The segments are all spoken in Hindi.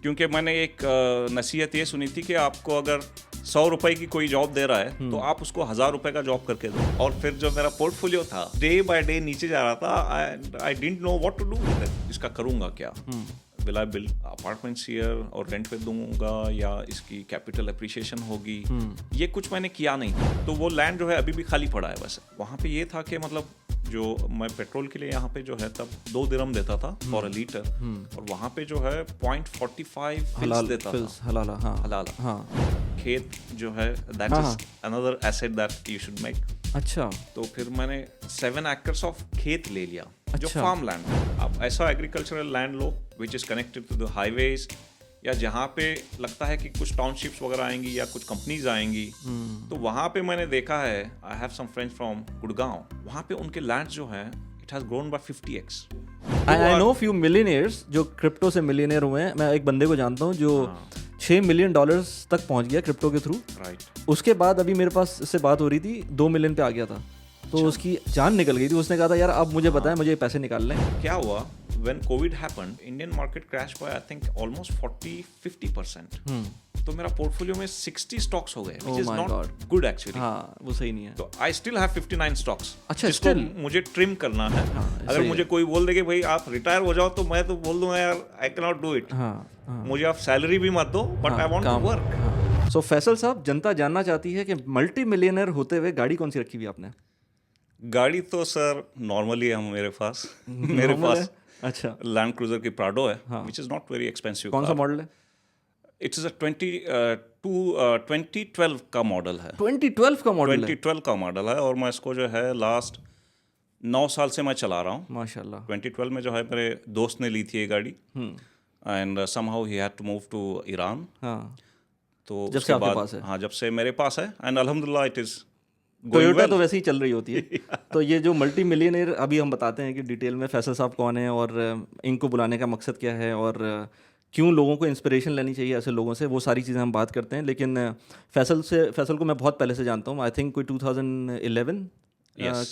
क्योंकि मैंने एक नसीहत ये सुनी थी कि आपको अगर 100 रुपए की कोई जॉब दे रहा है तो आप उसको 1000 रुपए का जॉब करके दो। और फिर जो मेरा पोर्टफोलियो था डे बाय डे नीचे जा रहा था, I didn't know what to do with it. इसका करूंगा क्या? Will I build apartments here और रेंट पे दूंगा, या इसकी कैपिटल एप्रिसिएशन होगी? ये कुछ मैंने किया नहीं था। तो वो लैंड जो है अभी भी खाली पड़ा है। बस वहाँ पे ये था कि मतलब जो मैं पेट्रोल के लिए यहाँ पे जो है तब 2 दिरहम देता था फॉर अ लीटर, और वहाँ पे जो है 0.45 फिल्स देता था। हलाला। खेत जो है that is another asset that you should make. अच्छा। तो फिर मैंने 7 एकर्स ऑफ खेत ले लिया, जो फार्म लैंड है। आप ऐसा एग्रीकल्चरल लैंड लो which is connected to the highways, या जहाँ पे लगता है कि कुछ टाउनशिप्स वगैरह आएंगी या कुछ कंपनीज आएंगी। तो वहाँ पे मैंने देखा है, I have some friends from Gurgaon, वहाँ पे उनके लैंड जो है it has grown by 50x। I know few millionaires जो क्रिप्टो से मिलियनियर हुए हैं। मैं एक बंदे को जानता हूँ जो $6 मिलियन तक पहुंच गया क्रिप्टो के थ्रू। राइट। उसके बाद अभी मेरे पास इससे बात हो रही थी, 2 मिलियन पे आ गया था। तो उसकी जान निकल गई थी। उसने कहा था यार अब मुझे पता है, मुझे पैसे निकाल लें। क्या हुआ when COVID happened, Indian market crashed by I think almost 40-50%. तो मेरा पोर्टफोलियो में 60 स्टॉक्स हो गए, which is not good actually. हाँ, वो सही नहीं है। तो I still have 59 स्टॉक्स। अच्छा, जिसको मुझे ट्रिम करना है। अगर मुझे कोई बोल दे कि भाई आप रिटायर हो जाओ, तो मैं तो बोल दूंगा यार I cannot do it. मुझे आप सैलरी भी मत दो, but I want to work. So Faisal साहब, जनता जानना चाहती है कि मल्टी मिलियनर होते हुए गाड़ी कौन सी रखी हुई आपने? गाड़ी तो सर नॉर्मली है मेरे पास। मेरे पास अच्छा लैंड क्रूजर की प्राडो है, which is not very expensive. कौन सा मॉडल है? It is a 2012 का मॉडल है। 2012 का मॉडल है? 2012 का मॉडल है, और मैं इसको जो है लास्ट 9 साल से मैं चला रहा हूँ। माशाल्लाह। 2012 में जो है मेरे दोस्त ने ली थी ये गाड़ी, and somehow he had to move to Iran. तो जब से आपके पास है? हाँ, जब से मेरे पास है, एंड अल्हम्दुलिल्लाह इट इज टोयोटा तो वैसे ही चल रही होती है। तो ये जो मल्टी मिलियनेयर, अभी हम बताते हैं कि डिटेल में फैसल साहब कौन है और इनको बुलाने का मकसद क्या है और क्यों लोगों को इंस्पिरेशन लेनी चाहिए ऐसे लोगों से, वो सारी चीज़ें हम बात करते हैं। लेकिन फैसल को मैं बहुत पहले से जानता हूँ। आई थिंक कोई 2011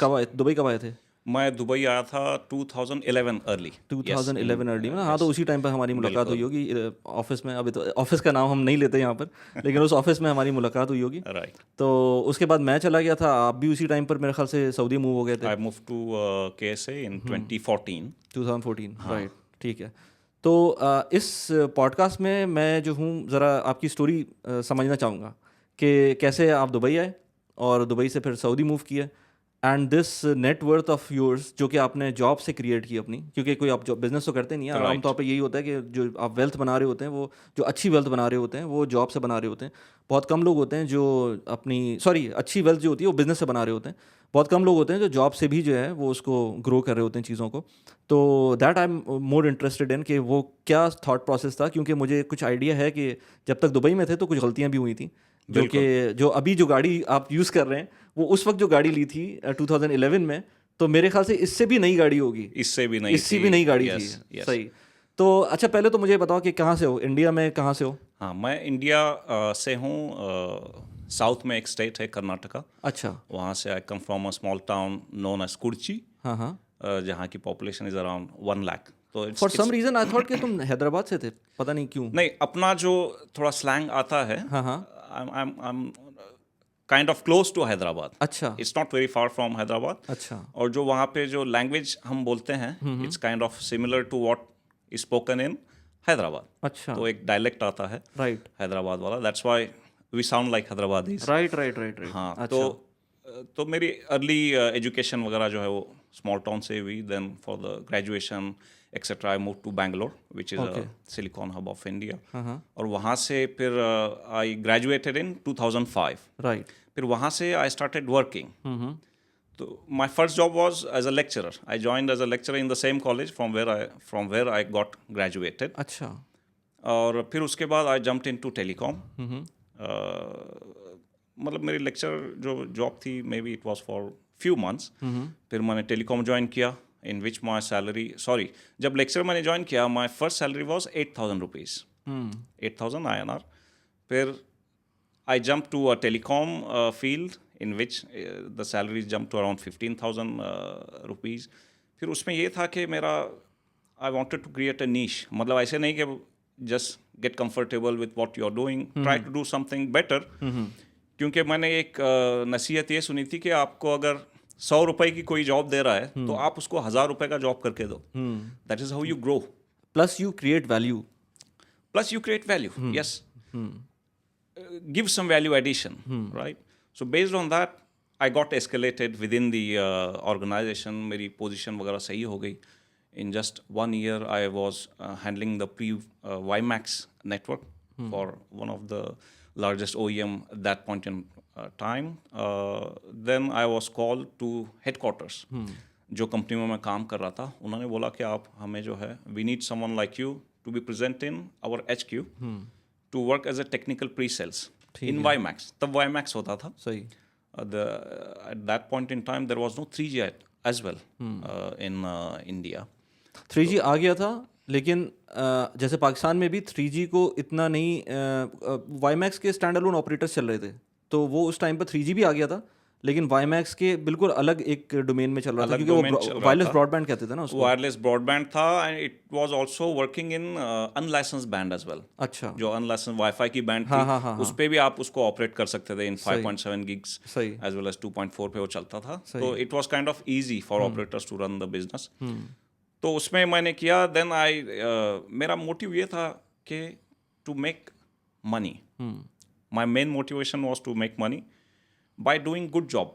कब आए, दुबई कब आए थे? मैं दुबई आया था 2011 अर्ली। 2011 अर्ली में। हाँ, तो उसी टाइम पर हमारी मुलाकात हुई होगी ऑफिस में। अभी तो ऑफिस का नाम हम नहीं लेते यहाँ पर, लेकिन उस ऑफिस में हमारी मुलाकात हुई होगी। राइट। तो उसके बाद मैं चला गया था, आप भी उसी टाइम पर मेरे ख्याल से सऊदी मूव हो गए थे। I move to KSA in 2014। Right, ठीक है। तो इस पॉडकास्ट में मैं जो हूँ ज़रा आपकी स्टोरी समझना चाहूँगा कि कैसे आप दुबई आए और दुबई से फिर सऊदी मूव किया, and this net worth of yours जो कि आपने जॉब से क्रिएट की अपनी, क्योंकि कोई आप जॉब बिजनेस तो करते नहीं है। आमतौर पर यही होता है कि जो आप वेल्थ बना रहे होते हैं, वो जो अच्छी वेल्थ बना रहे होते हैं वो जॉब से बना रहे होते हैं। बहुत कम लोग होते हैं जो अच्छी वेल्थ जो होती है वो बिजनेस से बना रहे होते हैं। बहुत कम लोग होते हैं जो जॉब से भी जो है वो उसको ग्रो कर रहे होते हैं चीज़ों को। तो that I am more interested in कि वो क्या थॉट प्रोसेस था, क्योंकि मुझे कुछ आइडिया है कि जब तक दुबई में थे तो कुछ गलतियाँ भी हुई थी, जो अभी जो गाड़ी आप यूज़ कर रहे हैं वो उस वक्त जो गाड़ी ली थी 2011 में, तो मेरे ख्याल से इससे भी नई गाड़ी होगी। इससे भी नई गाड़ी थी। सही। तो अच्छा, पहले तो मुझे बताओ कि कहाँ से हो, इंडिया में कहाँ से हो? हाँ, मैं इंडिया से हूँ। साउथ में एक स्टेट है कर्नाटका। अच्छा। वहाँ से I come from a small town known as Kurchi, हाँ, जहाँ की पॉपुलेशन इज अराउंड 1 लाख। तो for some reason I thought कि तुम हैदराबाद से थे, पता नहीं क्यों। नहीं, अपना जो थोड़ा स्लैंग आता है, I'm kind of close to Hyderabad. अच्छा। It's not very far from Hyderabad. अच्छा। और जो वहाँ पे जो लैंग्वेज हम बोलते हैं, it's kind of similar to what is spoken in Hyderabad. अच्छा। तो एक डायलेक्ट आता है राइट, हैदराबाद वाला, that's why we sound like Hyderabadis. Right. हाँ। अच्छा। तो मेरी अर्ली एजुकेशन वगैरह जो है वो स्मॉल टाउन से हुई। Then for the graduation etcetera I move to Bangalore which is a silicon hub of India. और वहाँ से फिर आई ग्रेजुएटेड इन 2005। राइट। फिर वहाँ से आई स्टार्टेड वर्किंग। तो my first job was as a lecturer. I joined as a lecturer in the same college from where I got graduated. अच्छा। और फिर उसके बाद I jumped into telecom. मतलब मेरी लेक्चर जो जॉब थी, maybe it was for few months. फिर मैंने टेलीकॉम ज्वाइन किया, in which my salary, जब लेक्चर मैंने ज्वाइन किया, my first salary was 8,000 rupees, 8,000 INR. फिर I jumped to a telecom field in which the salary jumped to around 15,000 rupees. फिर उसमें ये था कि मेरा I wanted to create a niche, मतलब ऐसे नहीं कि just get comfortable with what you're doing, try to do something better. क्योंकि मैंने एक नसीहत ये सुनी थी कि आपको अगर 100 रुपए की कोई जॉब दे रहा है तो आप उसको 1000 रुपए का जॉब करके दो. That is how you grow. Plus you create value. Plus you create value. Yes. Give some value addition, right? So based on that, I got escalated within the organization. मेरी position वगैरह सही हो गई. In just 1 year, I was handling the WiMAX network for one of the largest OEM at that point in time. Then I was called to headquarters. जो कंपनी में मैं काम कर रहा था, उन्होंने बोला कि आप हमें जो है, we need someone like you to be present in our HQ to work as a technical pre-sales in WiMAX. तब WiMAX होता था. सही. At that point in time, there was no 3G as well in India. 3G आ गया था, लेकिन जैसे पाकिस्तान में भी 3G को इतना नहीं, WiMAX के स्टैंड अलोन ऑपरेटर्स चल रहे थे, तो वो उस टाइम पर 3G भी आ गया था, लेकिन WiMAX के बिल्कुल अलग एक डोमेन में चल रहा था, क्योंकि वो वायरलेस ब्रॉडबैंड कहते थे ना उसको. वायरलेस ब्रॉडबैंड था, and it was also working in unlicensed band as well. अच्छा. जो अनलाइसेंस्ड वाईफाई की बैंड थी, उस पे भी आप उसको ऑपरेट कर सकते थे in 5.7 gigs as well as 2.4 पे वो चलता था. तो it was kind of easy for operators to run the business. तो उसमें मैंने किया. देन मेरा मोटिव ये था कि to make money. My main motivation was to make money by doing good job.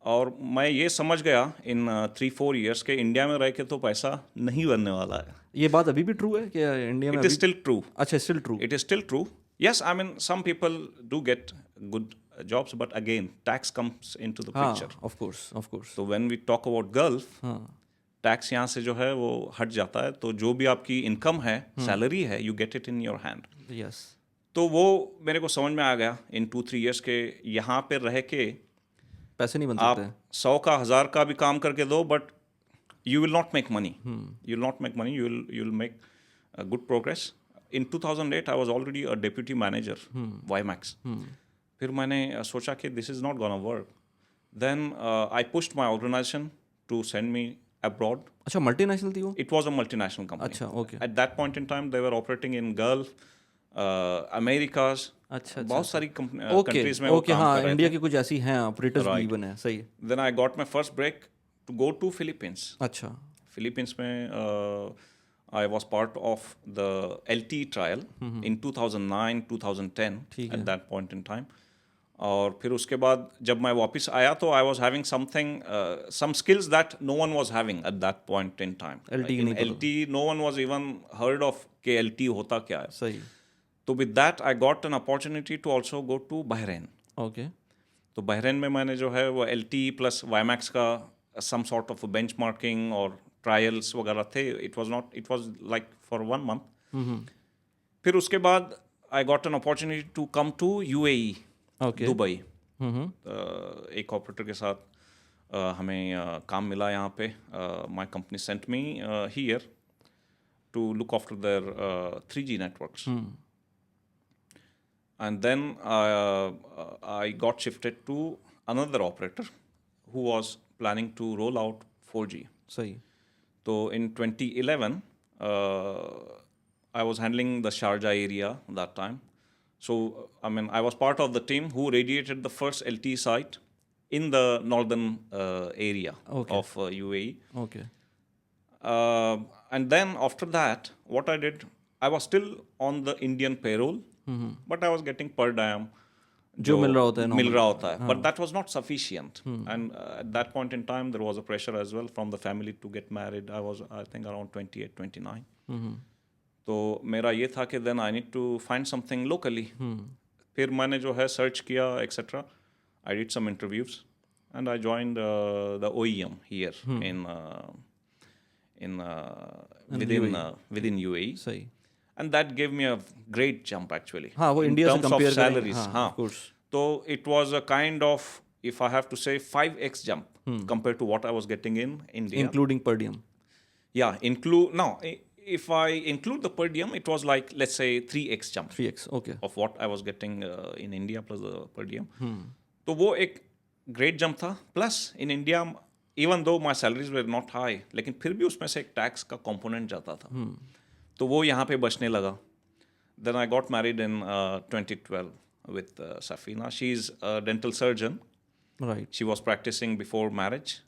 और मैं ये समझ गया इन 3-4 years के इंडिया में रह के तो पैसा नहीं बनने वाला है. ये बात अभी भी ट्रू है कि इंडिया में? It is still true. अच्छा, still true. It is still true. Yes, I mean some people do get good jobs, but again tax comes into the picture. Of course. So when we talk about Gulf, tax यहाँ से जो है वो हट जाता है, तो जो भी आपकी इनकम है, सैलरी है, you get it in your hand. Yes. तो वो मेरे को समझ में आ गया इन 2-3 years के यहाँ पे रह के पैसे नहीं बन आप सकते. 100 का 1000 का भी काम करके दो, but you will not make money. You will not make money. You will make good progress. In 2008 I was already a deputy manager WiMAX. फिर मैंने सोचा कि this is not gonna work. Then I pushed my organization to send me abroad. अच्छा, मल्टीनेशनल थी वो? It was a multinational company. अच्छा, okay. At that point in time, they were operating in Gulf, Americas. अच्छा. बहुत सारी countries में वो काम हाँ, कर रहे इंडिया थे. की कुछ ऐसी हैं ऑपरेटर्स भी बने हैं. सही. Then I got my first break to go to Philippines. अच्छा. Philippines में I was part of the LTE trial in 2009-2010 at that point in time. और फिर उसके बाद जब मैं वापस आया तो I was having something some skills that no one was having at that point in time. LTE no one was even heard of के LTE होता क्या है. सही. तो with that I got an opportunity to also go to Bahrain. Okay. तो बहरीन में मैंने जो है वो LTE प्लस WiMAX का some sort of benchmarking और ट्रायल्स वगैरह थे. It was like for 1 month. फिर उसके बाद I got an opportunity to come to UAE. Dubai. एक ऑपरेटर के साथ हमें काम मिला यहाँ पे. My company sent me here to look after their 3G networks. And then I got shifted to another operator who was planning to roll out 4G. सही. तो in 2011 I was handling the Sharjah area that time. So, I mean, I was part of the team who radiated the first LTE site in the northern area of UAE. Okay. And then after that, what I did, I was still on the Indian payroll, but I was getting per diem. जो मिल रहा होता है. But that was not sufficient. And at that point in time, there was a pressure as well from the family to get married. I was, I think, around 28-29. तो मेरा ये था कि then I need to find something locally. फिर मैंने जो है सर्च किया etcetera. I did some interviews and I joined the OEM here within UAE. सही. And that gave me a great jump actually. हाँ, वो इंडिया से कंपेयर करें salaries. हाँ, तो it was a kind of, if I have to say, 5x jump compared to what I was getting in India. Including per diem. Yeah, if I include the per diem, it was like, let's say, 3x jump. 3x, okay. Of what I was getting in India plus the per diem. तो वो एक great jump था. Plus in India, even though my salaries were not high, लेकिन फिर भी उसमें से एक टैक्स का component जाता था. तो वो यहाँ पे बचने लगा. Then I got married in 2012 with Safina. She's a dental surgeon. Right. She was practicing before marriage.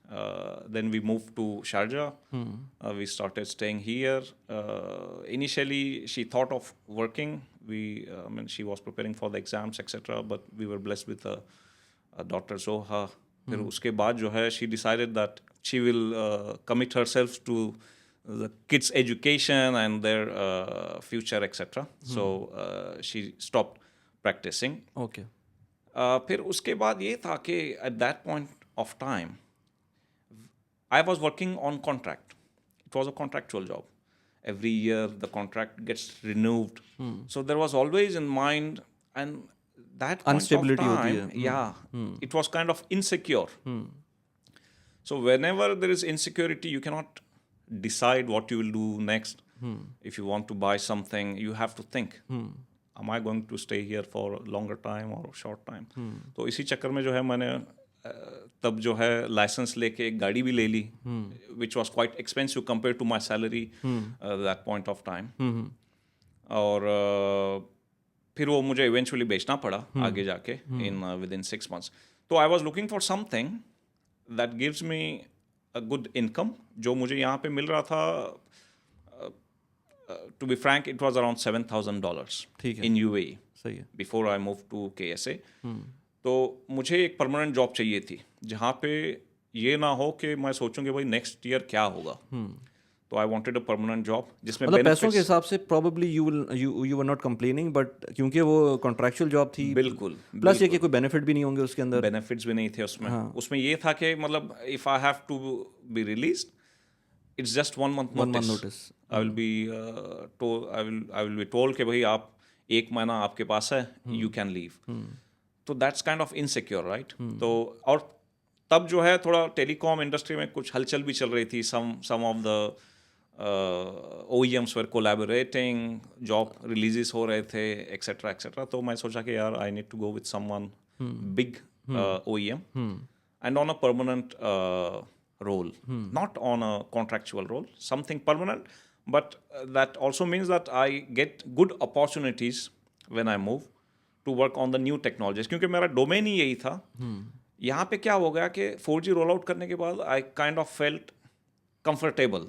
Then we moved to Sharjah. We started staying here. Initially, she thought of working. She was preparing for the exams, etc. But we were blessed with a daughter, Zoha. फिर उसके बाद जो है, she decided that she will commit herself to the kids' education and their future, etc. So she stopped practicing. Okay. फिर उसके बाद ये था कि at that point of time, I was working on contract. It was a contractual job. Every year the contract gets renewed. So there was always in mind, and that point Instability of होती time, है. yeah, it was kind of insecure. So whenever there is insecurity, you cannot decide what you will do next. If you want to buy something, you have to think. Am I going to stay here for a longer time or a short time? तो इसी चक्कर में जो है मैंने तब जो है लाइसेंस लेके एक गाड़ी भी ले ली, which was quite expensive compared to my salary that point of time. और फिर वो मुझे eventually बेचना पड़ा आगे जाके within 6 months. तो I was looking for something that gives me a good income. जो मुझे यहाँ पे मिल रहा था, to be frank, it was around $7,000 ठीक है. in UAE. सही है. Before I moved to KSA. तो मुझे एक परमानेंट जॉब चाहिए थी जहाँ पे ये ना हो कि मैं सोचूं कि भाई नेक्स्ट ईयर क्या होगा. तो I wanted a permanent job जिसमें मतलब पैसों के हिसाब से probably you were not complaining, but क्योंकि वो contractual job थी. बिल्कुल. प्लस ये कि कोई बेनिफिट भी नहीं होंगे उसके अंदर. बेनिफिट्स भी नहीं थे उसमें. उसमें ये था कि मतलब if I have to be released, it's just 1 month notice. I will be I will be told कि भाई आप 1 महीना आपके पास है, you can leave. तो that's kind of insecure, right. तो और तब जो है थोड़ा टेलीकॉम इंडस्ट्री में कुछ हलचल भी चल रही थी. Some of the OEMs were collaborating, job releases हो रहे थे, एक्सेट्रा एक्सेट्रा. तो मैं सोचा कि यार I need to go with someone big OEM and on a permanent role, not on a contractual role, something permanent. But that also means that I get good opportunities when I move to work on the new technologies. क्योंकि मेरा डोमेन ही यही था. यहाँ पे क्या हो गया कि 4G रोल आउट करने के बाद I kind of felt comfortable.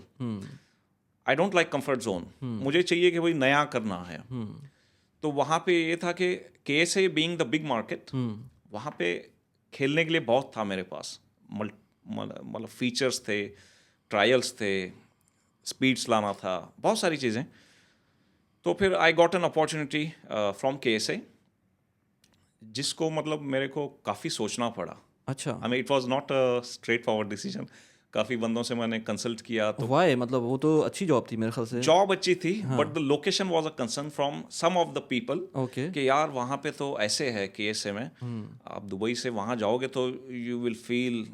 I don't like comfort zone. मुझे चाहिए कि भाई नया करना है. तो वहाँ पे ये था कि KSA being the big market, वहाँ पे खेलने के लिए बहुत था मेरे पास. मतलब फीचर्स थे, ट्रायल्स थे, स्पीड्स लाना था, बहुत सारी चीज़ें. तो फिर आई got an opportunity from KSA, जिसको मतलब मेरे को काफ़ी सोचना पड़ा. अच्छा. I mean it was not a straight forward decision. काफ़ी बंदों से मैंने कंसल्ट किया. तो वाई, मतलब वो तो अच्छी जॉब थी मेरे ख्याल से. जॉब अच्छी थी, but the location was a concern from some of the people. Okay. कि यार वहाँ पे तो ऐसे है KSA में, आप दुबई से वहाँ जाओगे तो यू विल फील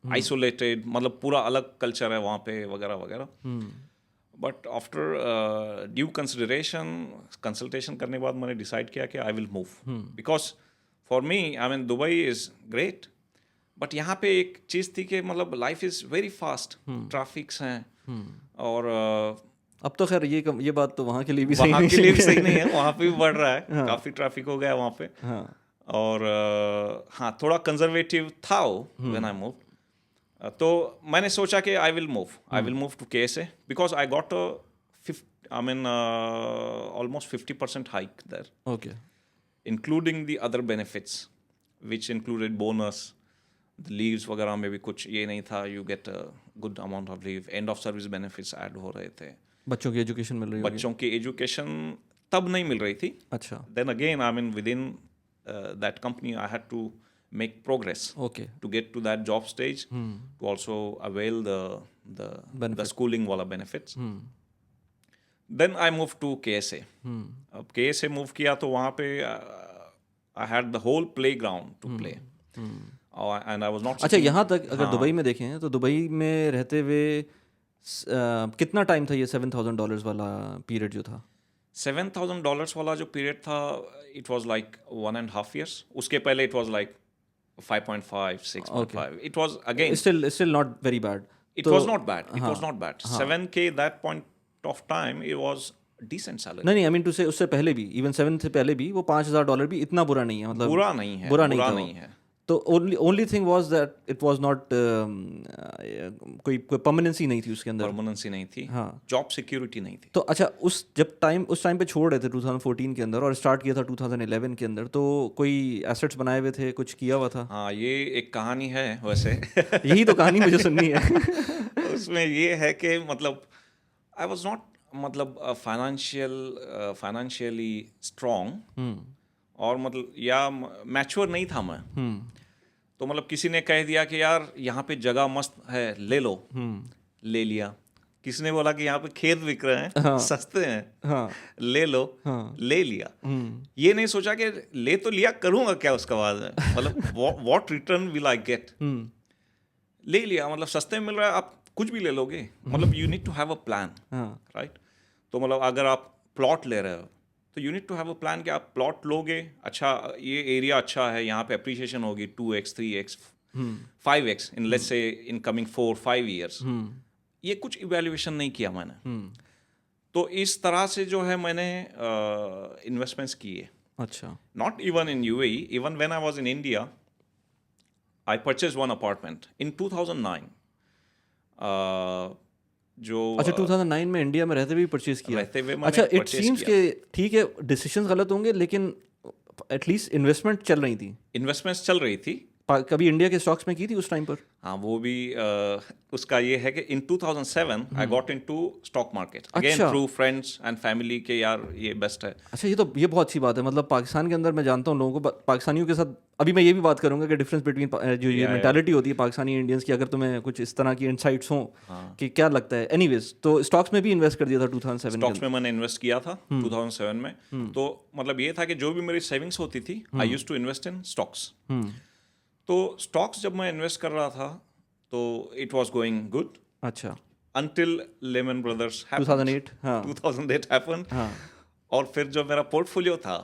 आइसोलेटेड, मतलब पूरा अलग कल्चर है वहाँ पे वगैरह वगैरह. बट आफ्टर ड्यू कंसल्टेशन करने के बाद मैंने डिसाइड किया कि I will move. Because for me, I mean Dubai is great, but यहाँ पे एक चीज़ थी कि मतलब life is very fast, traffics हैं. और अब तो खैर ये बात तो वहाँ के लिए भी सही वहाँ के लिए भी सही नहीं है, वहाँ पे भी बढ़ रहा है. काफ़ी ट्रैफिक हो गया वहाँ पे. और हाँ, थोड़ा कंजर्वेटिव था वो व्हेन आई मूव. तो मैंने सोचा कि I will move to KSA because I got almost 50% hike there. Okay. Including the other benefits, which included bonus, the leaves वगैरह में भी कुछ ये नहीं था. You get a good amount of leave. End of service benefits add हो रहे थे. बच्चों की एजुकेशन मिल रही होगी. बच्चों की एजुकेशन तब नहीं मिल रही थी. अच्छा. Then again, I mean within that company I had to make progress. Okay. To get to that job stage, to also avail the schooling wala benefits. Then I moved to KSA. अब KSA move किया तो वहाँ पे I had the whole playground to play. And I was not. अच्छा, यहाँ तक अगर दुबई में देखें तो दुबई में रहते हुए कितना टाइम था ये $7,000 वाला पीरियड जो था? $7,000 वाला जो पीरियड था, it was like 1.5 years. उसके पहले it was like 5.5, 6.5. Okay. It was again still not very bad. It was not bad. It was not bad. 7K that point of time, it was decent salary. नहीं, आई मीन टू से उससे पहले भी, इवन 7 से पहले भी वो $5,000 भी इतना बुरा नहीं है, मतलब बुरा नहीं है, बुरा बुरा था नहीं वो। है। तो only thing was that it was not कोई परमानेंसी नहीं थी उसके अंदर। परमानेंसी नहीं थी, हाँ। जॉब सिक्योरिटी नहीं थी। तो अच्छा, उस टाइम पे छोड़ रहे थे 2014 के अंदर और स्टार्ट किया था 2011 के अंदर, तो कोई एसेट्स बनाए हुए थे, कुछ किया हुआ था? हाँ, ये एक कहानी है वैसे। यही तो कहानी मुझे सुननी है। उसमें ये है कि मतलब आई वॉज नॉट मतलब फाइनेंशियली स्ट्रॉन्ग, और मतलब या मैच्योर नहीं था मैं। तो मतलब किसी ने कह दिया कि यार यहाँ पे जगह मस्त है, ले लो। ले लिया। किसी ने बोला कि यहाँ पे खेत बिक रहे हैं, हाँ। सस्ते हैं, हाँ। ले लो। हाँ। ले लिया। ये नहीं सोचा कि ले तो लिया, करूँगा क्या उसके बाद में, मतलब what return will I get. ले लिया, मतलब सस्ते में मिल रहा है, आप कुछ भी ले लोगे, मतलब you need to have a plan, right. तो मतलब अगर आप प्लॉट ले रहे हो तो you need to have a plan कि आप प्लॉट लोगे, अच्छा ये एरिया अच्छा है, यहाँ पे अप्रिसिएशन होगी 2x 3x 5x in let's say in coming 4-5 years. ये कुछ इवैल्यूएशन नहीं किया मैंने। तो इस तरह से जो है मैंने इन्वेस्टमेंट्स किए। अच्छा। Not even in UAE, even when I was in India I purchase one apartment in 2009। जो अच्छा, 2009 में इंडिया में रहते हुए परचेज किया? रहते हुए मैंने अच्छा, इट purchase सीम्स किया। के ठीक है, डिसीजंस गलत होंगे, लेकिन एटलीस्ट इन्वेस्टमेंट चल रही थी। इन्वेस्टमेंट्स चल रही थी। कभी इंडिया के स्टॉक्स में की थी उस टाइम पर? हाँ, वो भी उसका ये है कि इन 2007 I got into stock market again अच्छा। थ्रू फ्रेंड्स एंड फैमिली के यार ये बेस्ट है। अच्छा, ये बहुत अच्छी बात है। मतलब पाकिस्तान के अंदर मैं जानता हूँ लोगों को, पाकिस्तानियों के साथ अभी मैं ये भी बात करूंगा कि डिफरेंस बिटवीन जो ये मेंटालिटी होती है पाकिस्तानी इंडियंस की, अगर तुम्हें कुछ इस तरह की इनसाइट्स हों कि क्या लगता है। एनीवेज, तो स्टॉक्स में भी इन्वेस्ट कर दिया था 2007 स्टॉक्स में मैंने इन्वेस्ट किया था 2007 में। तो मतलब ये था कि जो भी मेरी सेविंग्स होती थी I used to invest in stocks. तो स्टॉक्स जब मैं इन्वेस्ट कर रहा था तो इट वाज गोइंग गुड अच्छा, until Lehman Brothers happened. 2008। हाँ। 2008 happened. हाँ। और फिर जो मेरा पोर्टफोलियो था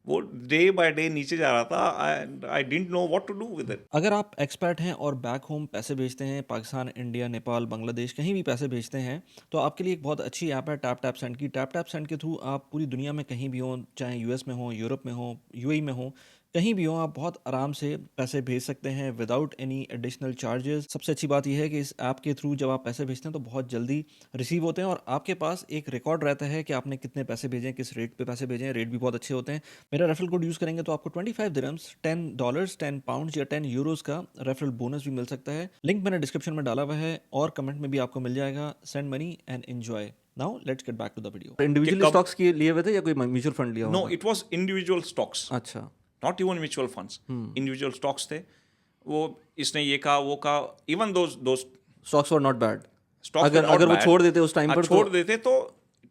वो डे बाय डे नीचे जा रहा था and I didn't know what to do with it. अगर आप एक्सपर्ट हैं और बैक होम पैसे भेजते हैं, पाकिस्तान, इंडिया, नेपाल, बांग्लादेश, कहीं भी पैसे भेजते हैं, तो आपके लिए एक बहुत अच्छी ऐप है टैप टैप सेंड की। टैप टैप सेंड के थ्रू आप पूरी दुनिया में कहीं भी हो, चाहे यूएस में हो, यूरोप में हो, यूएई में हो, कहीं भी हो, आप बहुत आराम से पैसे भेज सकते हैं विदाउट एनी एडिशनल चार्जेस। सबसे अच्छी बात यह है कि इस ऐप के थ्रू जब आप पैसे भेजते हैं तो बहुत जल्दी रिसीव होते हैं और आपके पास एक रिकॉर्ड रहता है कि आपने कितने पैसे भेजे, किस रेट पे पैसे भेजे हैं। रेट भी बहुत अच्छे होते हैं। मेरा रेफरल कोड यूज़ करेंगे तो आपको 25 दिरहम्स, $10, 10 पाउंड्स या 10 यूरोज़ का रेफरल बोनस भी मिल सकता है। लिंक मैंने डिस्क्रिप्शन में डाला हुआ है और कमेंट में भी आपको मिल जाएगा। Send money and enjoy. Now let's get back to the video. Individual stocks के लिए हुए थे या कोई म्यूचुअल फंड लिया? No, it was individual stocks. अच्छा। Not even mutual funds, individual stocks थे। वो इसने ये कहा वो कहा, even those stocks were not bad. Stocks अगर वो छोड़ देते उस टाइम पर, छोड़ देते तो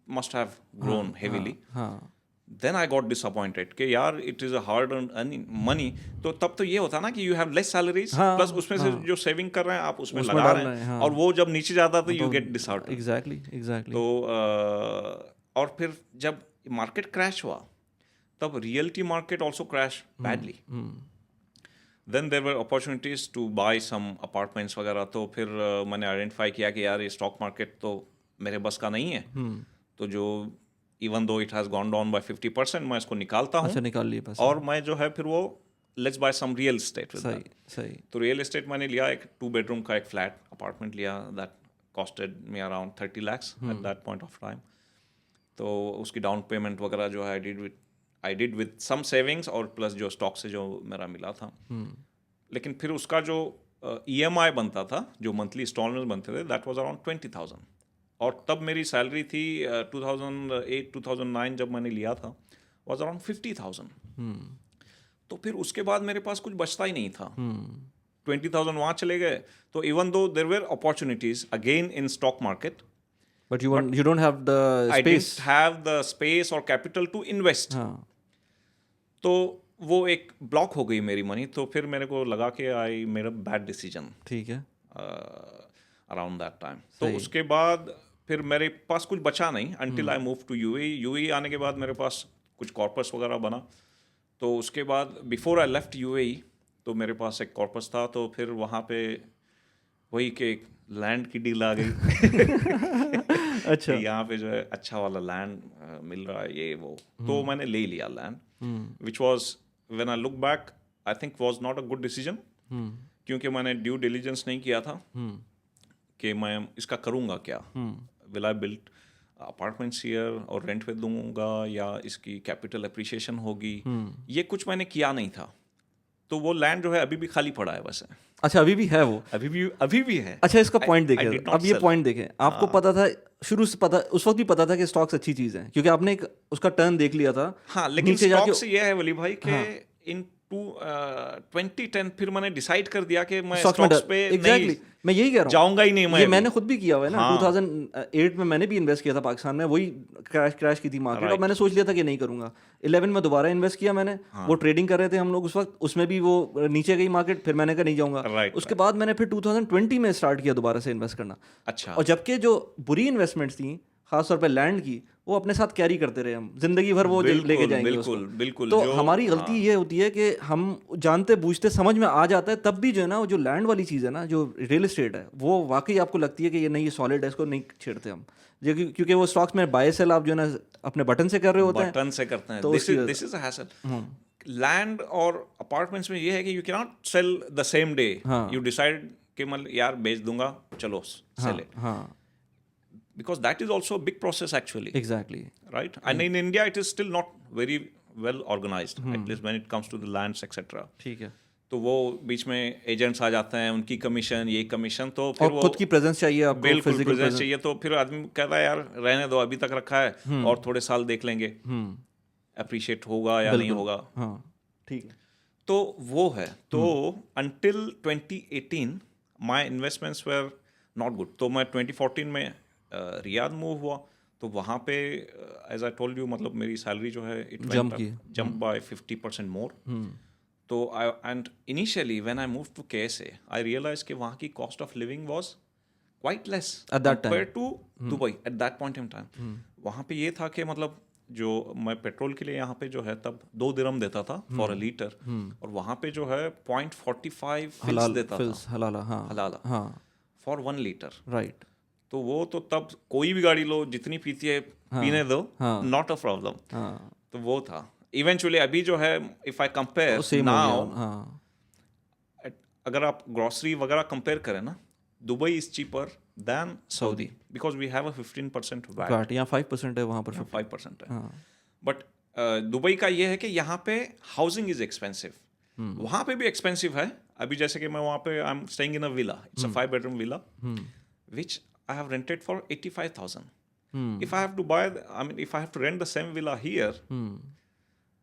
must have grown heavily. Then I got disappointed कि यार it is a hard earning money. तो तब तो ये होता ना कि you have less salaries plus उसमें से जो सेविंग कर रहे हैं आप उसमें लगा रहे हैं, और वो जब नीचे जाता तो यू गेट डिसहार्टेंड। एग्जैक्टली। तो और फिर जब मार्केट क्रैश हुआ तब reality market also crash badly. Then there were opportunities to buy some apartments वगैरह। तो फिर मैंने आइडेंटिफाई किया कि यार ये स्टॉक मार्केट तो मेरे बस का नहीं है। तो जो even though it has gone down by 50% मैं इसको निकालता हूँ। अच्छा, निकाल लिए पैसे। और मैं जो है फिर वो let's buy some real estate. सही। तो रियल एस्टेट मैंने लिया, एक 2 बेडरूम का एक फ्लैट अपार्टमेंट लिया that costed me around 30 lakhs at that point of time. तो उसकी डाउन पेमेंट वगैरह जो है I did with some savings और प्लस जो स्टॉक से जो मेरा मिला था। लेकिन फिर उसका जो EMI बनता था, जो मंथली इंस्टॉलमेंट बनते थे, दैट वाज अराउंड 20,000। और तब मेरी सैलरी थी 2008-2009 जब मैंने लिया था वाज अराउंड 50,000। तो फिर उसके बाद मेरे पास कुछ बचता ही नहीं था। 20,000 वहाँ चले गए। तो even though there were opportunities again in stock market, But you don't have the I space. didn't have the space or capital to invest. हाँ। तो वो एक ब्लॉक हो गई मेरी मनी। तो फिर मेरे को लगा कि I made a bad decision ठीक है। Around that time. तो उसके बाद फिर मेरे पास कुछ बचा नहीं until I move to UAE आने के बाद मेरे पास कुछ कॉर्पस वगैरह बना। तो उसके बाद बिफोर आई लेफ्ट UAE तो मेरे पास एक कॉर्पस था। तो फिर वहाँ पे वही कि लैंड की डील आ गई। अच्छा। कि यहाँ पे जो है अच्छा वाला लैंड मिल रहा है ये वो, तो मैंने ले लिया land, which was when I look back I think was not a good decision, क्योंकि मैंने ड्यू डिलीजेंस नहीं किया था कि मैं इसका करूँगा क्या, will I build apartments here और रेंट पे दूंगा या इसकी कैपिटल अप्रिसिएशन होगी, ये कुछ मैंने किया नहीं था। तो वो लैंड जो है अभी भी खाली पड़ा है बस। अच्छा, अभी भी है वो? अभी भी है। अच्छा, इसका पॉइंट I देखें, did not अब ये sell. पॉइंट देखें, आपको पता था शुरू से, पता उस वक्त भी पता था कि स्टॉक्स अच्छी चीज़ है, क्योंकि आपने एक उसका टर्न देख लिया था। हाँ, लेकिन नीचे स्टॉक जाके से ये है वली भाई कि इन 2010 फिर मैंने डिसाइड कर दिया कि मैं स्टॉक्स पे एग्जैक्टली मैं यही कह रहा हूँ, जाऊंगा ही नहीं मैं ये अभी। मैंने खुद भी किया हुआ है ना। हाँ। 2008 में मैंने भी इन्वेस्ट किया था पाकिस्तान में, वही क्रैश की थी मार्केट, और मैंने सोच लिया था कि नहीं करूंगा। 11 में दोबारा इन्वेस्ट किया मैंने, वो ट्रेडिंग कर रहे थे हम लोग उस वक्त, उसमें भी वो नीचे गई मार्केट, फिर मैंने कहा नहीं जाऊंगा। उसके बाद मैंने फिर 2020 में स्टार्ट किया दोबारा से इन्वेस्ट करना। अच्छा। और जबकि जो बुरी इन्वेस्टमेंट्स थी खासतौर पर लैंड की, वो अपने साथ कैरी करते रहे, हम जिंदगी भर वो लेके जाएंगे उसको। बिल्कुल। तो हमारी गलती ये होती है कि हम जानते बूझते समझ में आ जाता है, तब भी जो है ना वो जो लैंड वाली चीज़ है ना, जो रियल एस्टेट है, वो वाकई आपको लगती है कि ये नहीं, ये सॉलिड है, इसको नहीं छेड़ते हम, क्योंकि वो स्टॉक्स में बाय सेल आप जो है ना अपने बटन से कर रहे होते हैं। बटन से करते हैं, तो this is a hassle. Land और अपार्टमेंट्स में ये है कि you can not sell the same day, you decide कि मतलब यार बेच दूंगा, चलो sell it, because that is also a big process actually. Exactly. Right? And in India it is still not very well organized, at least when it comes to the lands etc. ठीक है। तो वो बीच में एजेंट्स आ जाते हैं, उनकी कमीशन, ये कमीशन, तो फिर और खुद की प्रेजेंस चाहिए आपको, बिल्कुल प्रेजेंस चाहिए, तो फिर आदमी कहता है यार रहने दो, अभी तक रखा है और थोड़े साल देख लेंगे अप्रिशिएट होगा या नहीं होगा। हाँ, ठीक है। तो वो है, तो until 2018 my investments were not good। तो मैं 2014 में रियाद मूव हुआ, तो वहाँ पे एज आई टोल्ड यू मतलब मेरी सैलरी जो है इट जंप बाय 50% मोर। तो I and initially when I move to KSA I realize कि वहाँ की cost of living was quite less compare to Dubai at that point in time. वहाँ पे ये था कि मतलब जो मैं पेट्रोल के लिए यहाँ पे जो है तब 2 दिरहम देता था फॉर अ लीटर, और वहाँ पे जो है 0.45 फिल्स देता था हलाला फॉर 1 लीटर। राइट। तो वो तो तब कोई भी गाड़ी लो, जितनी पीती है पीने दो, नॉट अ प्रॉब्लम। तो वो था। इवेंचुअली अभी जो है इफ आई कंपेयर नाउ, अगर आप ग्रोसरी वगैरह कंपेयर करें ना, Dubai is cheaper than Saudi because we have a 15% VAT. यहाँ 5% है, वहाँ पर 5% है। बट दुबई का ये है कि यहाँ पे हाउसिंग इज एक्सपेंसिव, वहाँ पे भी एक्सपेंसिव है। अभी जैसे कि मैं वहाँ पे I am staying in a villa, it's a 5-bedroom villa which I have rented for 85,000. If I have to buy, if I have to rent the same villa here,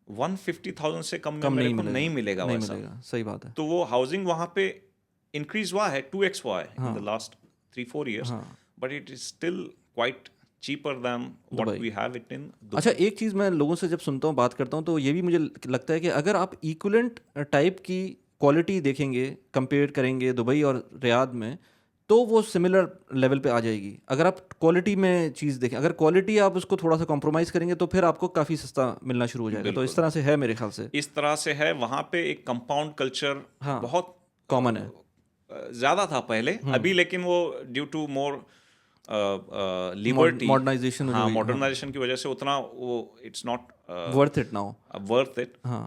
150,000 से कम में मेरे को नहीं मिलेगा वैसा। सही बात है। तो वो हाउसिंग वहाँ पे इंक्रीज हुआ है, 2x हुआ है in the last 3-4 years, but it is still quite cheaper than what we have it in Dubai. अच्छा, एक चीज़ मैं लोगों से जब सुनता हूँ, बात करता हूँ, तो ये भी मुझे लगता है कि अगर आप इक्विवेलेंट टाइप की क्वालिटी देखेंगे, कंपेयर करेंगे दुबई और रियाद में, तो वो सिमिलर लेवल पे आ जाएगी। अगर आप क्वालिटी में चीज़ देखें, अगर क्वालिटी आप उसको थोड़ा सा कॉम्प्रोमाइज़ करेंगे तो फिर आपको काफ़ी सस्ता मिलना शुरू हो जाएगा। तो इस तरह से है मेरे ख्याल से, इस तरह से है। वहाँ पे एक कंपाउंड कल्चर बहुत कॉमन है, ज़्यादा था पहले, अभी लेकिन वो due to more liberty, modernization की वजह से उतना वो it's not worth it now,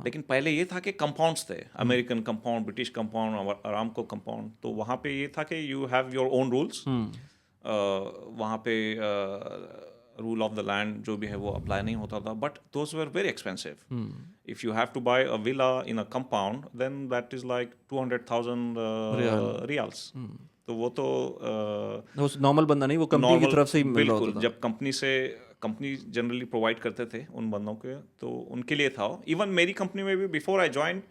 लेकिन पहले ये था कि कंपाउंड्स थे, American compound, British compound, Aramco compound. तो वहाँ पे ये था कि you have your own rules, वहाँ पे रूल ऑफ द लैंड जो भी है वो अप्लाई नहीं होता था, but those were very expensive. If you have to buy a villa in a compound then that is like 200,000 riyals. तो वो तो नॉर्मल बंदा नहीं, वो कंपनी की तरफ से ही मिल रहा होता था। जब कंपनी जनरली प्रोवाइड करते थे उन बंदों के, तो उनके लिए था। इवन मेरी कंपनी में भी before I join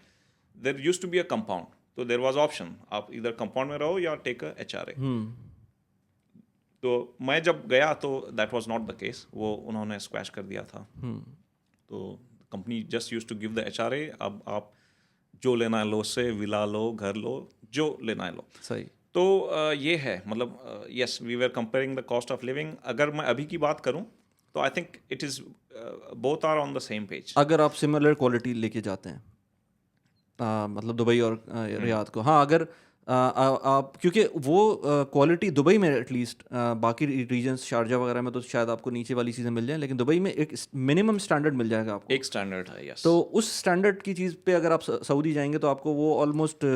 there used to be a compound, तो देयर वाज ऑप्शन, आप इधर कंपाउंड में रहो या टेक अ HRA। तो मैं जब गया तो that was not the case, वो उन्होंने स्क्वैश कर दिया था। तो company just used to give the HRA, अब आप जो लेना है लो, उससे विला लो, घर लो, जो लेना है लो। सही। तो ये है, मतलब yes we were comparing the cost of living. अगर मैं अभी की बात करूं तो I think it is both are on the same page. अगर आप सिमिलर क्वालिटी लेके जाते हैं, मतलब दुबई और रियाद को, हाँ, अगर आप क्योंकि वो क्वालिटी दुबई में एटलीस्ट, बाकी रीजन्स शारजा वगैरह में तो शायद आपको नीचे वाली चीज़ें मिल जाएं, लेकिन दुबई में एक मिनिमम स्टैंडर्ड मिल जाएगा आपको। एक स्टैंडर्ड है, यस। तो उस स्टैंडर्ड की चीज़ पे अगर आप सऊदी जाएंगे तो आपको वो ऑलमोस्ट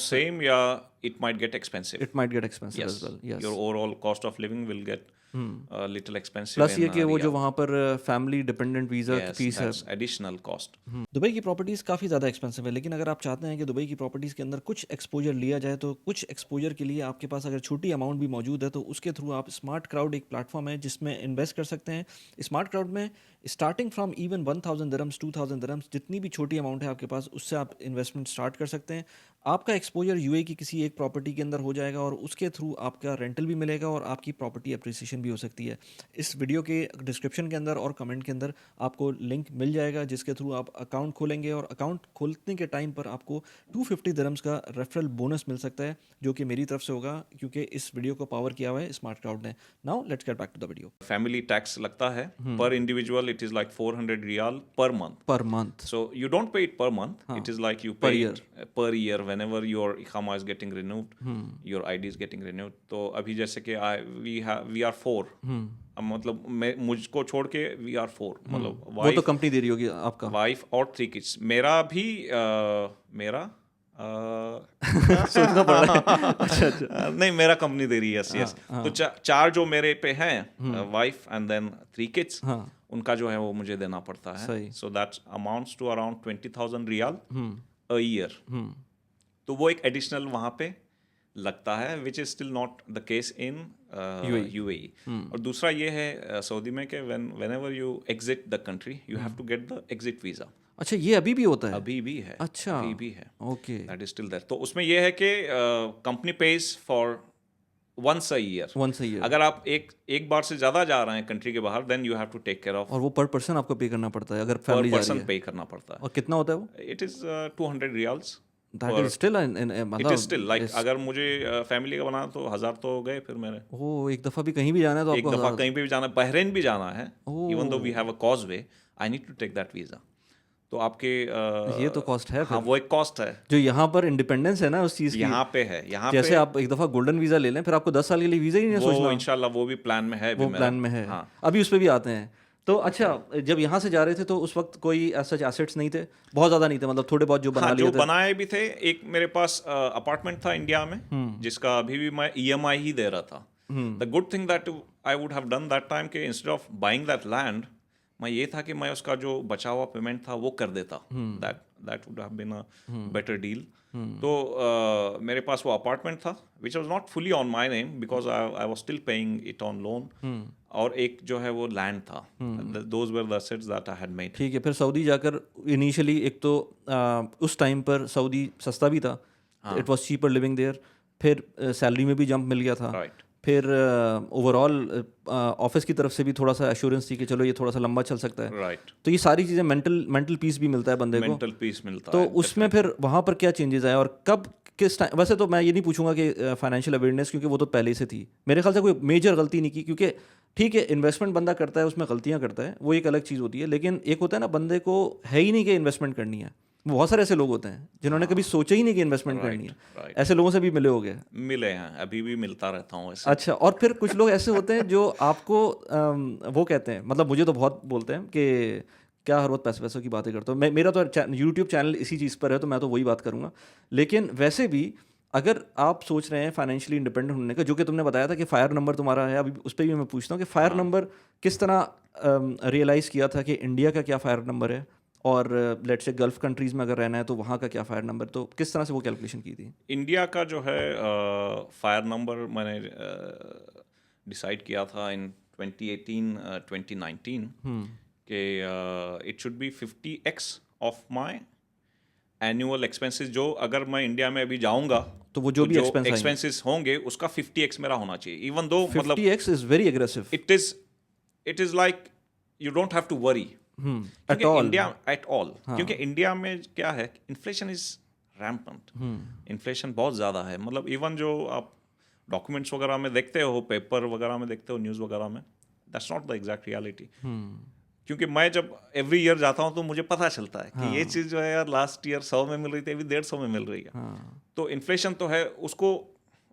सेम, या it might get expensive. It might get expensive as well, yes. Your overall cost of living will get little expensive. Plus ये कि वो जो वहाँ पर फैमिली डिपेंडेंट वीज़ा की फीस है, एडिशनल कॉस्ट। दुबई की प्रॉपर्टीज़ काफ़ी ज़्यादा एक्सपेंसिव है, लेकिन अगर आप चाहते हैं कि दुबई की प्रॉपर्टीज़ के अंदर कुछ एक्सपोजर लिया जाए तो कुछ एक्सपोजर के लिए आपके पास अगर छोटी अमाउंट भी मौजूद है तो उसके थ्रू आप स्मार्ट क्राउड एक प्लेटफॉर्म है जिसमें इन्वेस्ट कर सकते हैं। स्मार्ट क्राउड में starting from even 1000 dirhams 2000 dirhams जितनी भी छोटी अमाउंट है आपके पास, उससे आप इन्वेस्टमेंट स्टार्ट कर सकते हैं। आपका एक्सपोजर यूए की किसी एक प्रॉपर्टी के अंदर हो जाएगा और उसके थ्रू आपका रेंटल भी मिलेगा और आपकी प्रॉपर्टी अप्रिसिएशन भी हो सकती है। इस वीडियो के डिस्क्रिप्शन के अंदर और कमेंट के अंदर आपको लिंक मिल जाएगा जिसके थ्रू आप अकाउंट खोलेंगे और अकाउंट खोलने के टाइम पर आपको 250 दिरहम्स का रेफरल बोनस मिल सकता है, जो कि मेरी तरफ से होगा क्योंकि इस वीडियो को पावर किया हुआ है स्मार्ट क्राउड ने। Now let's get back to the video. Family tax लगता है per individual, it is like 400 riyal per month. So you don't pay it per month. It is like you pay it per year whenever your इकामा is getting renewed, your ID is getting renewed. तो अभी जैसे कि we are 4. मतलब मुझको छोड़ के we are 4. मतलब वो तो कंपनी दे रही होगी आपका। वाइफ और 3 kids। मेरा भी सोचना पड़ रहा है। अच्छा। नहीं, मेरा कंपनी दे रही है, यस। तो 4 जो मेरे पे हैं, वाइफ एंड देन 3 kids, उनका जो है वो मुझे देना पड़ता है। So that amounts to around 20,000 riyal a year. तो वो एक एडिशनल वहाँ पे लगता है, which is still not the case in UAE. और दूसरा ये है सऊदी में कि whenever you exit the country you have to get the exit visa. अच्छा, ये अभी भी होता है? अभी भी है। अच्छा, अभी भी है। Okay, that is still there. तो उसमें ये है कि company pays for once a year। अगर आप एक बार से ज्यादा जा रहे हैं कंट्री के बाहर, then you have to take care of। और वो पर पर्सन आपको पे करना पड़ता है अगर फैमिली जा रही है? पर पर्सन पे करना पड़ता है। और कितना होता है वो? It is 200 riyals. That is still it is still like अगर मुझे फैमिली का बनाना तो 1000 तो हो गए फिर मेरे। ओह, एक दफा भी कहीं भी जाना है तो एक दफा कहीं पे भी जाना है, बहरीन भी जाना है, even though we have a causeway, I need to take that visa। तो आपके ये तो कॉस्ट है। हाँ, वो एक कॉस्ट है जो यहाँ पर इंडिपेंडेंस है ना उस चीज की, यहाँ पे है। यहाँ जैसे आप एक दफा गोल्डन वीजा ले लें फिर आपको 10 साल के लिए वीजा ही नहीं सोचना। इंशाल्लाह वो भी प्लान में है। वो प्लान में है। हाँ। अभी उस पर भी आते हैं। तो अच्छा, जब यहाँ से जा रहे थे तो उस वक्त कोई सच एसेट्स नहीं थे? बहुत ज्यादा नहीं थे, मतलब थोड़े बहुत जो बना लिए थे? जो बनाए भी थे। एक मेरे पास अपार्टमेंट था इंडिया में, जिसका अभी भी मैं EMI ही दे रहा था। The good thing that I would have done that time के instead of buying that land, मैं ये था कि मैं उसका जो बचा हुआ पेमेंट था वो कर देता। That would have been a better deal. तो मेरे पास वो अपार्टमेंट था which was not fully on my name because I was still paying it on loan. और एक जो है वो लैंड था। Those were the assets that I had made. ठीक है। फिर सऊदी जाकर इनिशियली एक तो उस टाइम पर सऊदी सस्ता भी था, it was cheaper living there. फिर सैलरी में भी जंप मिल गया था। फिर ओवरऑल ऑफिस की तरफ से भी थोड़ा सा एश्योरेंस थी कि चलो ये थोड़ा सा लंबा चल सकता है। तो ये सारी चीज़ें मेंटल पीस भी मिलता है बंदे को। मेंटल पीस मिलता है। तो उसमें फिर वहाँ पर क्या चेंजेस आए और कब किस टाइम? वैसे तो मैं ये नहीं पूछूंगा कि फाइनेंशियल अवेयरनेस, क्योंकि वो तो पहले से थी। मेरे ख्याल से कोई मेजर गलती नहीं की, क्योंकि ठीक है इन्वेस्टमेंट बंदा करता है उसमें गलतियाँ करता है, वो एक अलग चीज़ होती है। लेकिन एक होता है ना, बंदे को है ही नहीं कि इन्वेस्टमेंट करनी है। बहुत सारे ऐसे लोग होते हैं जिन्होंने कभी सोचा ही नहीं कि इन्वेस्टमेंट करनी है। ऐसे लोगों से भी मिले होंगे? मिले हैं, अभी भी मिलता रहता हूँ ऐसे। अच्छा। और फिर कुछ लोग ऐसे होते हैं जो आपको वो कहते हैं, मतलब मुझे तो बहुत बोलते हैं कि क्या हर वक्त पैसों की बातें करते हो। मेरा तो यूट्यूब चैनल इसी चीज़ पर है तो मैं तो वही बात करूँगा। लेकिन वैसे भी अगर आप सोच रहे हैं फाइनेंशियली इंडिपेंडेंट होने का, जो कि तुमने बताया था कि फायर नंबर तुम्हारा है, अभी उस पर भी मैं पूछता हूँ कि फायर नंबर किस तरह रियलाइज़ किया था कि इंडिया का क्या फायर नंबर है और लेट्स से गल्फ कंट्रीज़ में अगर रहना है तो वहाँ का क्या फायर नंबर, तो किस तरह से वो कैलकुलेशन की थी? इंडिया का जो है फायर नंबर मैंने डिसाइड किया था इन 2018-2019 कि it should be 50x of my annual expenses. जो अगर मैं इंडिया में अभी जाऊंगा तो वो जो भी एक्सपेंसेस होंगे उसका 50x मेरा होना चाहिए। Even though 50x is very aggressive. It is like you don't have to worry India at all. क्योंकि इंडिया में क्या है, इन्फ्लेशन इज रैम्पेंट। इन्फ्लेशन बहुत ज़्यादा है। मतलब इवन जो आप डॉक्यूमेंट्स वगैरह में देखते हो, पेपर वगैरह में देखते हो, न्यूज़ वगैरह में, that's not the exact reality. क्योंकि मैं जब एवरी ईयर जाता हूँ तो मुझे पता चलता है कि ये चीज़ जो है यार लास्ट ईयर 100 में मिल रही थी, अभी 150 में मिल रही है। तो इन्फ्लेशन तो है, उसको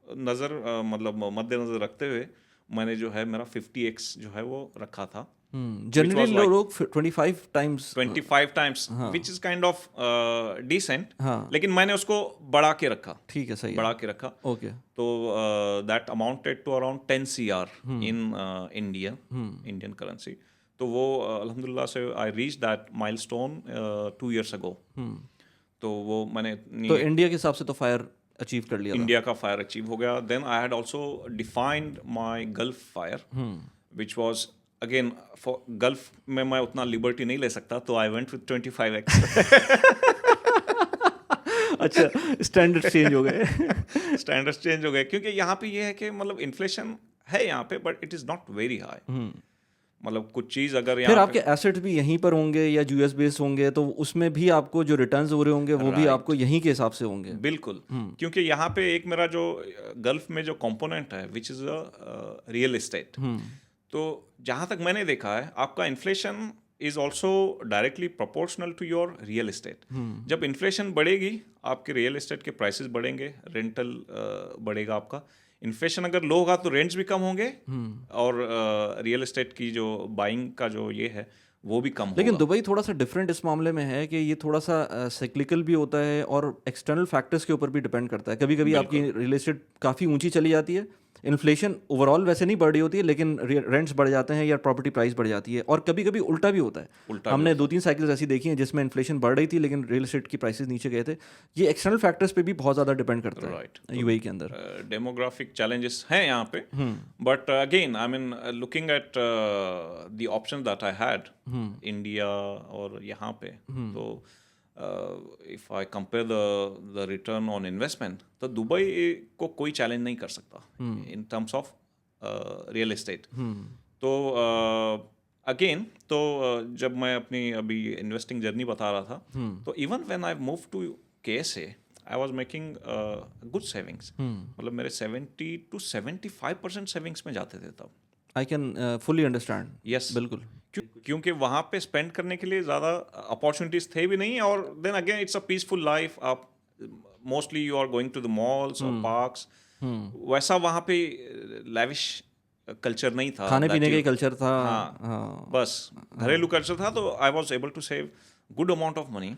मतलब मद्देनजर रखते हुए मैंने जो है मेरा 50x जो है वो रखा था। जनरली लोग 25 times 25 times which is kind of decent, हाँ। लेकिन मैंने उसको बढ़ा के रखा। ठीक है, सही है। बढ़ा के रखा। ओके। तो that amounted to around 10 CR in Indian currency. तो वो अल्हम्दुलिल्लाह से I reach that milestone 2 years ago। तो वो मैंने तो इंडिया के हिसाब से तो फायर अचीव कर लिया था। इंडिया का फायर अचीव हो गया। Then I had also defined my Gulf fire which was again for Gulf में मैं उतना लिबर्टी नहीं ले सकता, तो आई वेंट विद 25x। अच्छा, स्टैंडर्ड चेंज हो गए। स्टैंडर्ड्स चेंज हो गए क्योंकि यहाँ पे ये है कि मतलब इन्फ्लेशन है यहाँ पे, but it is not very high. मतलब कुछ चीज अगर फिर यहाँ आपके एसेट्स भी यहीं पर होंगे या यूएस बेस्ड होंगे, तो उसमें भी आपको जो रिटर्न्स हो रहे होंगे वो भी आपको यहीं के हिसाब से होंगे। बिल्कुल, क्योंकि यहाँ पे एक मेरा जो गल्फ में जो कंपोनेंट है विच इज रियल एस्टेट। तो जहाँ तक मैंने देखा है आपका inflation is also directly proportional to your real estate. जब इन्फ्लेशन बढ़ेगी आपके रियल एस्टेट के प्राइसेस बढ़ेंगे, रेंटल बढ़ेगा आपका। इन्फ्लेशन अगर लो होगा तो रेंट्स भी कम होंगे और रियल एस्टेट की जो बाइंग का जो ये है वो भी कम लेकिन होगा। दुबई थोड़ा सा डिफरेंट इस मामले में है कि ये थोड़ा सा साइक्लिकल भी होता है और एक्सटर्नल फैक्टर्स के ऊपर भी डिपेंड करता है। कभी कभी आपकी रियल एस्टेट काफ़ी ऊंची चली जाती है, इन्फ्लेशन ओवरऑल वैसे नहीं बढ़ रही होती है लेकिन रेंट्स बढ़ जाते हैं या प्रॉपर्टी प्राइस बढ़ जाती है। और कभी कभी उल्टा भी होता है। हमने 2-3 साइकिल्स ऐसी देखी हैं जिसमें इन्फ्लेशन बढ़ रही थी लेकिन रियल एस्टेट की प्राइसेस नीचे गए थे। ये एक्सटर्नल फैक्टर्स पे भी बहुत ज़्यादा डिपेंड करता है यूएई के अंदर। डेमोग्राफिक चैलेंजेस हैं यहाँ पे, but again I mean looking at the option that I had India और यहाँ पे, तो if I compare the return on investment, तो दुबई को कोई चैलेंज नहीं कर सकता इन टर्म्स ऑफ रियल एस्टेट। तो अगेन तो जब मैं अपनी अभी इन्वेस्टिंग जर्नी बता रहा था, तो even when I move to KSA I was making good savings. मतलब मेरे 70 to 75% सेविंग्स में जाते थे तब। I can fully understand. Yes, बिल्कुल। क्योंकि वहाँ पे स्पेंड करने के लिए ज़्यादा अपॉर्चुनिटीज थे भी नहीं, और then again it's a peaceful life. आप mostly you are going to the malls और पार्क्स, वैसा वहाँ पे लैविश कल्चर नहीं था, खाने पीने का कल्चर था। हाँ, बस घरेलू कल्चर था। तो I was able to save good amount of money,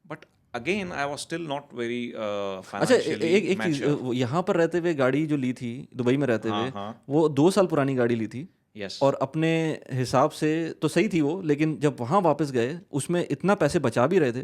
but again I was still not very अच्छा, एक चीज, यहाँ पर रहते हुए गाड़ी जो ली थी दुबई में रहते हुए, वो 2 साल पुरानी गाड़ी ली थी। Yes. और अपने हिसाब से तो सही थी वो, लेकिन जब वहाँ वापस गए उसमें इतना पैसे बचा भी रहे थे,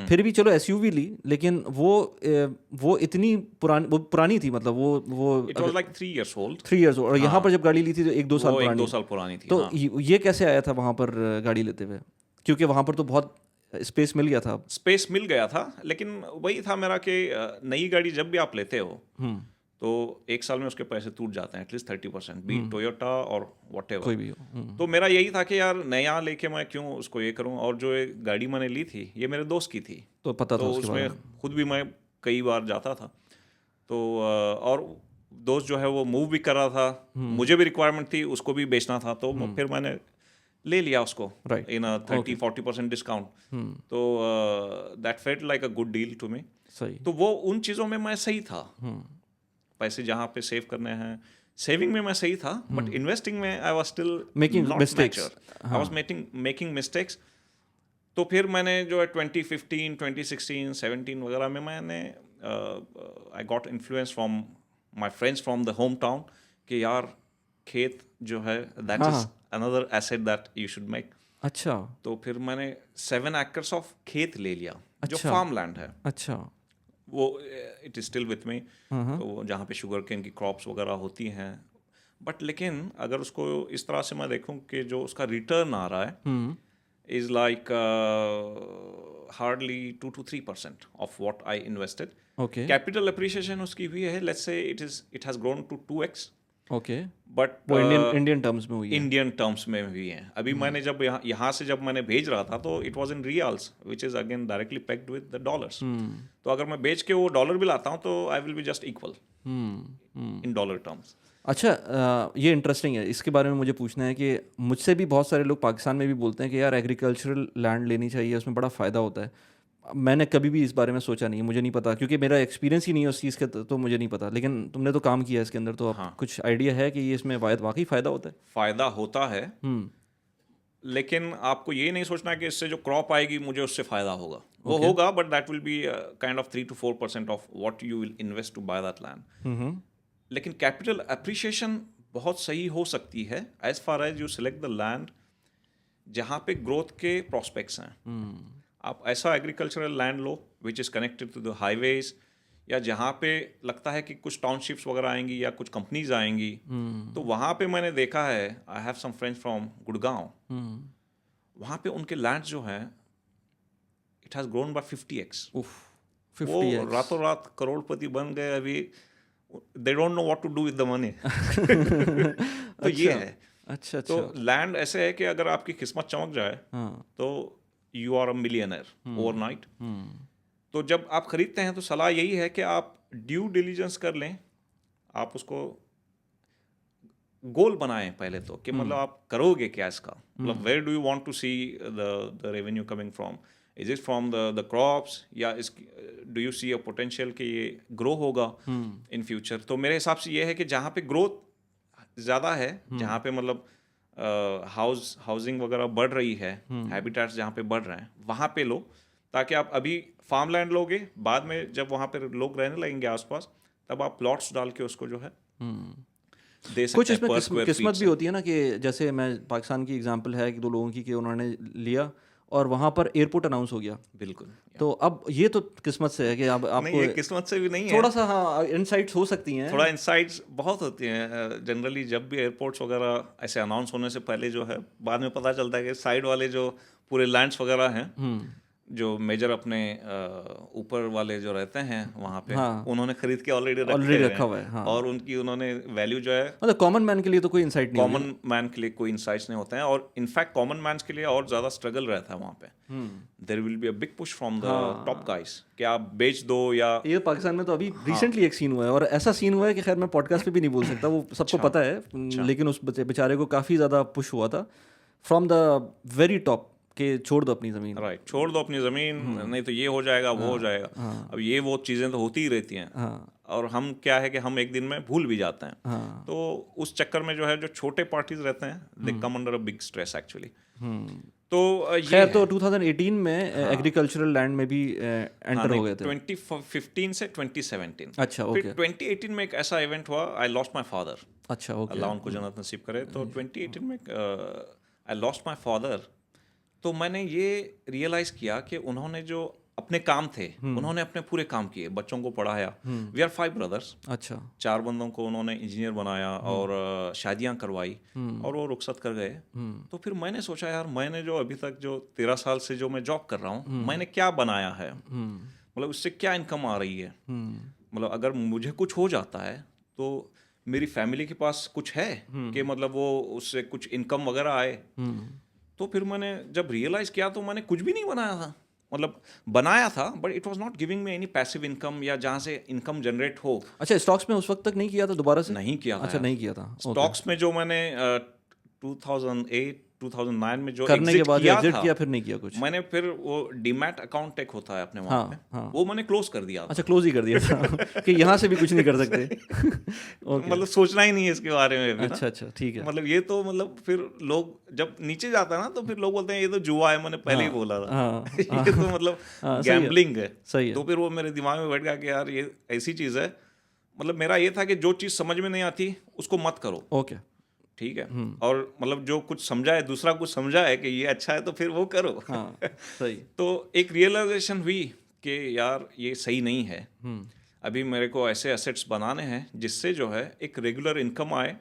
फिर भी चलो SUV ली, लेकिन वो इतनी पुरानी थी। मतलब वो It was like 3 years old। 3 years old। और यहाँ पर जब गाड़ी ली थी तो 1-2 साल पुरानी। 1-2 साल पुरानी थी। तो ये कैसे आया था वहाँ पर गाड़ी लेते हुए? क्योंकि वहाँ पर तो बहुत स्पेस मिल गया था। स्पेस मिल गया था, लेकिन वही था मेरा कि नई गाड़ी जब भी आप लेते हो तो 1 साल में उसके पैसे टूट जाते हैं एटलीस्ट 30%, बी टोयोटा और व्हाटएवर कोई भी हो। तो मेरा यही था कि यार नया लेके मैं क्यों उसको ये करूं। और जो एक गाड़ी मैंने ली थी ये मेरे दोस्त की थी, तो पता था उसके उसमें खुद भी मैं कई बार जाता था। तो और दोस्त जो है वो मूव भी कर रहा था, मुझे भी रिक्वायरमेंट थी, उसको भी बेचना था, तो फिर मैंने ले लिया उसको इन 30-40% डिस्काउंट। तो that felt like a good deal to me. सही। तो वो उन चीज़ों में मैं सही था। पैसे जहाँ पे सेव करने हैं, सेविंग में मैं सही था, बट इन्वेस्टिंग में आई was still making mistakes. I was making mistakes. तो फिर मैंने जो है 2015, 2016, 17 वगैरह में मैंने I got influence from my friends from the home town कि यार खेत जो है that is another asset that you should make. अच्छा। तो फिर मैंने 7 acres ऑफ खेत ले लिया, जो फार्म लैंड है। अच्छा। वो it is still with me. तो जहाँ पे शुगर केन की क्रॉप्स वगैरह होती हैं, बट लेकिन अगर उसको इस तरह से मैं देखूं कि जो उसका रिटर्न आ रहा है is like hardly 2 to 3% of what I invested. Okay. Capital appreciation उसकी हुई है, let's say it has grown to 2x। Okay. But वो इंडियन टर्म्स में हुई है। इंडियन टर्म्स में हुई है। अभी मैंने जब यहाँ से जब मैंने भेज रहा था तो it was in riyals which is again directly pegged with the dollars. तो अगर मैं बेच के वो डॉलर भी लाता हूँ तो I will be just equal in dollar terms. अच्छा, ये इंटरेस्टिंग है, इसके बारे में मुझे पूछना है कि मुझसे भी बहुत सारे लोग पाकिस्तान में भी बोलते हैं कि यार एग्रीकल्चरल लैंड लेनी चाहिए, उसमें बड़ा फ़ायदा होता है। मैंने कभी भी इस बारे में सोचा नहीं है, मुझे नहीं पता, क्योंकि मेरा एक्सपीरियंस ही नहीं है उस चीज़ का, तो मुझे नहीं पता। लेकिन तुमने तो काम किया है इसके अंदर, तो आप हाँ, कुछ आइडिया है कि ये इसमें वाकई फ़ायदा होता है? फायदा होता है, हम्म। लेकिन आपको ये नहीं सोचना कि इससे जो क्रॉप आएगी मुझे उससे फायदा होगा। वो Okay. होगा, but that will be kind of 3 to 4% of what you will invest to buy that land. Hmm. लेकिन कैपिटल अप्रिशिएशन बहुत सही हो सकती है as far as you select the land जहाँ पे ग्रोथ के प्रॉस्पेक्ट्स हैं। आप ऐसा एग्रीकल्चरल लैंड लो which is connected to the highways, या जहाँ पे लगता है कि कुछ टाउनशिप्स वगैरह आएंगी या कुछ कंपनीज आएंगी। तो वहाँ पे मैंने देखा है, I have some friends from Gurgaon, वहाँ पे उनके लैंड जो हैं it has grown by 50x। उफ, वो 50x। रातों रात करोड़पति बन गए अभी। They don't know what to do with the money. तो ये है। अच्छा तो अच्छा। लैंड ऐसे है कि अगर आपकी किस्मत चमक जाए हाँ। तो you are a millionaire overnight. तो जब आप खरीदते हैं तो सलाह यही है कि आप ड्यू डिलीजेंस कर लें, आप उसको गोल बनाएं पहले तो, कि मतलब आप करोगे क्या इसका, मतलब where do you want to see the revenue coming from, is it from the crops, या is do you see a potential कि ये ग्रो होगा इन फ्यूचर। तो मेरे हिसाब से ये है कि जहाँ पे ग्रोथ ज़्यादा है, जहाँ पे मतलब हाउसिंग वगैरह बढ़ रही है, हैबिटेट्स जहाँ पे बढ़ रहे हैं, वहाँ पे लो, ताकि आप अभी फार्म लैंड लोगे, बाद में जब वहाँ पे लोग रहने लगेंगे आसपास, तब आप प्लॉट्स डाल के उसको जो है दे सकते कुछ हैं इसमें per square किस्मत feet भी से। होती है ना, कि जैसे मैं पाकिस्तान की एग्जांपल है कि 2 लोगों की, कि उन्होंने लिया और वहाँ पर एयरपोर्ट अनाउंस हो गया। बिल्कुल। तो अब ये तो किस्मत से है कि अब नहीं, आपको ये किस्मत से भी नहीं है। थोड़ा सा, हाँ, इनसाइट्स हो सकती हैं। थोड़ा इंसाइट्स बहुत होती हैं जनरली, जब भी एयरपोर्ट्स वगैरह ऐसे अनाउंस होने से पहले जो है, बाद में पता चलता है कि साइड वाले जो पूरे लैंड्स वगैरह हैं, जो मेजर अपने ऊपर वाले जो रहते हैं वहाँ पे, हाँ। उन्होंने खरीद के ऑलरेडी रखा हुआ है, हाँ। और उनकी उन्होंने वैल्यू जो है, मतलब कॉमन मैन के लिए तो कोई इंसाइट नहीं होगी। कॉमन मैन के लिए कोई इंसाइट्स नहीं होते हैं, और इनफैक्ट कॉमन मैन के लिए और ज़्यादा स्ट्रगल रहता है वहाँ पे। There will be a big push from the top guys कि आप बेच दो, या ये पाकिस्तान में तो अभी रिसेंटली एक सीन हुआ है, और ऐसा सीन हुआ है कि खैर मैं पॉडकास्ट पे भी नहीं बोल सकता, वो सबको पता है, लेकिन उस बेचारे को काफ़ी ज़्यादा पुश हुआ था फ्रॉम द वेरी टॉप कि छोड़ दो अपनी ज़मीन। राइट, छोड़ दो अपनी ज़मीन, नहीं तो ये हो जाएगा, वो हो जाएगा। अब ये वो चीज़ें तो होती ही रहती हैं, और हम क्या है कि हम एक दिन में भूल भी जाते हैं। तो उस चक्कर में जो है, जो छोटे पार्टीज रहते हैं, they come under a big stress actually. तो खैर, तो 2018 में एग्रीकल्चरल लैंड में भी एंटर हो गए थे। 2015 से 2017। अच्छा, ओके। फिर 2018 में एक ऐसा इवेंट हुआ, आई लॉस्ट माई फादर। अच्छा, ओके। अल्लाह उनको जन्नत नसीब करे। तो 2018 में आई लॉस्ट माई फादर। तो मैंने ये रियलाइज़ किया कि उन्होंने जो अपने काम थे, उन्होंने अपने पूरे काम किए, बच्चों को पढ़ाया। We are 5 brothers. अच्छा। 4 बंदों को उन्होंने इंजीनियर बनाया और शादियां करवाई, और वो रुखसत कर गए। तो फिर मैंने सोचा, यार मैंने जो अभी तक जो 13 साल से जो मैं जॉब कर रहा हूँ, मैंने क्या बनाया है, मतलब उससे क्या इनकम आ रही है, मतलब अगर मुझे कुछ हो जाता है तो मेरी फैमिली के पास कुछ है कि मतलब वो उससे कुछ इनकम वगैरह आए। तो फिर मैंने जब रियलाइज़ किया, तो मैंने कुछ भी नहीं बनाया था, मतलब बनाया था, but it was not giving me any passive income, या जहाँ से इनकम जनरेट हो। अच्छा, स्टॉक्स में उस वक्त तक नहीं किया था दोबारा से? नहीं किया था। अच्छा, नहीं किया था। स्टॉक्स में जो मैंने 2008 2009 में जो करने के बाद किया एग्जिट था, किया, फिर नहीं किया कुछ? मैंने फिर वो डीमैट अकाउंट एक होता है अपने वहाँ पे, वो मैंने क्लोज कर दिया। अच्छा, क्लोज ही कर दिया था कि यहाँ से भी कुछ नहीं कर सकते। मतलब सोचना ही नहीं है इसके बारे में भी ना। अच्छा अच्छा, ठीक है। मतलब ये तो मतलब फिर लोग जब नीचे जाता है ना, तो फिर लोग बोलते हैं ये तो जुआ है, मैंने पहले ही बोला था। ये तो मतलब गैम्बलिंग है। सही है। तो फिर वो मेरे दिमाग में बैठ गया कि यार ये ऐसी चीज़ है, मतलब मेरा ये था कि जो चीज़ समझ में नहीं आती उसको मत करो। ओके, ठीक है। और मतलब जो कुछ समझा है, दूसरा कुछ समझा है कि ये अच्छा है, तो फिर वो करो। सही। तो एक रियलाइजेशन हुई कि यार ये सही नहीं है। अभी मेरे को ऐसे एसेट्स बनाने हैं जिससे जो है एक रेगुलर इनकम आए,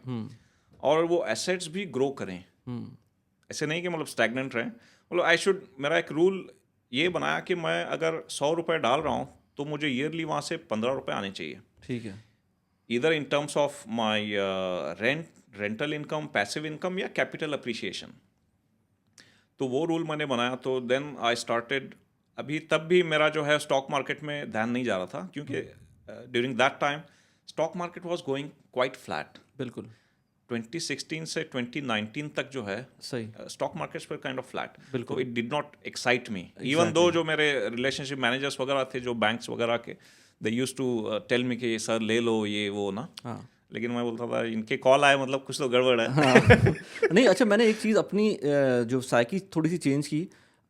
और वो एसेट्स भी ग्रो करें। ऐसे नहीं कि मतलब स्टैग्नेंट रहें। मतलब आई शुड, मेरा एक रूल ये बनाया कि मैं अगर 100 रुपये डाल रहा हूँ, तो मुझे ईयरली वहाँ से 15 रुपये आने चाहिए। ठीक है। इधर इन terms of my rental income, passive income, या कैपिटल अप्रिशिएशन। तो वो रूल मैंने बनाया। तो देन आई स्टार्टेड। अभी तब भी मेरा जो है स्टॉक मार्केट में ध्यान नहीं जा रहा था, क्योंकि during that time stock market was going quite flat. बिल्कुल 2016 से 2019 तक जो है सही स्टॉक मार्केट्स पर काइंड ऑफ फ्लैट, बिल्कुल। तो it did not excite me even though जो मेरे रिलेशनशिप मैनेजर्स वगैरह थे जो बैंक्स वगैरह के, they used to tell me कि सर ले लो ये वो ना, हाँ लेकिन मैं बोलता था इनके कॉल आए मतलब कुछ तो गड़बड़ है। हाँ नहीं अच्छा, मैंने एक चीज़ अपनी जो साइकी थोड़ी सी चेंज की।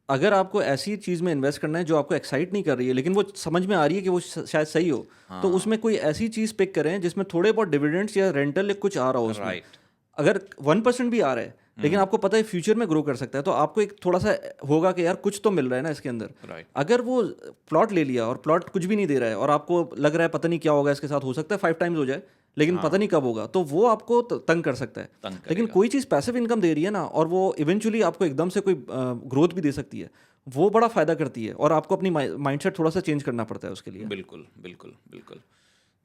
अगर आपको ऐसी चीज़ में इन्वेस्ट करना है जो आपको एक्साइट नहीं कर रही है लेकिन वो समझ में आ रही है कि वो शायद सही हो, तो उसमें कोई ऐसी चीज़ पिक करें जिसमें थोड़े बहुत डिविडेंड्स या रेंटल कुछ आ रहा हो उसमें। राइट, अगर 1% भी आ रहा है लेकिन आपको पता है फ्यूचर में ग्रो कर सकता है, तो आपको एक थोड़ा सा होगा कि यार कुछ तो मिल रहा है ना इसके अंदर। राइट, अगर वो प्लॉट ले लिया और प्लॉट कुछ भी नहीं दे रहा है और आपको लग रहा है पता नहीं क्या होगा इसके साथ, हो सकता है 5 टाइम्स हो जाए लेकिन पता नहीं कब होगा, तो वो आपको तंग कर सकता है। तंग लेकिन कोई चीज़ पैसिव इनकम दे रही है ना और वो इवेंचुअली आपको एकदम से कोई ग्रोथ भी दे सकती है, वो बड़ा फ़ायदा करती है और आपको अपनी माइंडसेट थोड़ा सा चेंज करना पड़ता है उसके लिए। बिल्कुल बिल्कुल बिल्कुल।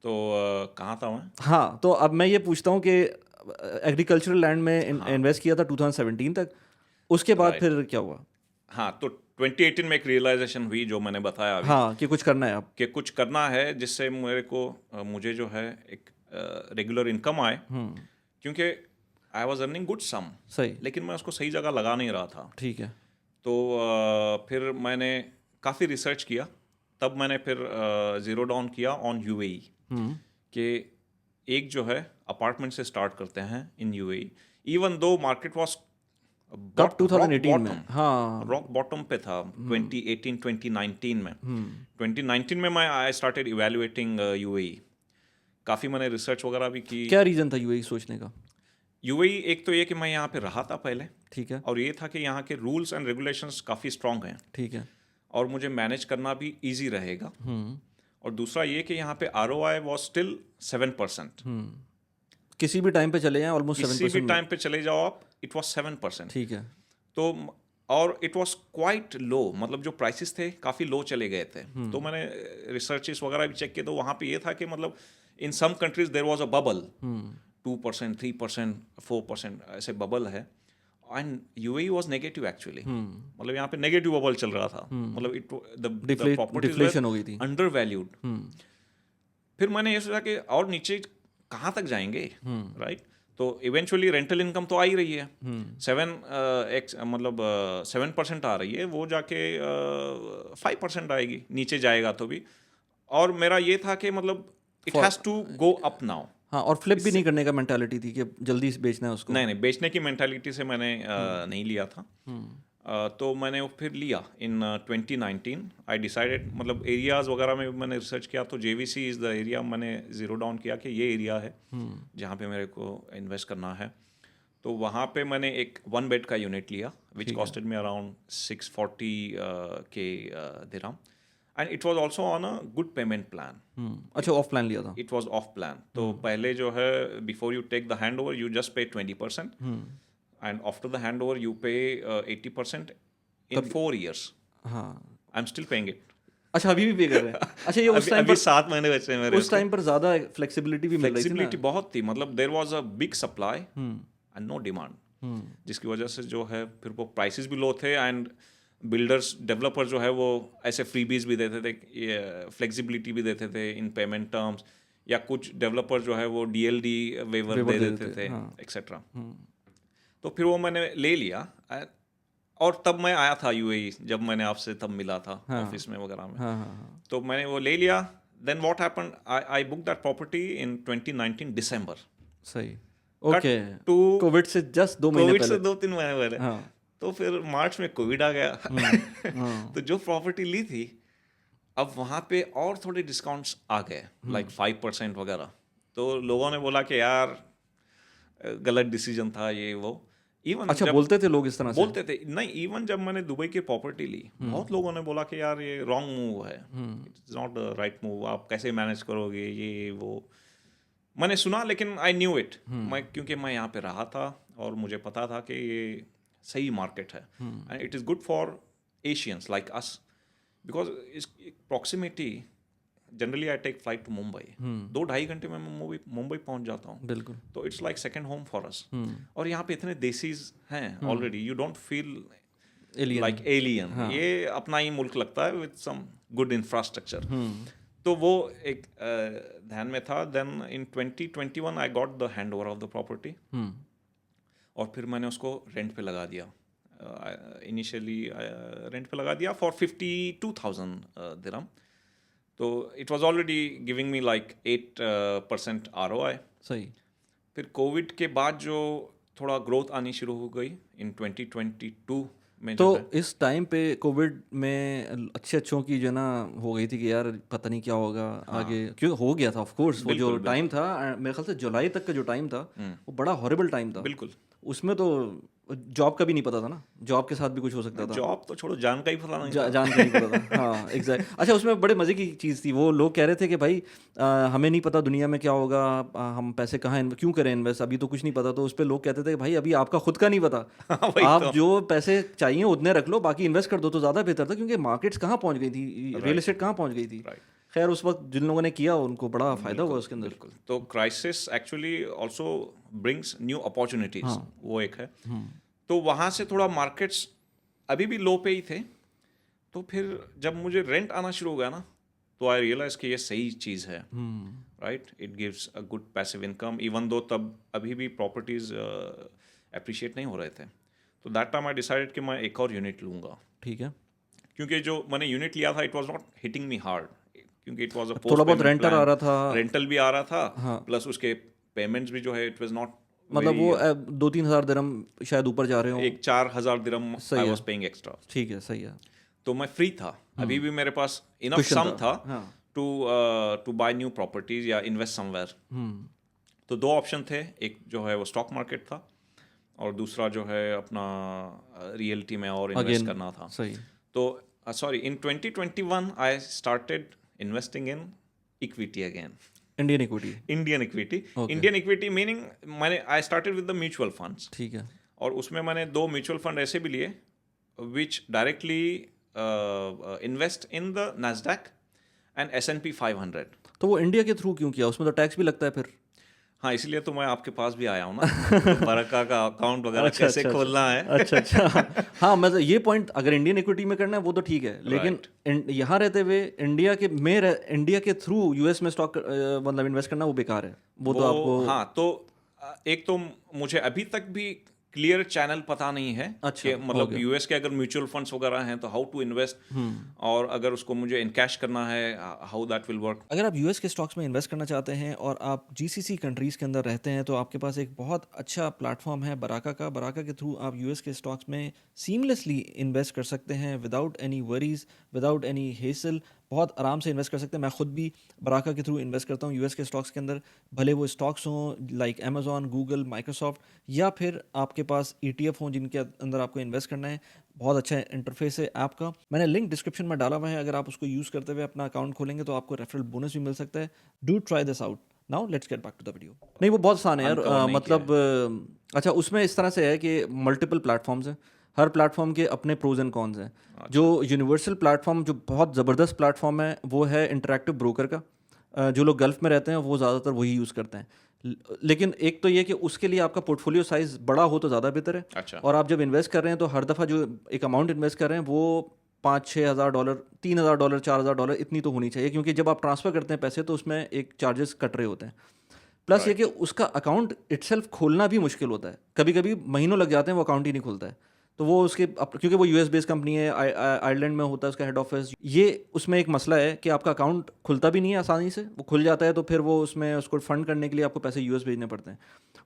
तो कहाँ था मैं? हाँ, तो अब मैं ये पूछता हूँ कि एग्रीकल्चरल लैंड में इन्वेस्ट किया था 2017 तक, उसके बाद फिर क्या हुआ? हाँ, तो 2018 में एक रियलाइजेशन हुई जो मैंने बताया अभी, हाँ कि कुछ करना है अब। कि कुछ करना है जिससे मेरे को मुझे जो है एक रेगुलर इनकम आए, क्योंकि आई वाज अर्निंग गुड सम, सही लेकिन मैं उसको सही जगह लगा नहीं रहा था। ठीक है। तो फिर मैंने काफ़ी रिसर्च किया, तब मैंने फिर ज़ीरो डाउन किया ऑन यूएई कि एक जो है अपार्टमेंट से स्टार्ट करते हैं in UAE, even though market was कब 2018 में? हाँ रॉक बॉटम पे था 2018 2019 में। 2019 में मैं आई स्टार्टेड इवैल्यूएटिंग यूएई, काफ़ी मैंने रिसर्च वगैरह भी की। क्या रीज़न था यूएई सोचने का? यूएई एक तो ये कि मैं यहाँ पे रहा था पहले, ठीक है और ये था कि यहाँ के रूल्स एंड रेगुलेशंस काफ़ी स्ट्रॉन्ग हैं ठीक है। और मुझे मैनेज करना भी इजी रहेगा। और दूसरा ये कि यहाँ पे ROI वॉज स्टिल 7%। किसी भी टाइम पे चले जाएं ऑलमोस्ट किसी भी 7%। टाइम पे चले जाओ आप, इट वॉज 7%। ठीक है। तो और इट वॉज क्वाइट लो, मतलब जो प्राइसेस थे काफ़ी लो चले गए थे। तो मैंने रिसर्चेस वगैरह भी चेक किए, तो वहाँ पे ये था कि मतलब in some countries there was a bubble, 2%, 3%, 4% ऐसे बबल है, and UAE was negative actually. मतलब यहाँ पे नेगेटिव बबल चल रहा था, मतलब इट द प्रॉपर्टीज डिफ्लेशन हो गई थी। Under valued. फिर मैंने ये सोचा कि और नीचे कहाँ तक जाएंगे, राइट? तो इवेंचुअली रेंटल इनकम तो आ ही रही है, 7% आ रही है, वो जाके 5% आएगी, नीचे जाएगा तो भी। और मेरा ये था कि मतलब it has to go up now. हाँ, और फ्लिप भी नहीं करने का मेंटालिटी थी कि जल्दी बेचना है उसको। नहीं, बेचने की मेंटालिटी से मैंने नहीं लिया था। तो मैंने वो फिर लिया इन 2019। आई डिसाइडेड, मतलब एरियाज़ वगैरह में मैंने रिसर्च किया, तो JVC इज़ द एरिया मैंने ज़ीरो डाउन किया कि ये एरिया है जहाँ पे मेरे को इन्वेस्ट करना है। तो वहाँ पे मैंने एक 1 बेड का यूनिट लिया which costed me around 640K dirham, and it was also on a good payment plan. अच्छा, ऑफ प्लान लिया था? It was off plan. तो पहले जो है before you take the hand over you just pay 20%, and after the handover you pay 80% in 4 years. हाँ, I'm still paying it. अच्छा अभी भी पे कर रहे हैं? अच्छा, ये उस टाइम अभी 7 महीने बचे हैं मेरे। उस टाइम पर ज़्यादा फ्लेक्सिबिलिटी भी मिल रही थी ना? फ्लेक्सिबिलिटी बहुत थी, मतलब there was a big supply and no demand, जिसकी वजह से जो है फिर वो प्राइसेस भी लो थे, एंड बिल्डर्स डेवलपर जो है वो ऐसे फ्रीबीज भी देते थे, फ्लेक्सिबिलिटी भी देते थे इन पेमेंट टर्म्स, या कुछ डेवलपर जो है वो DLD वेवर दे देते थे एक्सेट्रा। तो फिर वो मैंने ले लिया, और तब मैं आया था यूएई, जब मैंने आपसे तब मिला था ऑफिस में वगैरह में। तो मैंने वो ले लिया। Then what happened, I book that property in 2019 December. सही, ओके, टू कोविड से जस्ट 2 महीने कोविड पहले। से 2-3 महीने पहले। तो फिर मार्च में कोविड आ गया। तो जो प्रॉपर्टी ली थी, अब वहाँ पे और थोड़े डिस्काउंट्स आ गए, लाइक 5% वगैरह। तो लोगों ने बोला कि यार गलत डिसीजन था ये वो। इवन अच्छा, बोलते थे लोग इस तरह से? बोलते थे, नहीं, इवन जब मैंने दुबई की प्रॉपर्टी ली, बहुत लोगों ने बोला कि यार ये रॉन्ग मूव है, it's not the right move, आप कैसे मैनेज करोगे ये वो। मैंने सुना, लेकिन आई न्यू इट, क्योंकि मैं यहाँ पे रहा था और मुझे पता था कि ये सही मार्केट है, and it is good for Asians like us, because this proximity, generally I take flight to Mumbai, 2-2.5 घंटे में मुंबई पहुंच जाता हूँ। बिल्कुल। तो it's like second home for us. और यहाँ पे इतने देसीज हैं already, you don't feel like alien. ये अपना ही मुल्क लगता है विद सम गुड इंफ्रास्ट्रक्चर। तो वो एक ध्यान में था. Then in 2021 I got the hand over of the property और फिर मैंने उसको रेंट पे लगा दिया. इनिशियली रेंट पे लगा दिया फॉर 52,000 दिरहम. तो it was already giving me like 8% ROI. सही. फिर कोविड के बाद जो थोड़ा ग्रोथ आनी शुरू हो गई इन 2022 में. तो इस टाइम पे कोविड में अच्छों की जो ना हो गई थी कि यार पता नहीं क्या होगा आगे, क्यों हो गया था ऑफ कोर्स. वो जो टाइम था मेरे ख्याल से जुलाई तक का जो टाइम था वो बड़ा हॉरिबल टाइम था. बिल्कुल. उसमें तो जॉब का भी नहीं पता था ना, जॉब के साथ भी कुछ हो सकता था. जॉब तो छोड़ो, जान का ही पता नहीं था. जान का नहीं पता था. हाँ एग्जैक्ट. अच्छा, उसमें बड़े मजे की चीज़ थी, वो लोग कह रहे थे कि भाई हमें नहीं पता दुनिया में क्या होगा, हम पैसे कहाँ क्यों करें इन्वेस्ट, अभी तो कुछ नहीं पता. तो उस पर लोग कहते थे कि भाई अभी आपका खुद का नहीं पता, आप जो पैसे चाहिए उतने रख लो, बाकी इन्वेस्ट कर दो तो ज़्यादा बेहतर था. क्योंकि मार्केट्स कहाँ पहुँच गई थी, रियल एस्टेट कहाँ पहुँच गई थी. खैर उस वक्त जिन लोगों ने किया उनको बड़ा फायदा हुआ उसके अंदर. तो crisis actually also brings new opportunities. वो एक है. तो वहाँ से थोड़ा मार्केट्स अभी भी लो पे ही थे. तो फिर जब मुझे रेंट आना शुरू हो गया ना, तो आई रियलाइज कि ये सही चीज़ है. Right, it gives a good passive income. Even though तब अभी भी प्रॉपर्टीज अप्रिशिएट नहीं हो रहे थे. तो दैट टाइम आई डिसाइडेड कि मैं एक और यूनिट लूँगा. ठीक है. क्योंकि जो मैंने यूनिट लिया था it was not hitting me hard, क्योंकि इट वाज अ थोड़ा बहुत रेंटल आ रहा था. रेंटल भी आ रहा था, प्लस उसके पेमेंट्स भी जो है इट वाज नॉट, मतलब वो 2-3 हज़ार दिरहम शायद ऊपर जा रहे हो. 4,000 दिरहम आई वाज पेइंग एक्स्ट्रा. ठीक है, सही है. तो मैं फ्री था. अभी भी मेरे पास इनफ सम था टू बाय न्यू प्रॉपर्टीज या इन्वेस्ट समवेयर. तो दो ऑप्शन थे. एक जो है वो स्टॉक मार्केट था और दूसरा जो है अपना रियल्टी में और इन्वेस्ट करना था. सही. तो sorry, in 2021 I started investing in equity again. Indian equity. Indian equity meaning मैंने I started with the mutual funds. ठीक है. और उसमें मैंने 2 म्यूचुअल फंड ऐसे भी लिए विच directly invest in the Nasdaq and S&P 500. तो वो इंडिया के थ्रू क्यों किया, उसमें तो टैक्स भी लगता है फिर. हाँ, इसलिए तो मैं आपके पास भी आया हूँ ना. बरका का अकाउंट वगैरह कैसे खोलना है. अच्छा. हाँ, मतलब ये पॉइंट अगर इंडियन इक्विटी में करना है वो तो ठीक है, लेकिन यहाँ रहते हुए इंडिया के थ्रू यूएस में स्टॉक मतलब इन्वेस्ट करना वो बेकार है. वो तो आपको. हाँ, तो एक तो मुझे अभी तक भी क्लियर चैनल पता नहीं है. अच्छा, कि मतलब यूएस के अगर म्यूचुअल फंड्स वगैरह हैं तो हाउ टू इन्वेस्ट, और अगर उसको मुझे इनकैश करना है हाउ दैट विल वर्क. अगर आप यूएस के स्टॉक्स में इन्वेस्ट करना चाहते हैं और आप जीसीसी कंट्रीज़ के अंदर रहते हैं तो आपके पास एक बहुत अच्छा प्लेटफॉर्म है बराका का. बराका के थ्रू आप यूएस के स्टॉक्स में सीमलेसली इन्वेस्ट कर सकते हैं without any worries, without any hassle. बहुत आराम से इन्वेस्ट कर सकते हैं. मैं खुद भी बराका के थ्रू इन्वेस्ट करता हूँ यूएस के स्टॉक्स के अंदर, भले वो स्टॉक्स हों लाइक अमेजॉन, गूगल, माइक्रोसॉफ्ट, या फिर आपके पास ETF हों जिनके अंदर आपको इन्वेस्ट करना है. बहुत अच्छा इंटरफेस है ऐप का. मैंने लिंक डिस्क्रिप्शन में डाला हुआ है. अगर आप उसको यूज़ करते हुए अपना अकाउंट खोलेंगे तो आपको रेफरल बोनस भी मिल सकता है. Do try this out. Now let's get back to the video. नहीं, वो बहुत आसान है यार. मतलब अच्छा, उसमें इस तरह से है कि मल्टीपल प्लेटफॉर्म्स हैं, हर प्लेटफॉर्म के अपने प्रोज एंड कॉन्स हैं. जो यूनिवर्सल प्लेटफॉर्म जो बहुत ज़बरदस्त प्लेटफॉर्म है वो है इंटरैक्टिव ब्रोकर का. जो लोग गल्फ़ में रहते हैं वो ज़्यादातर वही यूज़ करते हैं. लेकिन एक तो ये कि उसके लिए आपका पोर्टफोलियो साइज़ बड़ा हो तो ज़्यादा बेहतर है. अच्छा. और आप जब इन्वेस्ट कर रहे हैं तो हर दफ़ा जो एक अमाउंट इन्वेस्ट कर रहे हैं वो $5-6 हज़ार, $3,000, $4,000 इतनी तो होनी चाहिए. क्योंकि जब आप ट्रांसफ़र करते हैं पैसे तो उसमें एक चार्जेस कट रहे होते हैं. प्लस ये कि उसका अकाउंट इटसेल्फ खोलना भी मुश्किल होता है. कभी कभी महीनों लग जाते हैं, वो अकाउंट ही नहीं खुलता है. तो वो उसके क्योंकि वो US बेस्ड कंपनी है, आयरलैंड में होता है उसका हेड ऑफिस. ये उसमें एक मसला है कि आपका अकाउंट खुलता भी नहीं है आसानी से. वो खुल जाता है तो फिर वो उसमें उसको फंड करने के लिए आपको पैसे US भेजने पड़ते हैं.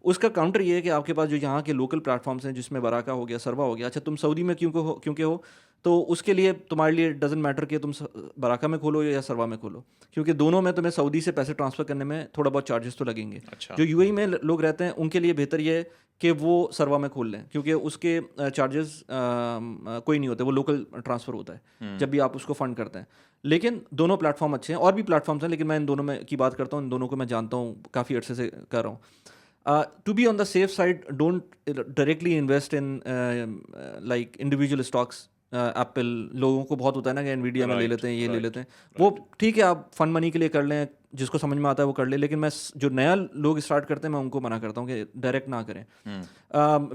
उसका काउंटर ये है कि आपके पास जो यहाँ के लोकल प्लेटफॉर्म्स हैं जिसमें बराका हो गया, सर्वा हो गया. अच्छा, तुम सऊदी में क्योंकि हो तो उसके लिए तुम्हारे लिए डजंट मैटर कि तुम बराका में खोलो या सर्वा में खोलो, क्योंकि दोनों में तुम्हें सऊदी से पैसे ट्रांसफ़र करने में थोड़ा बहुत चार्जेस तो लगेंगे. अच्छा. जो UAE में लोग रहते हैं उनके लिए बेहतर ये है कि वो सर्वा में खोल लें, क्योंकि उसके चार्जेस कोई नहीं होते, वो लोकल ट्रांसफ़र होता है जब भी आप उसको फ़ंड करते हैं. लेकिन दोनों प्लेटफॉर्म अच्छे हैं. और भी प्लेटफॉर्म्स हैं लेकिन मैं इन दोनों में की बात करता हूँ. इन दोनों को मैं जानता हूँ, काफ़ी अर्से से कर रहा हूँ. To be on the safe side, don't directly invest in like individual stocks. Apple, लोगों को बहुत होता है ना कि एनवीडिया में ले लेते हैं, ये ले लेते हैं. वो ठीक है, आप फंड मनी के लिए कर लें, जिसको समझ में आता है वो कर ले. लेकिन मैं जो नया लोग स्टार्ट करते हैं मैं उनको मना करता हूँ कि डायरेक्ट ना करें.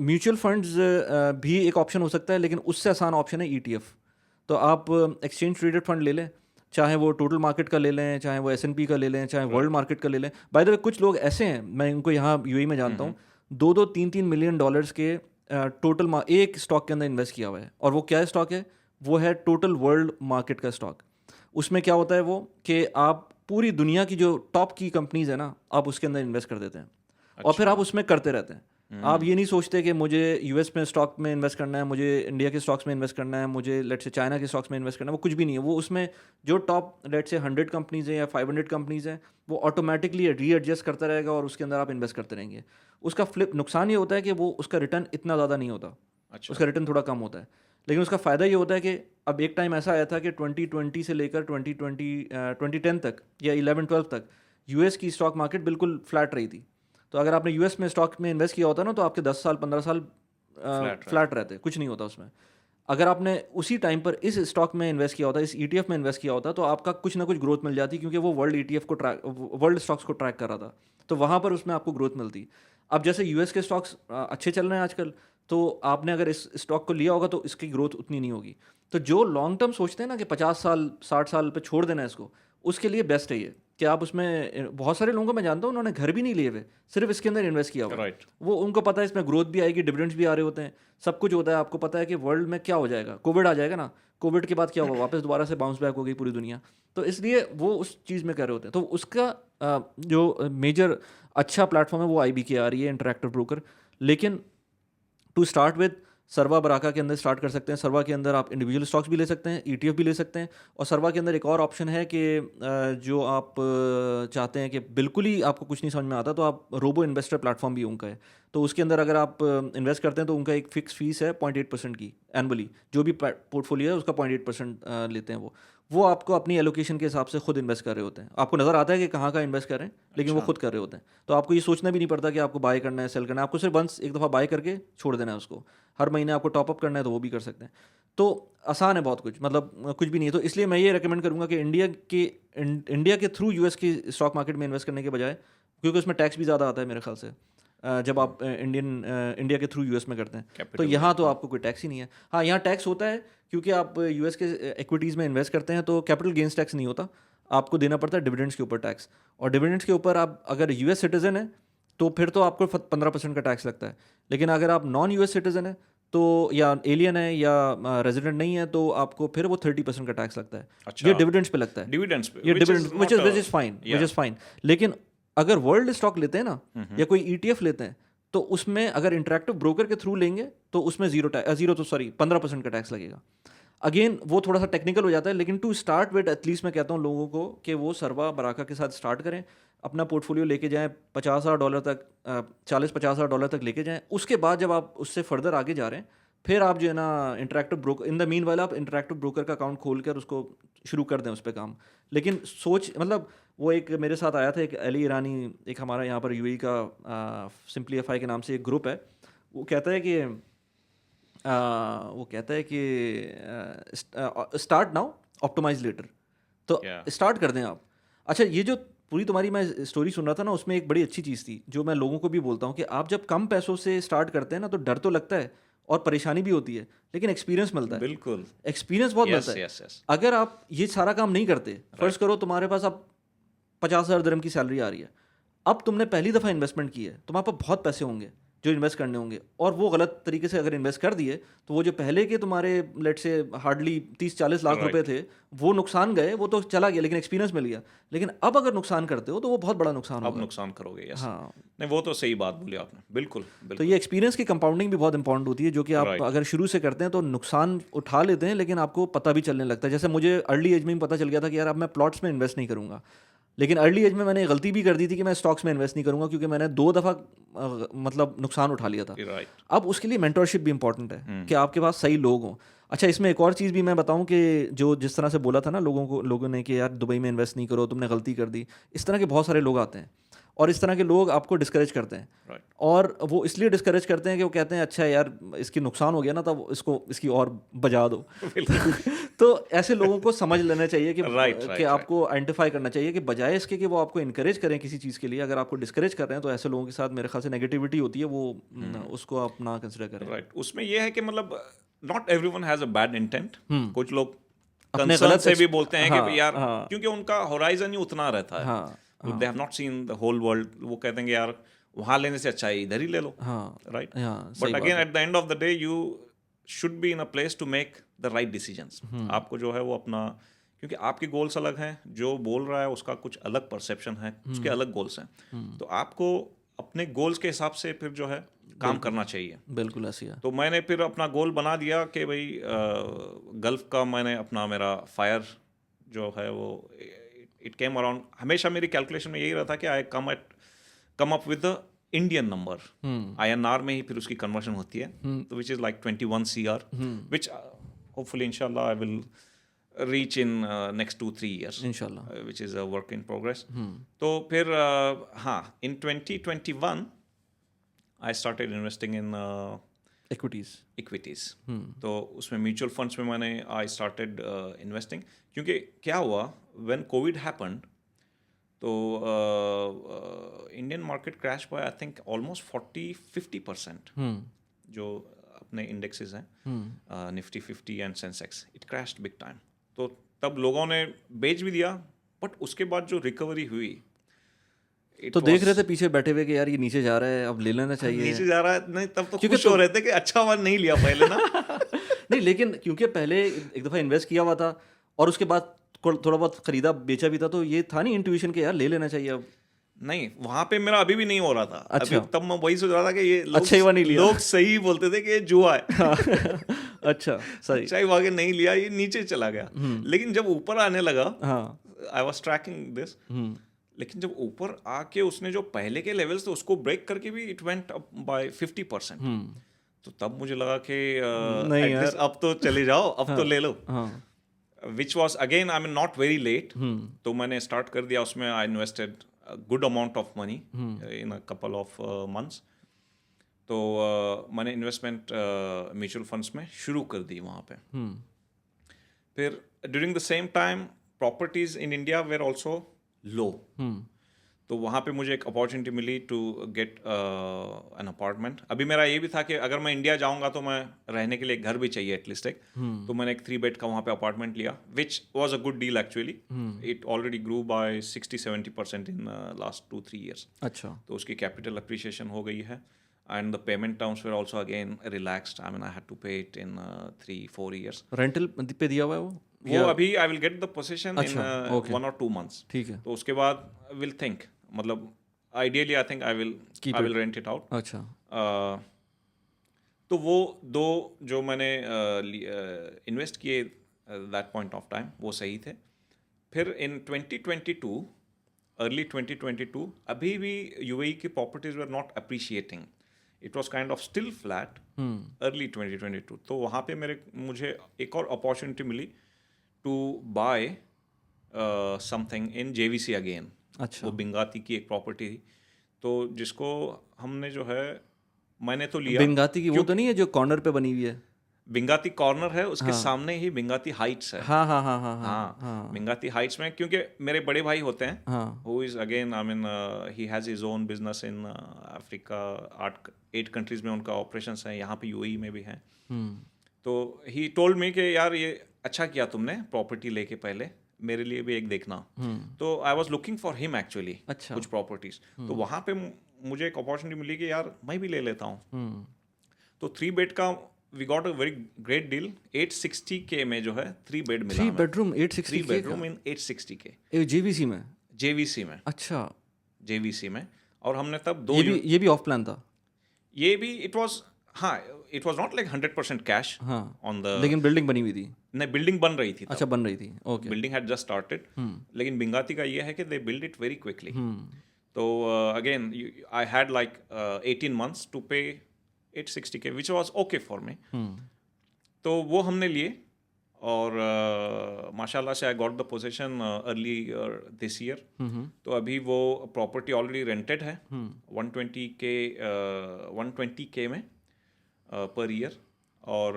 म्यूचुअल फंड्स भी एक ऑप्शन हो सकता है, लेकिन उससे आसान ऑप्शन है ETF. तो आप एक्सचेंज ट्रेडेड फंड ले लें. चाहे वो टोटल मार्केट का ले लें, चाहे वो S&P का ले लें, चाहे वर्ल्ड मार्केट का ले लें। बाय द वे कुछ लोग ऐसे हैं, मैं इनको यहाँ यूएई में जानता हूँ, 2-3 मिलियन डॉलर्स के टोटल एक स्टॉक के अंदर इन्वेस्ट किया हुआ है। और वो क्या स्टॉक है? वो है टोटल वर्ल्ड मार्केट का स्टॉक। उसमें क्या होता है वो कि आप पूरी दुनिया की जो टॉप की कंपनीज है ना, आप उसके अंदर इन्वेस्ट कर देते हैं और फिर आप उसमें करते रहते हैं। आप ये नहीं सोचते कि मुझे यूएस में स्टॉक में इन्वेस्ट करना है, मुझे इंडिया के स्टॉक्स में इन्वेस्ट करना है, मुझे लेट से चाइना के स्टॉक्स में इन्वेस्ट करना है। वो कुछ भी नहीं है। वो उसमें जो टॉप लेट से 100 कंपनीज हैं या 500 कंपनीज हैं, वो ऑटोमेटिकली रीएडजस्ट करता रहेगा और उसके अंदर आप इन्वेस्ट करते रहेंगे। उसका फ्लिप नुकसान ये होता है कि वो उसका रिटर्न इतना ज़्यादा नहीं होता। उसका रिटर्न थोड़ा कम होता है, लेकिन उसका फ़ायदा ये होता है कि अब एक टाइम ऐसा आया था कि 2020 से लेकर 2010 तक या 11-12 तक यूएस की स्टॉक मार्केट बिल्कुल फ्लैट रही थी। तो अगर आपने यूएस में स्टॉक में इन्वेस्ट किया होता ना, तो आपके 10 साल 15 साल फ्लैट रहते, कुछ नहीं होता उसमें। अगर आपने उसी टाइम पर इस स्टॉक में इन्वेस्ट किया होता, इस ETF में इन्वेस्ट किया होता, तो आपका कुछ ना कुछ ग्रोथ मिल जाती, क्योंकि वो वर्ल्ड ETF को वर्ल्ड स्टॉक्स को ट्रैक कर रहा था। तो वहाँ पर उसमें आपको ग्रोथ मिलती। अब जैसे यूएस के स्टॉक्स अच्छे चल रहे हैं आजकल, तो आपने अगर इस स्टॉक को लिया होगा तो इसकी ग्रोथ उतनी नहीं होगी। तो जो लॉन्ग टर्म सोचते हैं ना कि 50 साल 60 साल पे छोड़ देना है इसको, उसके लिए बेस्ट है ये कि आप उसमें, बहुत सारे लोगों को मैं जानता हूँ उन्होंने घर भी नहीं लिए हुए, सिर्फ इसके अंदर इन्वेस्ट किया हुआ। वो उनको पता है इसमें ग्रोथ भी आएगी, डिविडेंड्स भी आ रहे होते हैं, सब कुछ होता है। आपको पता है कि वर्ल्ड में क्या हो जाएगा, कोविड आ जाएगा ना, कोविड के बाद क्या होगा, वापस दोबारा से बाउंस बैक हो गई पूरी दुनिया। तो इसलिए वो उस चीज़ में कर रहे होते हैं। तो उसका जो मेजर अच्छा प्लेटफॉर्म है वो IBKR है, इंटरैक्टिव ब्रोकर। लेकिन टू स्टार्ट विद, सर्वा बराका के अंदर स्टार्ट कर सकते हैं। सर्वा के अंदर आप इंडिविजुअल स्टॉक्स भी ले सकते हैं, ETF भी ले सकते हैं। और सर्वा के अंदर एक और ऑप्शन है कि जो आप चाहते हैं कि बिल्कुल ही आपको कुछ नहीं समझ में आता, तो आप रोबो इन्वेस्टर प्लेटफॉर्म भी उनका है। तो उसके अंदर अगर आप इन्वेस्ट करते हैं तो उनका एक फिक्स फीस है 0.8% की एनुअली। जो भी पोर्टफोलियो है उसका 0.8% लेते हैं वो आपको अपनी एलोकेशन के हिसाब से खुद इन्वेस्ट कर रहे होते हैं। आपको नज़र आता है कि कहाँ का इन्वेस्ट कर रहे हैं, लेकिन वो खुद कर रहे होते हैं। तो आपको ये सोचना भी नहीं पड़ता कि आपको बाय करना है, सेल करना है। आपको सिर्फ वंस एक दफ़ा बाय करके छोड़ देना है उसको। हर महीने आपको टॉपअप करना है तो वो भी कर सकते हैं। तो आसान है बहुत कुछ, मतलब कुछ भी नहीं है। तो इसलिए मैं ये रेकमेंड करूँगा कि इंडिया के थ्रू US की स्टॉक मार्केट में इन्वेस्ट करने के बजाय, क्योंकि उसमें टैक्स भी ज़्यादा आता है मेरे ख्याल से, जब आप इंडिया के थ्रू US में करते हैं। तो यहाँ तो आपको कोई टैक्स ही नहीं है। हाँ, यहाँ टैक्स होता है क्योंकि आप US के इक्विटीज़ में इन्वेस्ट करते हैं, तो कैपिटल गेंस टैक्स नहीं होता, आपको देना पड़ता है डिविडेंड्स के ऊपर टैक्स। और डिविडेंड्स के ऊपर आप अगर US सिटीज़न है तो फिर तो आपको 15% का टैक्स लगता है। लेकिन अगर आप नॉन US सिटीज़न है तो, या एलियन है या रेजिडेंट नहीं है, तो आपको फिर वो 30% का टैक्स लगता है। अच्छा, ये डिविडेंड्स पे लगता है, डिविडेंड्स पे, ये डिविडेंड विच इज़ फाइन। लेकिन अगर वर्ल्ड स्टॉक लेते हैं ना, या कोई ETF लेते हैं, तो उसमें अगर इंटरैक्टिव ब्रोकर के थ्रू लेंगे तो उसमें 15% का टैक्स लगेगा। अगेन वो थोड़ा सा टेक्निकल हो जाता है, लेकिन टू स्टार्ट विद एटलीस्ट मैं कहता हूँ लोगों को कि वो सर्वा बराका के साथ स्टार्ट करें, अपना पोर्टफोलियो लेके जाएं $50,000 तक, 40-50,000 डॉलर तक लेके जाएं। उसके बाद जब आप उससे फर्दर आगे जा रहे हैं, फिर आप जो है ना interactive broker, in the mean वाला आप इंटरैक्टिव ब्रोकर का अकाउंट खोल कर उसको शुरू कर दें उस पर काम। लेकिन सोच, मतलब वो एक मेरे साथ आया था, एक अली ईरानी, एक हमारा यहाँ पर UAE का सिंपलीफाई के नाम से एक ग्रुप है। वो कहता है कि स्टार्ट नाउ ऑप्टिमाइज लेटर। तो स्टार्ट कर दें आप। अच्छा, ये जो पूरी तुम्हारी मैं स्टोरी सुन रहा था ना, उसमें एक बड़ी अच्छी चीज़ थी जो मैं लोगों को भी बोलता हूँ कि आप जब कम पैसों से स्टार्ट करते हैं ना, तो डर तो लगता है और परेशानी भी होती है, लेकिन एक्सपीरियंस मिलता है। बिल्कुल, एक्सपीरियंस बहुत मिलता है। अगर आप ये सारा काम नहीं करते, फर्ज करो तुम्हारे पास अब 50,000 दिरहम की सैलरी आ रही है, अब तुमने पहली दफ़ा इन्वेस्टमेंट की है, तुम्हारे पास बहुत पैसे होंगे जो इन्वेस्ट करने होंगे, और वो गलत तरीके से अगर इन्वेस्ट कर दिए, तो वो जो पहले के तुम्हारे लेट से हार्डली 30-40 लाख रुपए थे, वो नुकसान गए, वो तो चला गया, लेकिन एक्सपीरियंस मिल गया। लेकिन अब अगर नुकसान करते हो तो वो बहुत बड़ा नुकसान होगा। अब नुकसान करोगे, यस। हाँ, नहीं, वो तो सही बात बोली आपने, बिल्कुल। तो ये एक्सपीरियंस की कंपाउंडिंग भी बहुत इंपॉर्टेंट होती है, जो कि आप अगर शुरू से करते हैं तो नुकसान उठा लेते हैं, लेकिन आपको पता भी चलने लगता है। जैसे मुझे अर्ली एज में पता चल गया था कि यार अब मैं प्लॉट्स में इन्वेस्ट नहीं करूँगा, लेकिन अर्ली एज में मैंने गलती भी कर दी थी कि मैं स्टॉक्स में इन्वेस्ट नहीं करूंगा, क्योंकि मैंने 2 दफ़ा मतलब नुकसान उठा लिया था। अब उसके लिए मेंटरशिप भी इंपॉर्टेंट है कि आपके पास सही लोग हों। अच्छा, इसमें एक और चीज़ भी मैं बताऊं कि जो जिस तरह से बोला था ना लोगों ने कि यार दुबई में इन्वेस्ट नहीं करो, तुमने गलती कर दी, इस तरह के बहुत सारे लोग आते हैं और इस तरह के लोग आपको डिस्करेज करते हैं। और वो इसलिए डिस्करेज करते हैं कि वो कहते हैं अच्छा यार इसकी नुकसान हो गया ना, तब इसकी और बजा दो। तो ऐसे लोगों को समझ लेना चाहिए कि आपको आइडेंटिफाई करना चाहिए कि बजाय इसके कि वो आपको इनकरेज करें किसी चीज़ के लिए, अगर आपको डिस्करेज कर रहे हैं तो ऐसे लोगों के साथ मेरे ख्याल से नेगेटिविटी होती है, वो उसको आप ना कंसिडर करें। उसमें ये है कि मतलब not everyone has a bad intent. कुछ लोग अपने कंसर्न गलत से भी बोलते हैं हाँ, कि यार हाँ, क्योंकि उनका होराइजन ही उतना रहता है, हाँ, they have not seen the whole world. वो कहते हैं कि यार वहाँ लेने से अच्छा है इधर ही ले लो, हाँ, राइट। हाँ, सही बट बात अगेन है। At the end of the day you should be in a place to make the right decisions. आपको जो है वो अपना, क्योंकि आपके गोल्स अलग हैं, जो बोल रहा है उसका कुछ अलग परसेप्शन है, उसके अलग गोल्स हैं, तो आपको अपने गोल्स के हिसाब से फिर जो है काम करना चाहिए। बिल्कुल ऐसी है। तो मैंने फिर अपना गोल बना दिया कि भाई गल्फ का मैंने अपना मेरा फायर जो है वो इट केम अराउंड, हमेशा मेरी कैलकुलेशन में यही रहता कि I come up with the Indian number, INR में ही फिर उसकी कन्वर्शन होती है, तो which is like 21 CR, which hopefully इंशाल्लाह I will reach in next 2-3 years, इंशाल्लाह। Which is a work in progress. तो फिर हाँ, in 2021 I started investing in equities. तो उसमें म्यूचुअल फंड्स में मैंने आई स्टार्टेड इन्वेस्टिंग, क्योंकि क्या हुआ व्हेन कोविड हैपेंड, तो इंडियन मार्केट क्रैश हुआ आई थिंक ऑलमोस्ट 40-50%, जो अपने इंडेक्सेस हैं Nifty 50 and Sensex, it crashed big time. तो तब लोगों ने बेच भी दिया, बट उसके बाद जो रिकवरी हुई, तो देख रहे थे पीछे बैठे हुए कि यार ये नीचे जा रहा है, अब ले लेना चाहिए। नीचे जा रहा है, नहीं तब तो खुश हो रहे थे कि अच्छा हुआ नहीं लिया पहले ना। नहीं, लेकिन क्योंकि पहले एक दफ़ा इन्वेस्ट किया हुआ था और उसके बाद थोड़ा बहुत खरीदा बेचा भी था, तो ये था नहीं इंट्यूशन कि यार ले लेना चाहिए अब। नहीं, वहां पे मेरा अभी भी नहीं हो रहा था। अच्छा। अभी तब मैं वही सोच रहा था कि ये लोग अच्छा ही हुआ नहीं लिया। लोग सही बोलते थे कि ये जुआ है। अच्छा, सही। अच्छा ही हुआ कि नहीं लिया, ये नीचे चला गया। लेकिन जब ऊपर आने लगा, आई वाज ट्रैकिंग दिस, लेकिन जब ऊपर आके उसने जो पहले के लेवल्स थे उसको ब्रेक करके भी इट वेंट अप बाय 50%। तो तब मुझे लगा कि नहीं एटलीस्ट अब तो चले जाओ, अब तो ले लो। Which was again I mean not very late. तो मैंने स्टार्ट कर दिया उसमें, I invested good amount of money in a couple of months. तो मैंने इन्वेस्टमेंट म्यूचुअल फंड्स में शुरू कर दी वहाँ पे। फिर during the same time properties in India were also low, तो वहाँ पे मुझे एक अपॉर्चुनिटी मिली टू गेट एन अपार्टमेंट। अभी मेरा ये भी था कि अगर मैं इंडिया जाऊँगा तो मैं रहने के लिए घर भी चाहिए एटलीस्ट एक, तो मैंने एक 3 बेड का वहाँ पे अपार्टमेंट लिया, which was a good deal actually. It already grew by 60-70% in last 2-3 years। अच्छा। तो उसकी कैपिटल अप्रिसिएशन हो गई है, and the payment terms were also again relaxed. I mean I had to pay it in 3-4 years। Rental पे दिया हुआ है वो अभी I will get the position in 1 or 2 months। ठीक है। तो उसके बाद विल थिंक, मतलब ideally I think I will rent it out. अच्छा। तो वो 2 जो मैंने इन्वेस्ट किए दैट पॉइंट ऑफ टाइम वो सही थे। फिर इन 2022, अर्ली 2022, अभी भी UAE की properties were not appreciating, it was kind of still flat early 2022। तो वहाँ पे मुझे एक और अपॉर्चुनिटी मिली to buy something in JVC again. अच्छा। वो बिंगाती की एक प्रॉपर्टी थी, तो जिसको हमने जो है मैंने तो लिया। बिंगाती की वो तो नहीं है जो कॉर्नर पे बनी हुई है? बिंगाती कॉर्नर है, उसके सामने ही बिंगाती हाइट्स है। हाँ हाँ हाँ हाँ हाँ। बिंगाती हाइट्स में, क्योंकि मेरे बड़े भाई होते हैं, who is again I mean he has his own business in Africa, 8 countries में उनका ऑपरेशंस हैं, यहाँ पे UAE में भी हैं। तो ही टोल्ड मी कि यार ये अच्छा किया तुमने प्रॉपर्टी लेके, पहले मेरे लिए भी एक देखना। तो I was looking for him actually कुछ प्रॉपर्टीज। तो वहाँ पे मुझे एक अपॉर्चुनिटी मिली कि यार मैं भी ले लेता हूँ। तो 3 बेड का we got a very great deal, 860K में जो है 3 बेड मिला। 3 bedroom 860K? 3 bedroom इन 860K JVC में? JVC में। अच्छा। JVC में। और हमने तब 2 ये भी ऑफ प्लान था? ये भी इट वॉज, हाँ it was not like 100% cash on the, लेकिन बिल्डिंग बनी हुई थी? नहीं, बिल्डिंग बन रही थी। अच्छा, बन रही थी। Okay. Building had just started. लेकिन बिंगाती का ये है कि they build it very quickly. तो again I had like 18 months to pay 860K, which was okay for me. तो वो हमने लिए, और माशाल्लाह से I got the position early this year. तो अभी वो प्रॉपर्टी ऑलरेडी रेंटेड है 120K में पर ईयर, और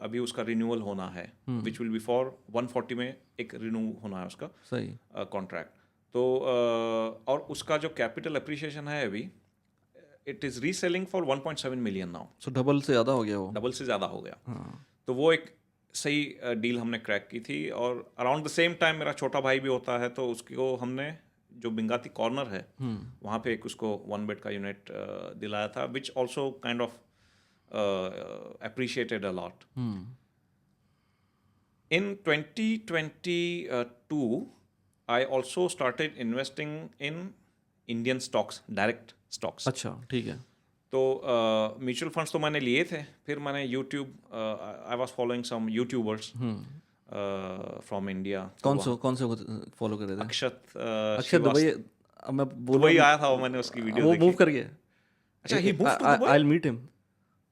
अभी उसका रिन्यूअल होना है, विच विल बी फॉर 140 में एक रिन्यू होना है उसका सही कॉन्ट्रैक्ट। तो और उसका जो कैपिटल अप्रिसिएशन है अभी, it is reselling for 1.7 million now. So double से ज़्यादा हो गया वो? डबल से ज़्यादा हो गया। तो वो एक सही डील हमने क्रैक की थी। और अराउंड द सेम टाइम मेरा छोटा भाई भी होता है, तो उसको हमने जो बिंगाती कॉर्नर है वहाँ पे एक उसको 1 बेड का यूनिट दिलाया था, which also kind of appreciated a lot. In 2022, I also started investing in Indian stocks, direct stocks. अच्छा, ठीक है। तो म्यूचुअल फंड्स तो मैंने लिए थे, फिर मैंने YouTube, I was following some YouTubers from India. कौन से फॉलो कर रहे थे? अक्षत दुबई। अब मैं बोल दुबई आया था, मैंने उसकी वीडियो वो देखी। मूव कर गया। अच्छा, he moved to Dubai? I will meet him.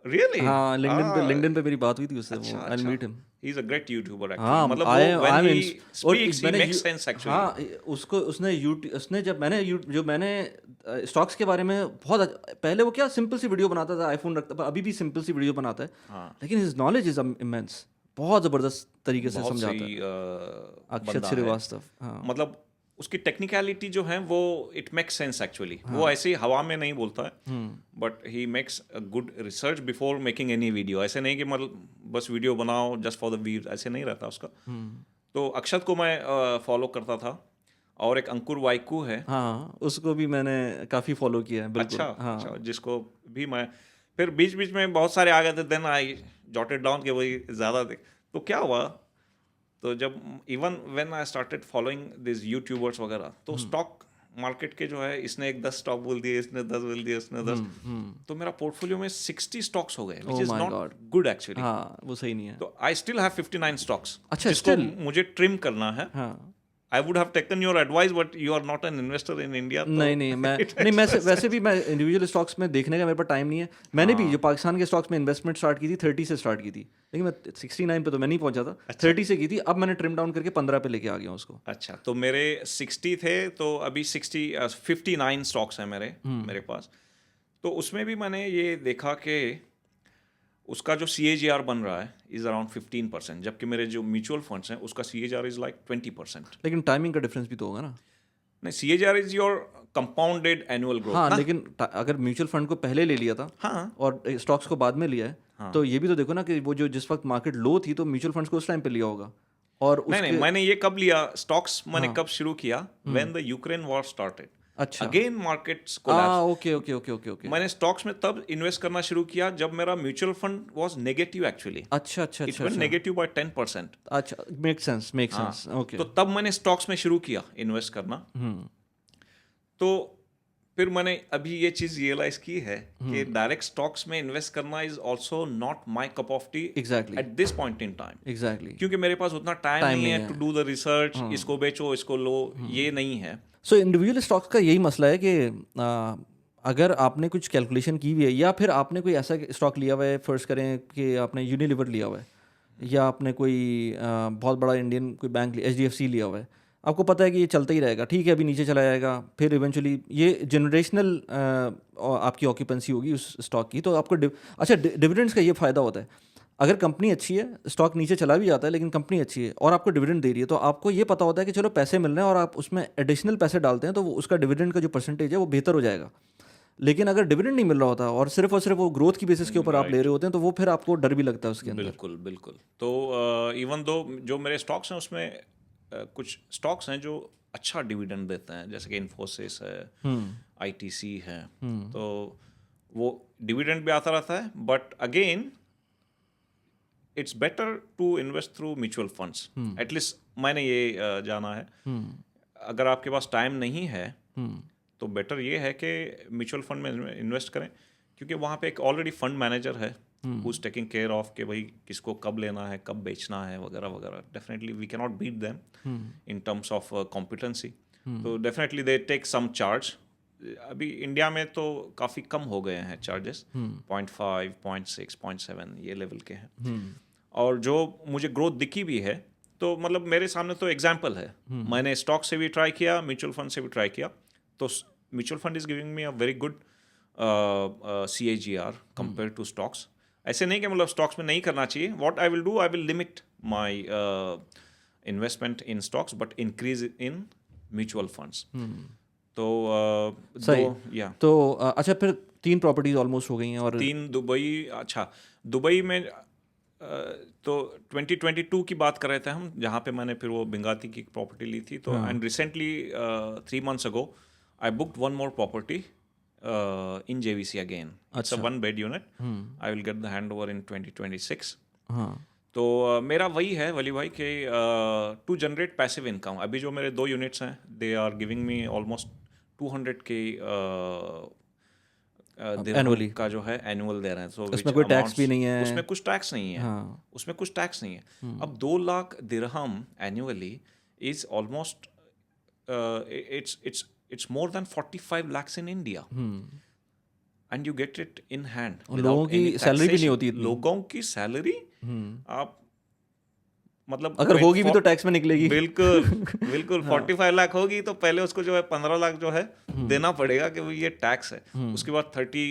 Really? हाँ, लिंक्डइन पे मेरी बात हुई थी उससे। अच्छा, I will meet him. He is a great YouTuber actually. हाँ, मतलब I वो when am he और speaks, he मैंने makes sense actually. हाँ, उसने जब मैंने स्टॉक्स के बारे में पहले वो क्या सिंपल सी वीडियो बनाता था, आईफोन रखता था, अभी भी सिंपल सी वीडियो बनाता है। हाँ। लेकिन हिज नॉलेज इज इमेंस, बहुत जबरदस्त तरीके से बहुत समझाता सही, है। अक्षत बंदा है। श्रीवास्तव। हाँ, मतलब उसकी टेक्निकलिटी जो है वो इट मेक्स सेंस एक्चुअली। वो ऐसे ही हवा में नहीं बोलता है, but he makes a good research before making any video. ऐसे नहीं कि मतलब बस वीडियो बनाओ जस्ट फॉर द व्यूज, ऐसे नहीं रहता उसका। तो अक्षत को मैं फॉलो करता था, और एक अंकुर वाइकू है। हाँ, उसको भी मैंने काफ़ी फॉलो किया है, बिल्कुल। अच्छा, हाँ, अच्छा, जिसको भी मैं फिर बीच बीच में बहुत सारे आ गए थे, देन आई जॉटेड डाउन के वही ज़्यादा देख। तो क्या हुआ, तो जब even when I started following this YouTubers वगैरह, तो स्टॉक मार्केट के जो है, इसने एक 10 स्टॉक बोल दिए, इसने 10 बोल दिए, इसने 10, तो मेरा पोर्टफोलियो में 60 स्टॉक्स हो गए, which is my not God. Good actually. हाँ, वो सही नहीं है। तो आई स्टिल हैव 59 स्टॉक्स, अच्छा, जिसको still? मुझे ट्रिम करना है। हाँ, I would have taken your advice, but you are not an investor in India. नहीं, मैं वैसे भी मैं इंडिविजुअल स्टॉक्स में देखने का मेरे पास टाइम नहीं है। मैंने भी जो पाकिस्तान के स्टॉक्स में इन्वेस्टमेंट स्टार्ट की थी 30 से स्टार्ट की थी, लेकिन मैं 69 पे तो मैं नहीं पहुंचा था। 30 से की थी, अब मैंने ट्रिम डाउन करके 15 पे लेके आ गया उसको। अच्छा, तो मेरे 60 थे, तो अभी 59 स्टॉक्स हैं मेरे पास। तो उसमें भी मैंने ये देखा कि उसका जो CAGR बन रहा है इज अराउंड 15%, जबकि मेरे जो म्यूचुअल फंड्स हैं उसका CAGR इज लाइक 20%। लेकिन टाइमिंग का डिफरेंस भी तो होगा ना। नहीं, CAGR is your compounded annual growth. हाँ, लेकिन अगर म्यूचुअल फंड को पहले ले लिया था, हाँ, और स्टॉक्स को बाद में लिया है, तो ये भी तो देखो ना कि वो जो जिस वक्त मार्केट लो थी, तो म्यूचुअल फंड्स को उस टाइम पे लिया होगा। और नहीं, मैंने ये कब लिया स्टॉक्स, मैंने कब शुरू किया, when the Ukraine war started. अच्छा, अगेन मार्केट्स कोलैप्स। ओके। मैंने स्टॉक्स में तब इन्वेस्ट करना शुरू किया जब मेरा mutual fund was negative actually. अच्छा, इट वेंट नेगेटिव बाय 10%। अच्छा, मेक सेंस, ओके। तो तब मैंने स्टॉक्स में शुरू किया इन्वेस्ट करना। तो फिर मैंने अभी ये चीज रियलाइज की है कि डायरेक्ट स्टॉक्स में इन्वेस्ट करना is also not my cup of T exactly at this point in time. Exactly क्योंकि मेरे पास उतना टाइम नहीं है टू डू द रिसर्च, इसको बेचो, इसको लो, ये नहीं है। सो इंडिविजुअल स्टॉक्स का यही मसला है कि अगर आपने कुछ कैलकुलेशन की हुई है, या फिर आपने कोई ऐसा स्टॉक लिया हुआ है, फर्स्ट करें कि आपने यूनिलीवर लिया हुआ है, या आपने कोई बहुत बड़ा इंडियन कोई बैंक HDFC लिया हुआ है, आपको पता है कि ये चलता ही रहेगा, ठीक है, अभी नीचे चला जाएगा, फिर इवेंचुअली ये जनरेशनल आपकी ऑक्यूपेंसी होगी उस स्टॉक की, तो आपको अच्छा डिविडेंड्स का ये फ़ायदा होता है। अगर कंपनी अच्छी है, स्टॉक नीचे चला भी जाता है, लेकिन कंपनी अच्छी है और आपको डिविडेंड दे रही है, तो आपको ये पता होता है कि चलो पैसे मिल रहे हैं और आप उसमें एडिशनल पैसे डालते हैं, तो वो उसका डिविडेंड का जो परसेंटेज है वो बेहतर हो जाएगा। लेकिन अगर डिविडेंड नहीं मिल रहा होता और सिर्फ वो ग्रोथ की बेसिस के ऊपर आप ले रहे होते हैं, तो वो फिर आपको डर भी लगता है उसके अंदर। बिल्कुल बिल्कुल। तो इवन दो जो मेरे स्टॉक्स हैं उसमें कुछ स्टॉक्स हैं जो अच्छा डिविडेंड देते हैं, जैसे कि इन्फोसिस है, ITC है, तो वो डिविडेंड भी आता रहता है। But again it's better to invest through mutual funds, at least मैंने ये जाना है। अगर आपके पास टाइम नहीं है तो बेटर ये है कि म्यूचुअल फंड में इन्वेस्ट करें, क्योंकि वहाँ पे एक ऑलरेडी फंड मैनेजर है who is taking care of कि भाई किसको कब लेना है, कब बेचना है, वगैरह वगैरह। Definitely we can not beat them in terms of competency. तो definitely they take some charge. अभी इंडिया में तो काफ़ी कम हो गए हैं चार्जेस, 0.5, 0.6, 0.7 ये लेवल के हैं। और जो मुझे ग्रोथ दिखी भी है, तो मतलब मेरे सामने तो एग्जाम्पल है, मैंने स्टॉक से भी ट्राई किया, म्यूचुअल फंड से भी ट्राई किया, तो mutual fund is giving me a very good CAGR compare to stocks. ऐसे नहीं कि मतलब स्टॉक्स में नहीं करना चाहिए। What I will do, I will limit my investment in stocks but increase in mutual funds. तो सही या तो अच्छा, फिर 3 प्रॉपर्टीज ऑलमोस्ट हो गई हैं और 3 दुबई। अच्छा, दुबई में तो 2022 की बात कर रहे थे हम, जहाँ पे मैंने फिर वो बिंगाती की प्रॉपर्टी ली थी। तो and recently 3 months ago I booked one more property in JVC again. It's a 1 bed unit। I will get the hand over in 2026। हाँ तो मेरा वही है वली भाई कि टू जनरेट पैसिव इनकम। अभी जो मेरे 2 यूनिट्स हैं, they are giving me almost 200K Annually। का जो है एनुअल दे रहे हैं। So उसमें which कोई टैक्स amounts- भी नहीं है। उसमें कुछ टैक्स नहीं है। हाँ। उसमें कुछ टैक्स नहीं है। अब 2 lakh dirham annually is almost it's more than 45 lakhs in India. And you get it in hand. और लोगों की सैलरी भी नहीं होती इतनी। लोगों की सैलरी आप मतलब अगर होगी भी तो टैक्स में निकलेगी। बिल्कुल बिल्कुल 45 लाख होगी तो पहले उसको जो है 15 लाख जो है देना पड़ेगा कि वो ये टैक्स है। उसके बाद 30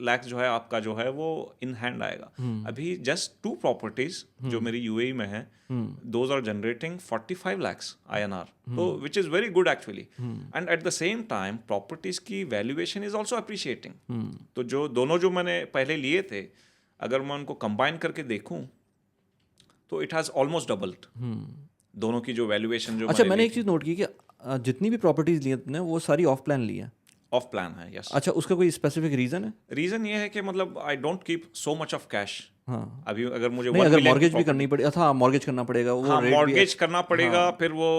लाख जो है आपका जो है वो इन हैंड आएगा। अभी जस्ट 2 प्रॉपर्टीज जो मेरी UAE में है, those are generating 45 lakhs INR, तो which is very good actually. And at the same time properties की वैल्यूएशन इज ऑल्सो अप्रिशिएटिंग। तो जो दोनों जो मैंने पहले लिए थे, अगर मैं उनको कंबाइन करके देखूं तो इट हैज ऑलमोस्ट डबल्ड। दोनों की जो वैल्यूएशन जो अच्छा, मैंने एक चीज़ नोट की कि जितनी भी प्रॉपर्टीज ली हैं तुमने वो सारी ऑफ प्लान ली है। ऑफ प्लान है, यस। अच्छा, उसका कोई स्पेसिफिक रीजन है? रीजन ये है कि मतलब I don't keep so much of cash. हाँ। अभी अगर मुझे नहीं, 1 अगर million मॉर्गेज भी करनी पड़े, हाँ मॉर्गेज करना पड़ेगा, वो हाँ रेट भी मॉर्गेज करना पड़ेगा। फिर वो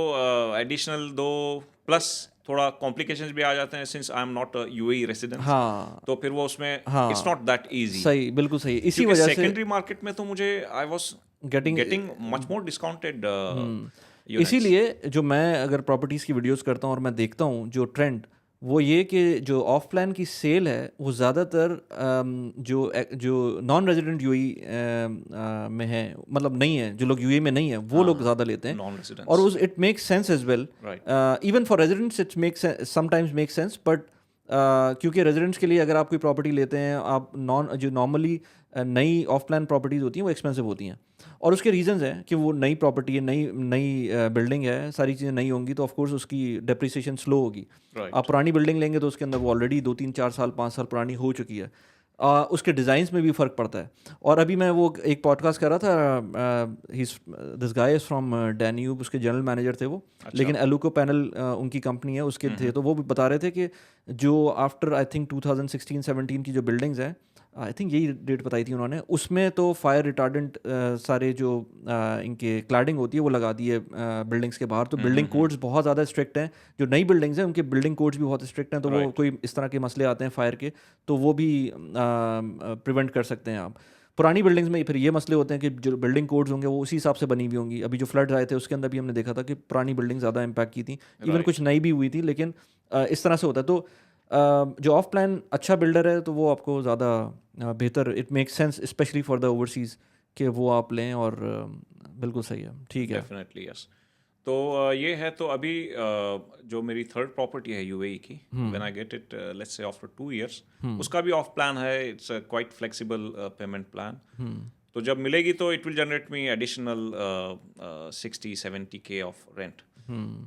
एडिशनल 2 प्लस थोड़ा कॉम्प्लिकेशंस भी आ जाते हैं since I am not UAE resident. हाँ तो फिर वो उसमें इट्स नॉट दैट इजी। सही, बिल्कुल सही। इसी वजह से सेकेंडरी मार्केट में तो मुझे I was getting much more discounted. इसीलिए जो मैं अगर प्रॉपर्टीज़ की वीडियोस करता हूँ और मैं देखता हूँ जो ट्रेंड, वो ये कि जो ऑफ प्लान की सेल है वो ज़्यादातर जो नॉन रेजिडेंट UAE में है, मतलब नहीं है, जो लोग UAE में नहीं है वो लोग ज़्यादा लेते हैं। नॉन रेजिडेंट और उस it makes sense as well, even for residents it makes sometimes make sense, but क्योंकि रेजिडेंट्स के लिए अगर आप कोई प्रॉपर्टी लेते हैं, आप जो नॉर्मली नई ऑफ प्लान प्रॉपर्टीज़ होती हैं वो एक्सपेंसिव होती हैं। और उसके रीजंस हैं कि वो नई प्रॉपर्टी है, नई बिल्डिंग है, सारी चीज़ें नई होंगी तो ऑफकोर्स उसकी डेप्रिसिएशन स्लो होगी। आप पुरानी बिल्डिंग लेंगे तो उसके अंदर वो ऑलरेडी 2-3-4 साल 5 साल पुरानी हो चुकी है। उसके डिज़ाइंस में भी फ़र्क पड़ता है। और अभी मैं वो एक पॉडकास्ट कर रहा था, this guy is from Danube, उसके जनरल मैनेजर थे वो। लेकिन एलुको पैनल उनकी कंपनी है, उसके थे। तो वो भी बता रहे थे कि जो आफ्टर आई थिंक 2016-17 की जो बिल्डिंग्स हैं, आई थिंक यही डेट बताई थी उन्होंने, उसमें तो फायर रिटार्डेंट सारे जो इनके क्लैडिंग होती है वो लगा दी है बिल्डिंग्स के बाहर। तो बिल्डिंग कोड्स बहुत ज़्यादा स्ट्रिक्ट हैं। जो नई बिल्डिंग्स हैं उनके बिल्डिंग कोड्स भी बहुत स्ट्रिक्ट हैं। तो वो कोई इस तरह के मसले आते हैं फायर के तो वो भी प्रिवेंट कर सकते हैं आप। पुरानी बिल्डिंग्स में फिर ये मसले होते हैं कि जो बिल्डिंग कोड्स होंगे वो उसी हिसाब से बनी हुई होंगी। अभी जो फ्लड्स आए थे उसके अंदर भी हमने देखा था कि पुरानी बिल्डिंग ज़्यादा इम्पैक्ट की थी, इवन कुछ नई भी हुई थी। लेकिन इस तरह से होता है। तो जो ऑफ प्लान अच्छा बिल्डर है तो वो आपको ज़्यादा बेहतर, it makes sense specially for the overseas कि वो आप लें। और बिल्कुल सही है, ठीक है। Definitely yes. तो ये है। तो अभी जो मेरी 3rd प्रॉपर्टी है UAE की, when I get it let's say after 2 years, उसका भी ऑफ प्लान है। It's a quite flexible pavement plan. तो जब मिलेगी तो it will generate me additional 60-70K of rent.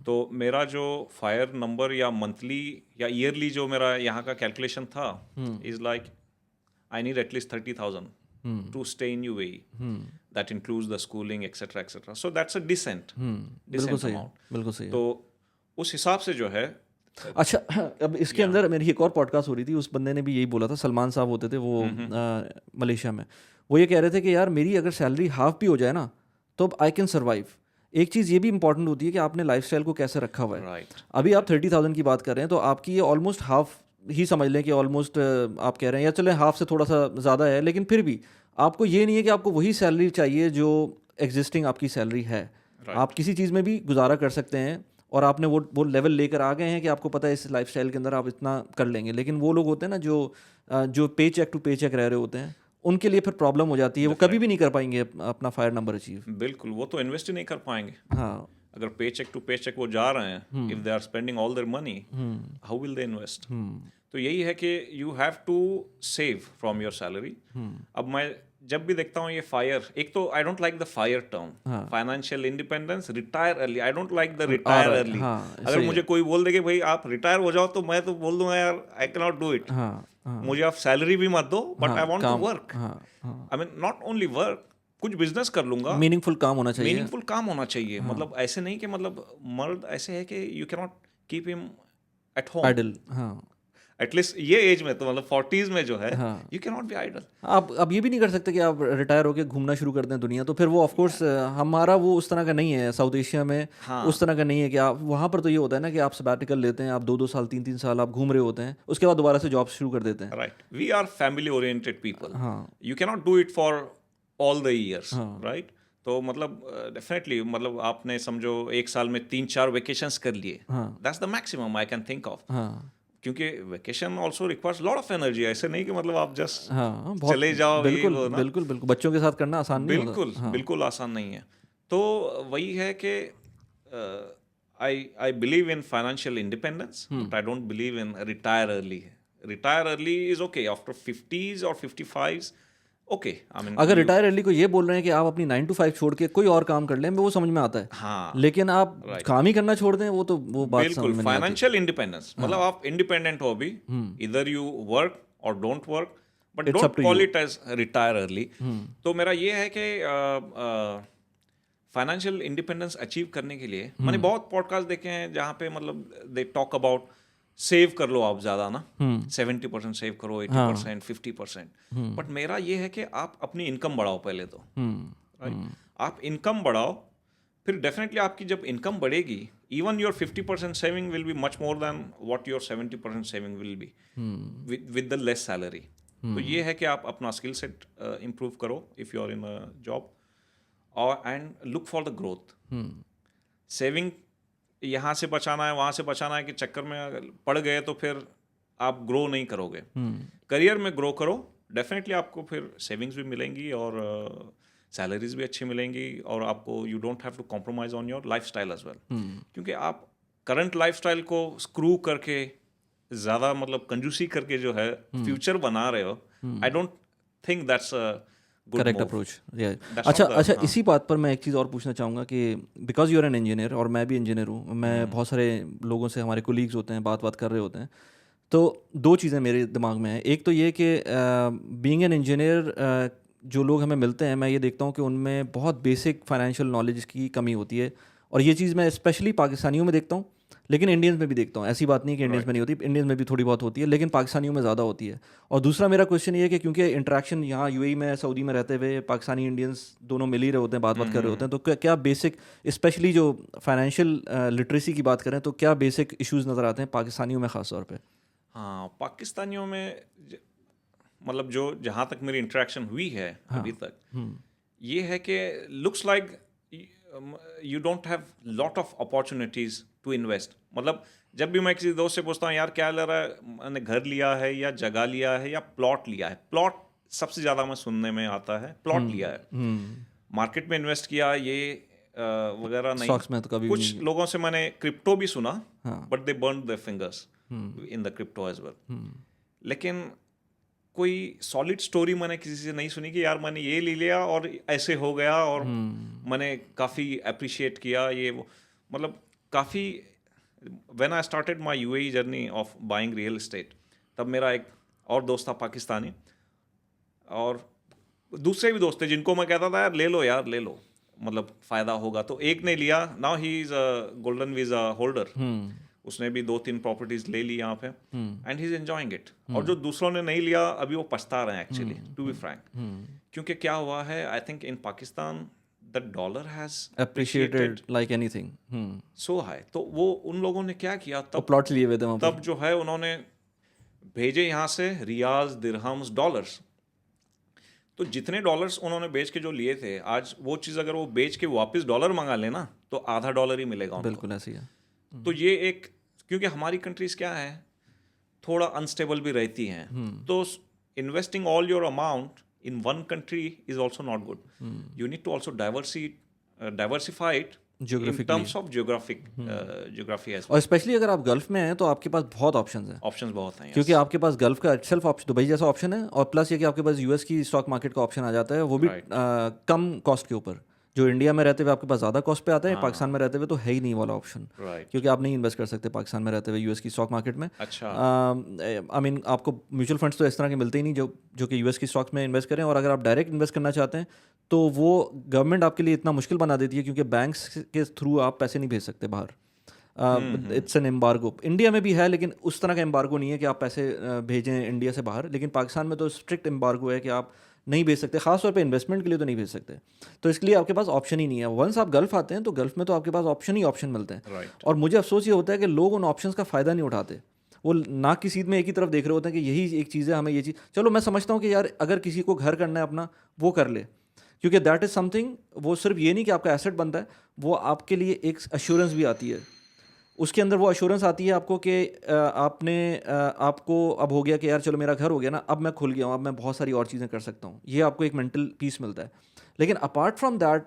तो मेरा जो फायर नंबर या मंथली या ईयरली जो मेरा यहाँ का कैलकुलेशन था is like I need at least 30,000 to stay in UAE. That includes the schooling, etc., etc. So that's a decent amount. बिल्कुल सही। तो उस हिसाब से जो है। अच्छा, अब इसके अंदर मेरी एक और पॉडकास्ट हो रही थी, उस बंदे ने भी यही बोला था, सलमान साहब होते थे वो मलेशिया में। वो ये कह रहे थे कि यार मेरी अगर सैलरी हाफ भी हो जाए ना तो अब आई कैन सर्वाइव। एक चीज़ ये भी इंपॉर्टेंट होती है कि आपने लाइफस्टाइल को कैसे रखा हुआ है। अभी आप 30,000 की बात कर रहे हैं तो आपकी ये ऑलमोस्ट हाफ ही समझ लें कि ऑलमोस्ट आप कह रहे हैं, या चले हाफ से थोड़ा सा ज़्यादा है, लेकिन फिर भी आपको ये नहीं है कि आपको वही सैलरी चाहिए जो एग्जिस्टिंग आपकी सैलरी है। आप किसी चीज़ में भी गुजारा कर सकते हैं और आपने वो लेवल लेकर आ गए हैं कि आपको पता है इस लाइफस्टाइल के अंदर आप इतना कर लेंगे। लेकिन वो लोग होते हैं ना जो पे चेक टू पे चेक रह रहे होते हैं, उनके लिए फिर प्रॉब्लम हो जाती है। वो कभी भी नहीं कर पाएंगे अपना फायर नंबर अचीव। बिल्कुल, वो तो इन्वेस्ट ही नहीं कर पाएंगे। हाँ, अगर पे चेक टू पे चेक वो जा रहे हैं, if they are spending all their money, how will they invest? तो यही है कि you have to save from your salary. अब मैं जब भी देखता हूँ ये फायर, एक तो I don't like the fire term, financial independence, retire early. I don't like the retire early. अगर मुझे कोई बोल दे कि भाई आप रिटायर हो जाओ तो मैं तो बोल दूंगा यार I can not do it. मुझे आप सैलरी भी मत दो, but I want to work. I mean not only work, कुछ बिजनेस कर लूंगा, मीनिंगफुल काम होना चाहिए। मीनिंगफुल काम होना चाहिए। मतलब ऐसे नहीं कि मतलब मर्द ऐसे है कि you can not keep him at home idle, हाँ एटलीस्ट ये एज में, तो मतलब 40s में जो है हाँ। You can not be idle. आप ये भी नहीं कर सकते कि आप रिटायर होके घूमना शुरू कर दें दुनिया, तो फिर वो ऑफ कोर्स हमारा वो उस तरह का नहीं है साउथ एशिया में। हाँ। उस तरह का नहीं है कि आप वहाँ पर, तो ये होता है ना कि आप सबैटिकल लेते हैं, आप 2-2 साल 3-3 साल आप घूम रहे होते हैं, उसके बाद दोबारा से जॉब शुरू कर देते हैं। Right, we are family oriented people, हाँ you can not do it for all the years, हाँ। राइट। तो मतलब डेफिनेटली मतलब आपने समझो 1 साल में 3-4 वेकेशंस कर लिए, हाँ that's the maximum I can think of. हाँ क्योंकि vacation also requires lot of energy, ऐसे नहीं कि मतलब आप जस्ट हाँ, बहुत चले जाओ, ये बिल्कुल वो ना। बिल्कुल बिल्कुल, बच्चों के साथ करना आसान नहीं होता। बिल्कुल हाँ बिल्कुल आसान नहीं है। तो वही है कि I believe in financial independence, but I don't believe in retire early. Retire early is okay after 50s और 55s, ओके आई मीन। अगर रिटायर अर्ली को ये बोल रहे हैं कि आप अपनी 9 to 5 छोड़ के कोई और काम कर लें, वो समझ में आता है। हाँ लेकिन आप काम ही करना छोड़ दें, वो तो वो बात समझ बिल्कुल, में नहीं आती। फाइनेंशियल इंडिपेंडेंस मतलब आप इंडिपेंडेंट हो अभी, इधर यू वर्क और don't work, but It's up don't to call you. It age retire early. तो मेरा ये है कि फाइनेंशियल इंडिपेंडेंस अचीव करने के लिए मैंने बहुत पॉडकास्ट देखे हैं जहाँ पे मतलब दे टॉक अबाउट सेव कर लो आप ज़्यादा ना, 70% सेव करो, 80%, 50%। बट मेरा ये है कि आप अपनी इनकम बढ़ाओ पहले तो, राइट। आप इनकम बढ़ाओ, फिर डेफिनेटली आपकी जब इनकम बढ़ेगी, even your 50% saving will be much more than what your 70% saving will be with the less salary. तो ये है कि आप अपना स्किल सेट इम्प्रूव करो if you are in a job, और and look for the growth. Saving यहाँ से बचाना है, वहाँ से बचाना है कि चक्कर में अगर पड़ गए तो फिर आप ग्रो नहीं करोगे। करियर में ग्रो करो, डेफिनेटली आपको फिर सेविंग्स भी मिलेंगी और सैलरीज भी अच्छी मिलेंगी, और आपको you don't have to compromise on your lifestyle as well. क्योंकि आप करंट लाइफस्टाइल को स्क्रू करके ज़्यादा मतलब कंजूसी करके जो है फ्यूचर बना रहे हो, आई don't think that's a good correct move. Approach. That's अच्छा not the- अच्छा, हाँ। इसी बात पर मैं एक चीज़ और पूछना चाहूँगा कि because you are an engineer और मैं भी इंजीनियर हूँ, मैं बहुत सारे लोगों से, हमारे कोलीग्स होते हैं, बात कर रहे होते हैं, तो 2 चीज़ें मेरे दिमाग में हैं। एक तो ये कि बीइंग एन इंजीनियर जो लोग हमें मिलते हैं, मैं ये देखता हूँ कि उनमें बहुत बेसिक फाइनेंशियल नॉलेज की कमी होती है, और ये चीज़ मैं स्पेशली पाकिस्तानियों में देखता हूँ, लेकिन इंडियंस में भी देखता हूँ। ऐसी बात नहीं कि इंडियंस में नहीं होती, इंडियंस में भी थोड़ी बहुत होती है, लेकिन पाकिस्तानियों में ज़्यादा होती है। और दूसरा मेरा क्वेश्चन ये है कि क्योंकि इंटरेक्शन यहाँ यूएई में, सऊदी में रहते हुए पाकिस्तानी इंडियंस दोनों मिल ही रहे होते हैं, बात कर रहे होते हैं, तो क्या बेसिक, स्पेशली जो फाइनेंशियल लिटरेसी की बात करें, तो क्या बेसिक इश्यूज़ नज़र आते हैं पाकिस्तानियों में ख़ास तौर पर? हाँ, पाकिस्तानियों में मतलब जो जहाँ तक मेरी इंटरेक्शन हुई है अभी तक, ये है कि looks like you don't have lot of opportunities to invest. मतलब जब भी मैं किसी दोस्त से पूछता हूँ यार क्या ले रहा है, मैंने घर लिया है या जगह लिया है या प्लॉट लिया है, प्लॉट सबसे ज़्यादा मैं सुनने में आता है, प्लॉट लिया है, मार्केट में इन्वेस्ट किया, ये वगैरह नहीं। स्टॉक्स में तो कभी कुछ लोगों से मैंने क्रिप्टो भी सुना, हाँ। But they burn their fingers in the crypto as well. लेकिन कोई सॉलिड स्टोरी मैंने किसी से नहीं सुनी कि यार मैंने ये ले लिया और ऐसे हो गया और मैंने काफ़ी अप्रिशिएट किया ये वो। मतलब काफ़ी when I started my UAE journey of buying real estate, तब मेरा एक और दोस्त था पाकिस्तानी, और दूसरे भी दोस्त थे जिनको मैं कहता था यार ले लो मतलब फ़ायदा होगा। तो एक ने लिया, now he is a golden visa holder, उसने भी 2-3 प्रॉपर्टीज ले ली यहाँ पे, and he is enjoying it. और जो दूसरों ने नहीं लिया अभी वो पछता रहे हैं एक्चुअली, टू बी फ्रैंक। क्योंकि क्या हुआ है, I think in Pakistan the dollar has appreciated like anything so high. तो वो उन लोगों ने क्या किया, तब प्लॉट्स लिए हुए थे वहाँ तब जो है उन्होंने भेजे यहाँ से रियाल्स, दिरहम्स, डॉलर्स। तो जितने डॉलर्स उन्होंने बेच के जो लिए थे, आज वो चीज़ अगर वो बेच के वापस डॉलर मंगा लेना तो आधा डॉलर ही मिलेगा उनको। बिल्कुल ऐसी है। तो ये एक, क्योंकि हमारी कंट्रीज क्या है, थोड़ा अनस्टेबल भी रहती हैं, तो investing all your amount in one country is also not good. You need to also diversify it in terms of geography age. और स्पेशली अगर आप गल्फ में हैं तो आपके पास बहुत ऑप्शंस हैं। ऑप्शंस बहुत हैं, क्योंकि आपके पास गल्फ का इटसेल्फ ऑप्शन, दुबई जैसा ऑप्शन है, और प्लस ये कि आपके पास यूएस की स्टॉक मार्केट का ऑप्शन आ जाता है, वो भी कम कॉस्ट के ऊपर, जो इंडिया में रहते हुए आपके पास ज़्यादा कॉस्ट पे आता है, पाकिस्तान में रहते हुए तो है ही नहीं वाला ऑप्शन, राइट। क्योंकि आप नहीं इन्वेस्ट कर सकते पाकिस्तान में रहते हुए यूएस की स्टॉक मार्केट में। अच्छा। आई मीन आपको म्यूचुअल फंड्स तो इस तरह के मिलते ही नहीं जो कि यूएस की स्टॉक्स में इन्वेस्ट करें, और अगर आप डायरेक्ट इन्वेस्ट करना चाहते हैं तो वो गवर्नमेंट आपके लिए इतना मुश्किल बना देती है, क्योंकि बैंक्स के थ्रू आप पैसे नहीं भेज सकते बाहर। It's an embargo. इंडिया में भी है, लेकिन उस तरह का एम्बार्गो नहीं है कि आप पैसे भेजें इंडिया से बाहर, लेकिन पाकिस्तान में तो स्ट्रिक्ट एम्बार्गो है कि आप नहीं भेज सकते, खासतौर पे इन्वेस्टमेंट के लिए तो नहीं भेज सकते। तो इसके लिए आपके पास ऑप्शन ही नहीं है। वंस आप गल्फ आते हैं तो गल्फ में तो आपके पास ऑप्शन ही ऑप्शन मिलते हैं, राइट। और मुझे अफसोस ये होता है कि लोग उन ऑप्शंस का फ़ायदा नहीं उठाते। वो नाक की सीध में एक ही तरफ देख रहे होते हैं कि यही एक चीज़ है, हमें ये चीज़। चलो मैं समझता हूँ कि यार अगर किसी को घर करना है अपना, वो कर ले, क्योंकि दैट इज़ समथिंग। वो सिर्फ ये नहीं कि आपका एसेट बनता है, वो आपके लिए एक अश्योरेंस भी आती है। उसके अंदर वो अश्योरेंस आती है आपको कि आपको अब हो गया कि यार चलो मेरा घर हो गया ना, अब मैं खुल गया हूँ, अब मैं बहुत सारी और चीज़ें कर सकता हूँ। ये आपको एक मेंटल पीस मिलता है। लेकिन अपार्ट फ्रॉम दैट,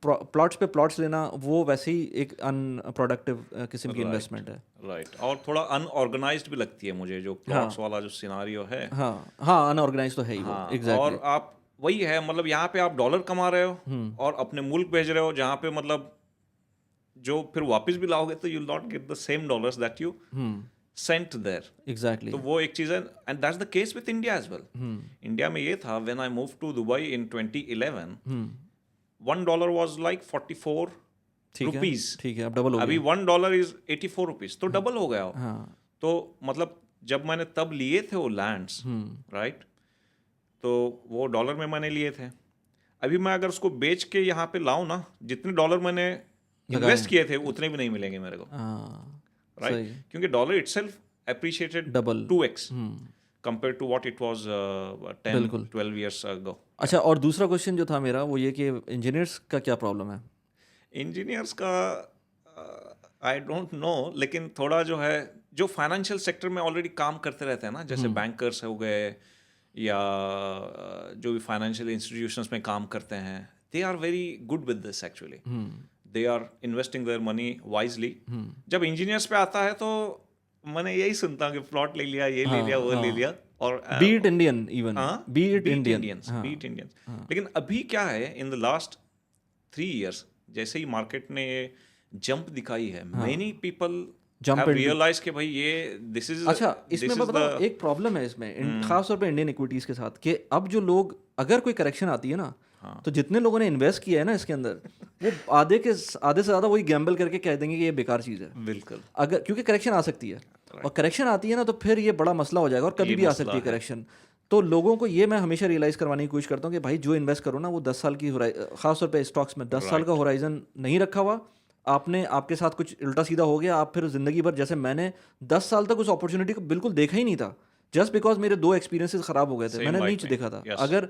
प्लॉट्स पे प्लॉट्स लेना वो वैसे ही एक अनप्रोडक्टिव किस्म की इन्वेस्टमेंट है। राइट। और थोड़ा अनऑर्गेनाइज्ड भी लगती है मुझे जो प्लॉट्स वाला जो सिनारियो है। हाँ हाँ, अनऑर्गेनाइज तो है ही वो। हाँ, एग्जैक्टली। और आप वही है, मतलब यहाँ पे आप डॉलर कमा रहे हो और अपने मुल्क भेज रहे हो, जहाँ पे मतलब जो फिर वापस भी लाओगे तो you will not get the same dollars that you sent there. Exactly. तो वो एक चीज़ है, and that's the case with India as well. India में ये था, when I move to Dubai in 2011, $1 was like 44 rupees. ठीक है, अब डबल हो अभी गया। $1 इज 84 रुपीज, तो डबल हो गया। हाँ। तो मतलब जब मैंने तब लिए थे वो लैंड्स, राइट, तो वो डॉलर में मैंने लिए थे। अभी मैं अगर उसको बेच के यहाँ पे लाऊं ना, जितने डॉलर मैंने इन्वेस्ट किए थे उतने भी नहीं मिलेंगे मेरे को, राइट, क्योंकि dollar itself appreciated double 2x compare to what it was 10-12 years ago. अच्छा, और दूसरा क्वेश्चन जो था मेरा वो ये कि इंजीनियर्स का क्या प्रॉब्लम है? इंजीनियर्स का आई डोंट नो, लेकिन थोड़ा जो है, जो फाइनेंशियल सेक्टर में ऑलरेडी काम करते रहते हैं ना, जैसे बैंकर्स हो गए या जो भी फाइनेंशियल इंस्टीट्यूशंस में काम करते हैं, they are very good with this actually. They are investing their money wisely. जब इंजीनियर्स पे आता है तो मैंने यही सुनता हूँ कि प्लॉट ले लिया, ये ले लिया, वो ले लिया, और beat Indian, even beat Indians. लेकिन अभी क्या है, इन द लास्ट 3 years जैसे ही मार्केट ने जंप दिखाई है, मेनी पीपल have realized कि भाई ये दिस इज। अच्छा, इसमें मैं बताऊं, एक प्रॉब्लम है इसमें, खास तौर पे इंडियन इक्विटीज के साथ, कि अब जो लोग, अगर कोई करेक्शन आती है ना, तो जितने लोगों ने इन्वेस्ट किया है ना इसके अंदर, वो आधे से ज़्यादा वही गैम्बल करके कह देंगे कि ये बेकार चीज़ है। बिल्कुल। अगर क्योंकि करेक्शन आ सकती है, और करेक्शन आती है ना तो फिर ये बड़ा मसला हो जाएगा, और कभी भी आ सकती है करेक्शन। तो लोगों को ये मैं हमेशा रियलाइज़ करवाने की कोशिश करता हूँ कि भाई जो इन्वेस्ट करो ना, वो 10 साल की, खासतौर पे स्टॉक्स में 10 साल का होराइजन नहीं रखा हुआ आपने, आपके साथ कुछ उल्टा सीधा हो गया, आप फिर ज़िंदगी भर, जैसे मैंने 10 साल तक उस अपॉर्चुनिटी को बिल्कुल देखा ही नहीं था, जस्ट बिकॉज मेरे 2 एक्सपीरियंसेस ख़राब हो गए थे, मैंने नहीं देखा था। अगर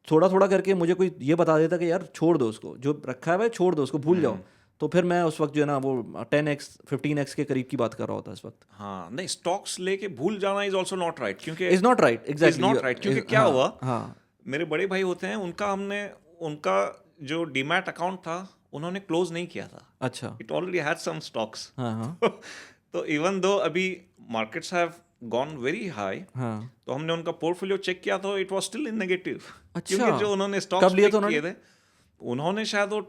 थोड़ा थोड़ा करके मुझे कोई ये बता देता कि यार छोड़ दो उसको, जो रखा है भाई छोड़ दो उसको, भूल जाओ, तो फिर मैं उस वक्त जो है ना वो 10x 15x के करीब की बात कर रहा होता इस वक्त। हाँ, नहीं, स्टॉक्स लेके भूल जाना इज ऑल्सो नॉट राइट, क्योंकि is not right, exactly not right, क्योंकि क्या हुआ, हाँ, मेरे बड़े भाई होते हैं, उनका जो डीमैट अकाउंट था उन्होंने क्लोज नहीं किया था। अच्छा। It already had some stocks. हाँ। तो इवन दो अभी markets have gone very high, तो हमने उनका पोर्टफोलियो चेक किया तो it was still in negative. क्योंकि जो उन्होंने स्टॉक्स किए थे, उन्होंने शायद वो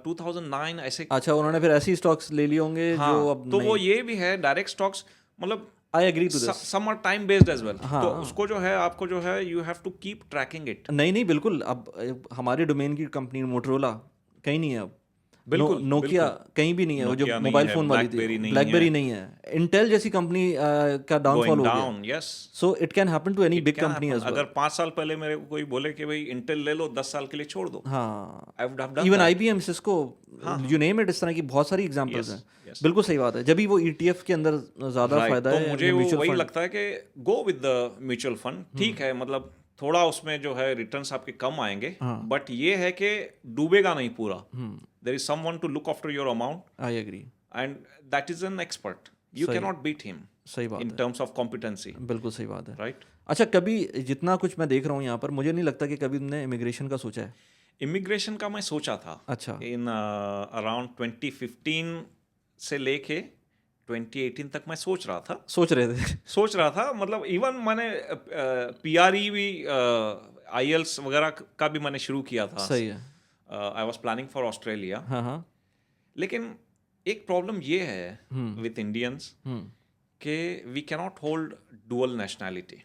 2009 ऐसे, अच्छा, उन्होंने फिर ऐसी स्टॉक्स ले लिए होंगे। हाँ, जो अब तो वो ये भी है, डायरेक्ट स्टॉक्स, मतलब I agree to this, some are time based as well. तो उसको जो है, आपको जो है, you have to keep tracking it. नहीं बिल्कुल, अब हमारे डोमेन की कंपनी मोटरोला कहीं नहीं है, अब बिल्कुल, नोकिया कहीं भी नहीं है, वो जो मोबाइल फोन वाली थी, ब्लैकबेरी नहीं है, इंटेल जैसी कंपनी का डाउनफॉल हो गया। Yes, so it can happen to any big company as well. अगर 5 साल पहले मेरे को कोई बोले कि भाई इंटेल ले लो, 10 साल के लिए छोड़ दो, हाँ, I would have done. Even IBM, Cisco, you name it, इस तरह की बहुत सारी एग्जांपल्स हैं। बिल्कुल सही बात है, जब भी वो ETF के अंदर ज्यादा फायदा है। तो मुझे वही लगता है कि go with the mutual fund, ठीक है, मतलब थोड़ा उसमें जो है रिटर्न्स आपके कम आएंगे, बट ये है कि डूबेगा नहीं पूरा। There is someone to look after your amount. I agree. And that is an expert. You cannot beat him. सही बात in terms of competency. बिल्कुल सही बात है, right? अच्छा, कभी जितना कुछ मैं देख रहा हूँ यहाँ पर, मुझे नहीं लगता कि कभी तुमने इमिग्रेशन का सोचा है। इमिग्रेशन का मैं सोचा था। अच्छा। इन अराउंड 2015 से लेके 2018 तक मैं सोच रहा था, मतलब इवन मैंने PRE भी IELTS वगैरह का भी मैंने शुरू किया था। सही है। I was planning for Australia, हाँ हाँ लेकिन एक प्रॉब्लम ये है विथ इंडियंस कि we cannot hold dual nationality.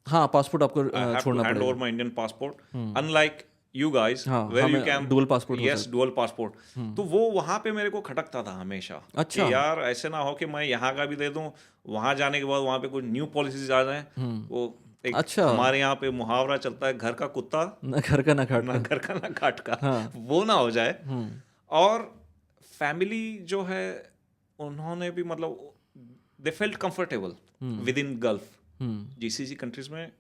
हाँ, पासपोर्ट आपको I have to छोड़ना hand पड़ेगा. over my Indian passport, unlike you guys, हाँ, where you हमें can dual passport हो yes, dual passport. तो वो वहाँ पे मेरे को खटकता था हमेशा अच्छा. कि यार ऐसे ना हो कि मैं यहाँ का भी दे दूँ, वहाँ जाने के बाद वहाँ पे कुछ न्यू पॉलिसीज आ जाए. वो एक अच्छा. हमारे यहाँ पे मुहावरा चलता है, घर का कुत्ता ना घर का ना खाट ना का. घर का ना काट का. हाँ. वो ना हो जाए. और फैमिली जो है उन्होंने भी मतलब they felt comfortable with in gulf. GCC countries में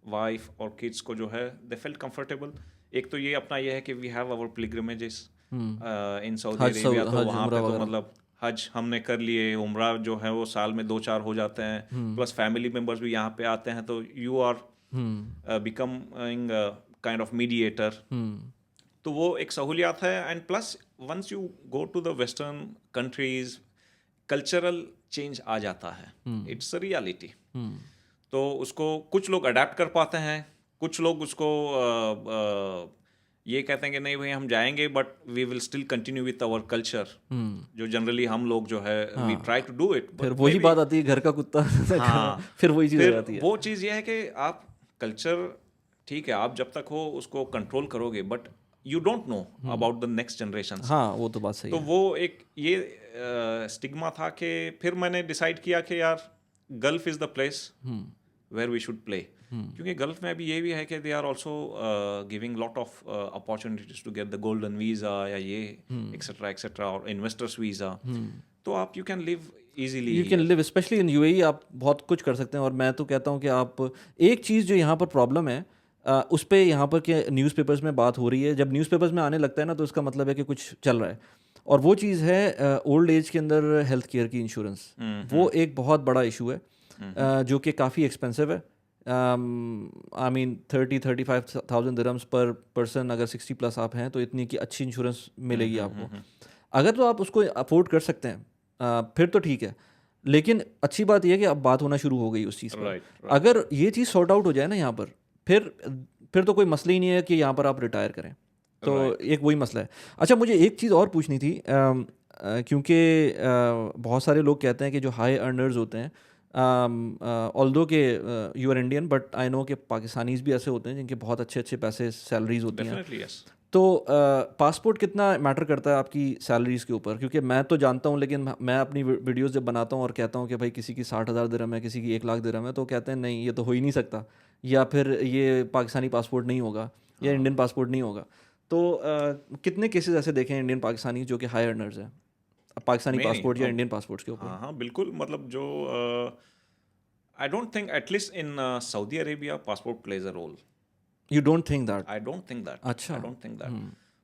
वाइफ और किड्स को जो है दे फेल्ट कंफर्टेबल. एक तो ये अपना ये है कि we have our pilgrimages in Saudi Arabia, तो वहाँ पे तो मतलब हज हमने कर लिए, उम्रा जो है वो साल में 2-4 हो जाते हैं, प्लस फैमिली मेम्बर्स भी यहाँ पे आते हैं, तो you are becoming kind of mediator. तो वो एक सहूलियात है. And plus once you go to the western countries cultural change आ जाता है. It's a reality. तो उसको कुछ लोग अडेप्ट कर पाते हैं, कुछ लोग उसको ये कहते हैं कि नहीं भाई हम जाएंगे but we will still continue with our culture, जो जनरली हम लोग जो है we try to do it. फिर वही बात आती है घर का कुत्ता. हाँ, फिर वही चीज़ आ जाती है. वो चीज़ ये है कि आप कल्चर ठीक है आप जब तक हो उसको कंट्रोल करोगे, but you don't know about the next generation. हाँ, वो तो बात सही तो है. वो एक ये स्टिग्मा था कि फिर मैंने डिसाइड किया कि यार Gulf is the place where we should play. क्योंकि गल्फ में अभी ये भी है कि they are also giving lot of opportunities to get the golden visa या ये एक्सेट्रा एक्सेट्रा और इन्वेस्टर्स वीज़ा. तो आप you can live easily, you can live specially in UAE. आप बहुत कुछ कर सकते हैं. और मैं तो कहता हूँ कि आप एक चीज़ जो यहाँ पर प्रॉब्लम है उस पर यहाँ पर के न्यूज़पेपर्स में बात हो रही है. जब न्यूज़पेपर्स में आने लगता है ना तो इसका मतलब है कि कुछ चल रहा है. और वो चीज़ है ओल्ड एज के अंदर हेल्थ केयर की इंश्योरेंस. वो एक बहुत बड़ा इशू है जो कि काफ़ी एक्सपेंसिव है. आई मीन 30-35,000 दिरहम्स पर पर्सन. अगर 60 प्लस आप हैं तो इतनी की अच्छी इंश्योरेंस मिलेगी आपको. अगर तो आप उसको अफोर्ड कर सकते हैं फिर तो ठीक है. लेकिन अच्छी बात यह है कि अब बात होना शुरू हो गई उस चीज़ पर. अगर ये चीज़ सॉर्ट आउट हो जाए ना यहाँ पर, फिर तो कोई मसला ही नहीं है कि यहाँ पर आप रिटायर करें. तो एक वही मसला है. अच्छा, मुझे एक चीज़ और पूछनी थी क्योंकि बहुत सारे लोग कहते हैं कि जो हाई अर्नर्स होते हैं, ऑल्दो के you are Indian but I know कि पाकिस्तानीज़ भी ऐसे होते हैं जिनके बहुत अच्छे अच्छे पैसे सैलरीज होती हैं. yes. तो पासपोर्ट कितना मैटर करता है आपकी सैलरीज़ के ऊपर? क्योंकि मैं तो जानता हूँ, लेकिन मैं अपनी वीडियोस जब बनाता हूँ और कहता हूँ कि भाई किसी की 60,000 दिरहम है, किसी की 1 लाख दिरहम है, तो कहते हैं नहीं ये तो हो ही नहीं सकता, या फिर ये पाकिस्तानी पासपोर्ट नहीं होगा या इंडियन पासपोर्ट नहीं होगा. तो कितने केसेस ऐसे देखे हैं इंडियन पाकिस्तानी जो कि हाई अर्नर्स हैं पाकिस्तानी पासपोर्ट या इंडियन पासपोर्ट के ऊपर? हाँ बिल्कुल. मतलब जो I don't think at least in Saudi Arabia passport plays a role. You don't think that? I don't think that. अच्छा. I don't think that.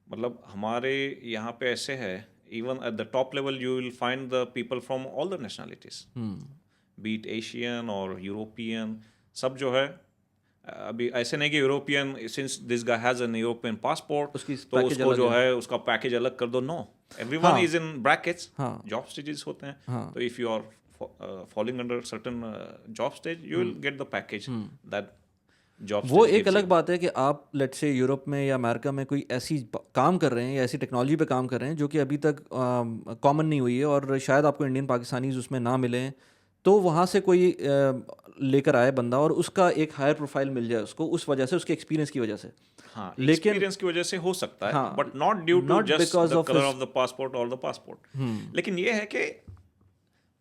मतलब हमारे यहाँ पे ऐसे है, even at the top level you will find the people from all the nationalities, be it Asian or European. सब जो है अभी ऐसे नहीं कि European, since this guy has an European passport, तो उसको जो है उसका पैकेज अलग कर दो. No, everyone is in brackets. Job stages होते हैं. तो if you are falling under certain job stage, you will get the package that. वो एक अलग बात है कि आप लेट्स से यूरोप में या अमेरिका में कोई ऐसी काम कर रहे हैं या ऐसी टेक्नोलॉजी पे काम कर रहे हैं जो कि अभी तक कॉमन नहीं हुई है और शायद आपको इंडियन पाकिस्तानीज उसमें ना मिलें, तो वहाँ से कोई लेकर आए बंदा और उसका एक हायर प्रोफाइल मिल जाए उसको, उस वजह से उसके एक्सपीरियंस की वजह से. हाँ, लेकिन एक्सपीरियंस की वजह से हो सकता है, but not due to just the colour of the passport और द पासपोर्ट. लेकिन ये है कि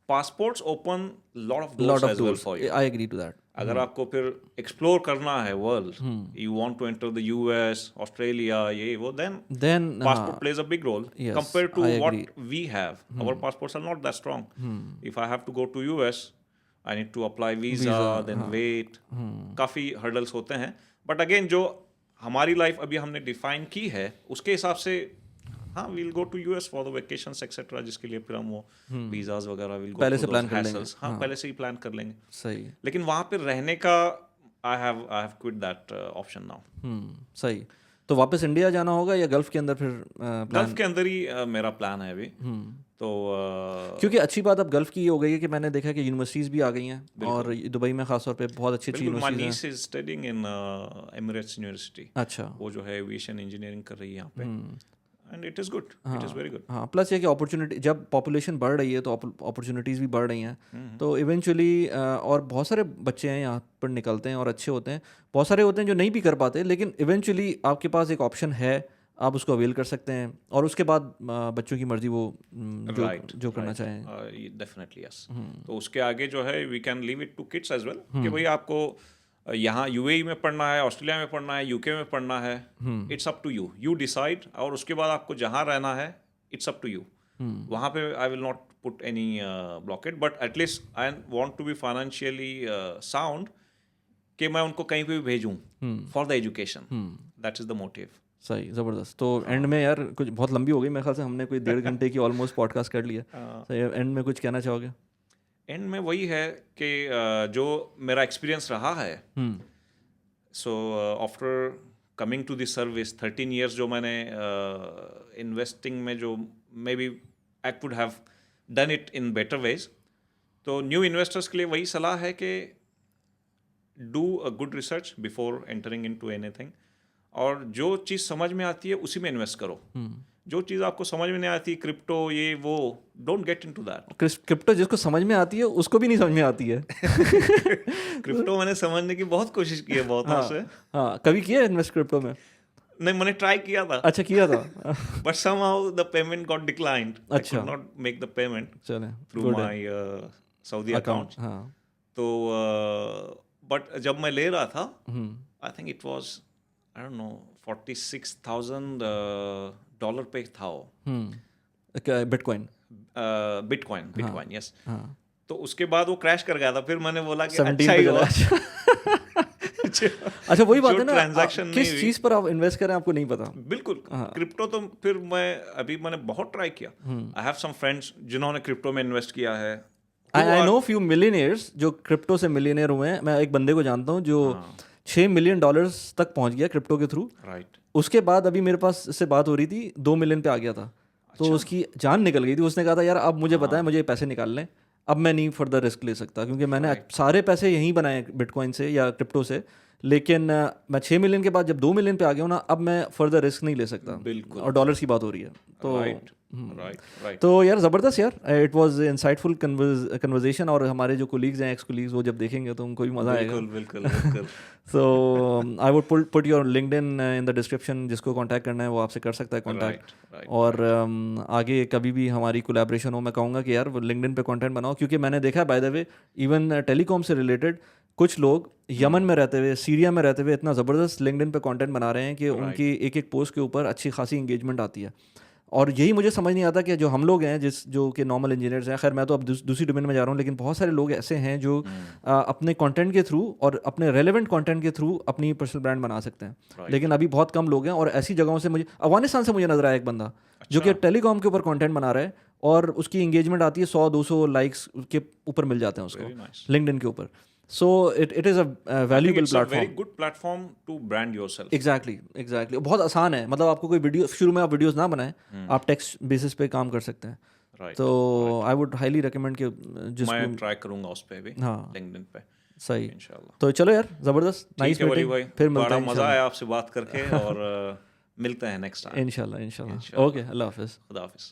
passports open lot of doors as well for you. I agree to that. अगर आपको फिर एक्सप्लोर करना है world, you want to enter the US, Australia, ये वो, then passport plays a big role compared to what we have. Our passports are not that strong. If I have to go to US, I need to apply visa, then wait. काफ़ी hurdles होते हैं. But again जो हमारी लाइफ अभी हमने डिफाइन की है उसके हिसाब से हाँ we'll go to US for the vacations etc. जिसके लिए फिर हम वो वीज़ाज़ वगैरह we'll go पहले से प्लान कर लेंगे. हाँ पहले से ही प्लान कर लेंगे. सही. लेकिन वहाँ पे रहने का I have quit that option now. सही. तो वापस इंडिया जाना होगा या गल्फ के अंदर फिर गल्फ के अंदर ही मेरा प्लान है अभी। तो क्योंकि अच्छी बात अब गल्फ की ये हो गई है कि मैंने देखा कि यूनिवर्सिटीज़ भी आ गई हैं और दुबई में खासतौर पे बहुत अच्छी अच्छी बिल्कुल, my universities gneiss is studying in Emirates university. हैं। अच्छा। वो जो है एविएशन इंजीनियरिंग कर रही है यहाँ पे, and it is good, it is very good. हाँ, प्लस ये कि अपॉर्चुनिटी, जब पॉपुलेशन बढ़ रही है तो अपॉर्चुनिटीज़ भी बढ़ रही हैं, तो इवेंचुअली और बहुत सारे बच्चे हैं यहाँ पर निकलते हैं और अच्छे होते हैं, बहुत सारे होते हैं जो नहीं भी कर पाते, लेकिन इवेंचुअली आपके पास एक ऑप्शन है, आप उसको अवेल कर सकते हैं और उसके बाद बच्चों की मर्जी वो जो करना चाहें। Definitely yes. तो उसके आगे जो है we can leave it to kids as well, कि भाई आपको यहाँ यूएई में पढ़ना है, ऑस्ट्रेलिया में पढ़ना है, यूके में पढ़ना है, it's up to you, you decide. और उसके बाद आपको जहाँ रहना है इट्स अप टू यू। वहाँ पे I will not put any blockade, but at least I want to be financially sound, कि मैं उनको कहीं पे भी भेजूँ for the education, that is the motive. सही, ज़बरदस्त। तो एंड में यार कुछ बहुत लंबी हो गई मेरे ख्याल से, हमने कोई 1.5 घंटे की ऑलमोस्ट पॉडकास्ट कर लिया। सही, एंड में कुछ कहना चाहोगे? एंड में वही है कि जो मेरा एक्सपीरियंस रहा है, so after coming to this service 13 years जो मैंने इन्वेस्टिंग में जो may be I could have done it in better ways, तो न्यू इन्वेस्टर्स के लिए वही सलाह है कि do a good research before entering into anything, और जो चीज़ समझ में आती है उसी में इन्वेस्ट करो। जो चीज़ आपको समझ में नहीं आती, क्रिप्टो ये वो, don't get into that. Crypto जिसको समझ में आती है उसको भी नहीं समझ में आती है। क्रिप्टो मैंने समझने की बहुत कोशिश की है बहुतों से। हाँ, कभी किया इन्वेस्ट क्रिप्टो में? नहीं, मैंने ट्राई किया था। अच्छा, किया था। But somehow the payment got declined. I अच्छा। Could not make the payment चले थ्रू माय सऊदी अकाउंट। हाँ। तो बट जब मैं ले रहा था, I think it was I don't know $46,000 पे था वो। बिटकॉइन। Bitcoin yes. हाँ। तो उसके बाद वो क्रैश कर गया था, फिर मैंने बोला कि 17 अच्छा पे ही चला। हुआ। अच्छा, वही बात है ना, ट्रांजैक्शन किस चीज़ पर आप इन्वेस्ट करें आपको नहीं पता। बिल्कुल। क्रिप्टो तो फिर मैंने बहुत ट्राई किया। आई हैव सम फ्रेंड्स जिन्होंने क्रिप्टो में इन्वेस्ट किया है। आई नो फ्यू मिलियनेयर्स जो क्रिप्टो से मिलियनेयर हुए हैं। मैं एक बंदे को जानता हूँ जो $6 million तक पहुंच गया क्रिप्टो के थ्रू। राइट। उसके बाद अभी मेरे पास से बात हो रही थी, 2 million पे आ गया था। तो उसकी जान निकल गई थी। उसने कहा था यार अब मुझे पता है मुझे पैसे निकालने, अब मैं नहीं फर्दर रिस्क ले सकता, क्योंकि मैंने सारे पैसे यहीं बनाए बिटकॉइन से या क्रिप्टो से, लेकिन मैं 6 million के बाद जब 2 million पे आ गया हूँ ना, अब मैं फर्दर रिस्क नहीं ले सकता। बिल्कुल। और डॉलर्स की बात हो रही है तो राइट। तो यार ज़बरदस्त यार, इट वाज इंसाइटफुल कन्वर्सेशन। और हमारे जो कोलीग्स हैं, एक्स कोलीग्स, वो जब देखेंगे तो उनको भी मज़ा आएगा। बिल्कुल। So I would put your LinkedIn in the description. जिसको कांटेक्ट करना है वो आपसे कर सकता है कांटेक्ट। और आगे कभी भी हमारी कोलैबोरेशन हो, मैं कहूँगा कि यार वो लिंक्डइन पे कंटेंट बनाओ, क्योंकि मैंने देखा है by the way, even telecom से रिलेटेड कुछ लोग यमन में रहते हुए, सीरिया में रहते हुए इतना ज़बरदस्त लिंक्डइन पे कंटेंट बना रहे हैं कि उनकी एक एक पोस्ट के ऊपर अच्छी खासी इंगेजमेंट आती है। और यही मुझे समझ नहीं आता कि जो हम लोग हैं, जो कि नॉर्मल इंजीनियर्स हैं, खैर मैं तो अब दूसरी डोमेन में जा रहा हूँ, लेकिन बहुत सारे लोग ऐसे हैं जो अपने कंटेंट के थ्रू और अपने रेलेवेंट कंटेंट के थ्रू अपनी पर्सनल ब्रांड बना सकते हैं। लेकिन अभी बहुत कम लोग हैं। और ऐसी जगहों से मुझे अफगानिस्तान से मुझे नजर आया एक बंदा जो कि टेलीकॉम के ऊपर कंटेंट बना रहा है और उसकी इंगेजमेंट आती है 100-200 लाइक्स के ऊपर मिल जाते हैं उसको लिंक्डइन के ऊपर। So it is a valuable platform. Very good platform to brand yourself. Exactly. बहुत आसान है, मतलब आपको कोई वीडियो, शुरू में आप वीडियोस ना बनाएं, आप टेक्स्ट बेसिस पे काम कर सकते हैं। Right. तो आई वुड हाईली रिकमेंड कि जिसको मैं ट्राई करूंगा उस पे भी, LinkedIn पे। सही, इंशाल्लाह। तो चलो यार, जबरदस्त, नाइस मीटिंग, फिर मिलते हैं। बड़ा मजा आया आपसे बात करके और मिलते हैं नेक्स्ट टाइम इंशाल्लाह। ओके, अल्लाह हाफिज़। खुदा हाफिज़।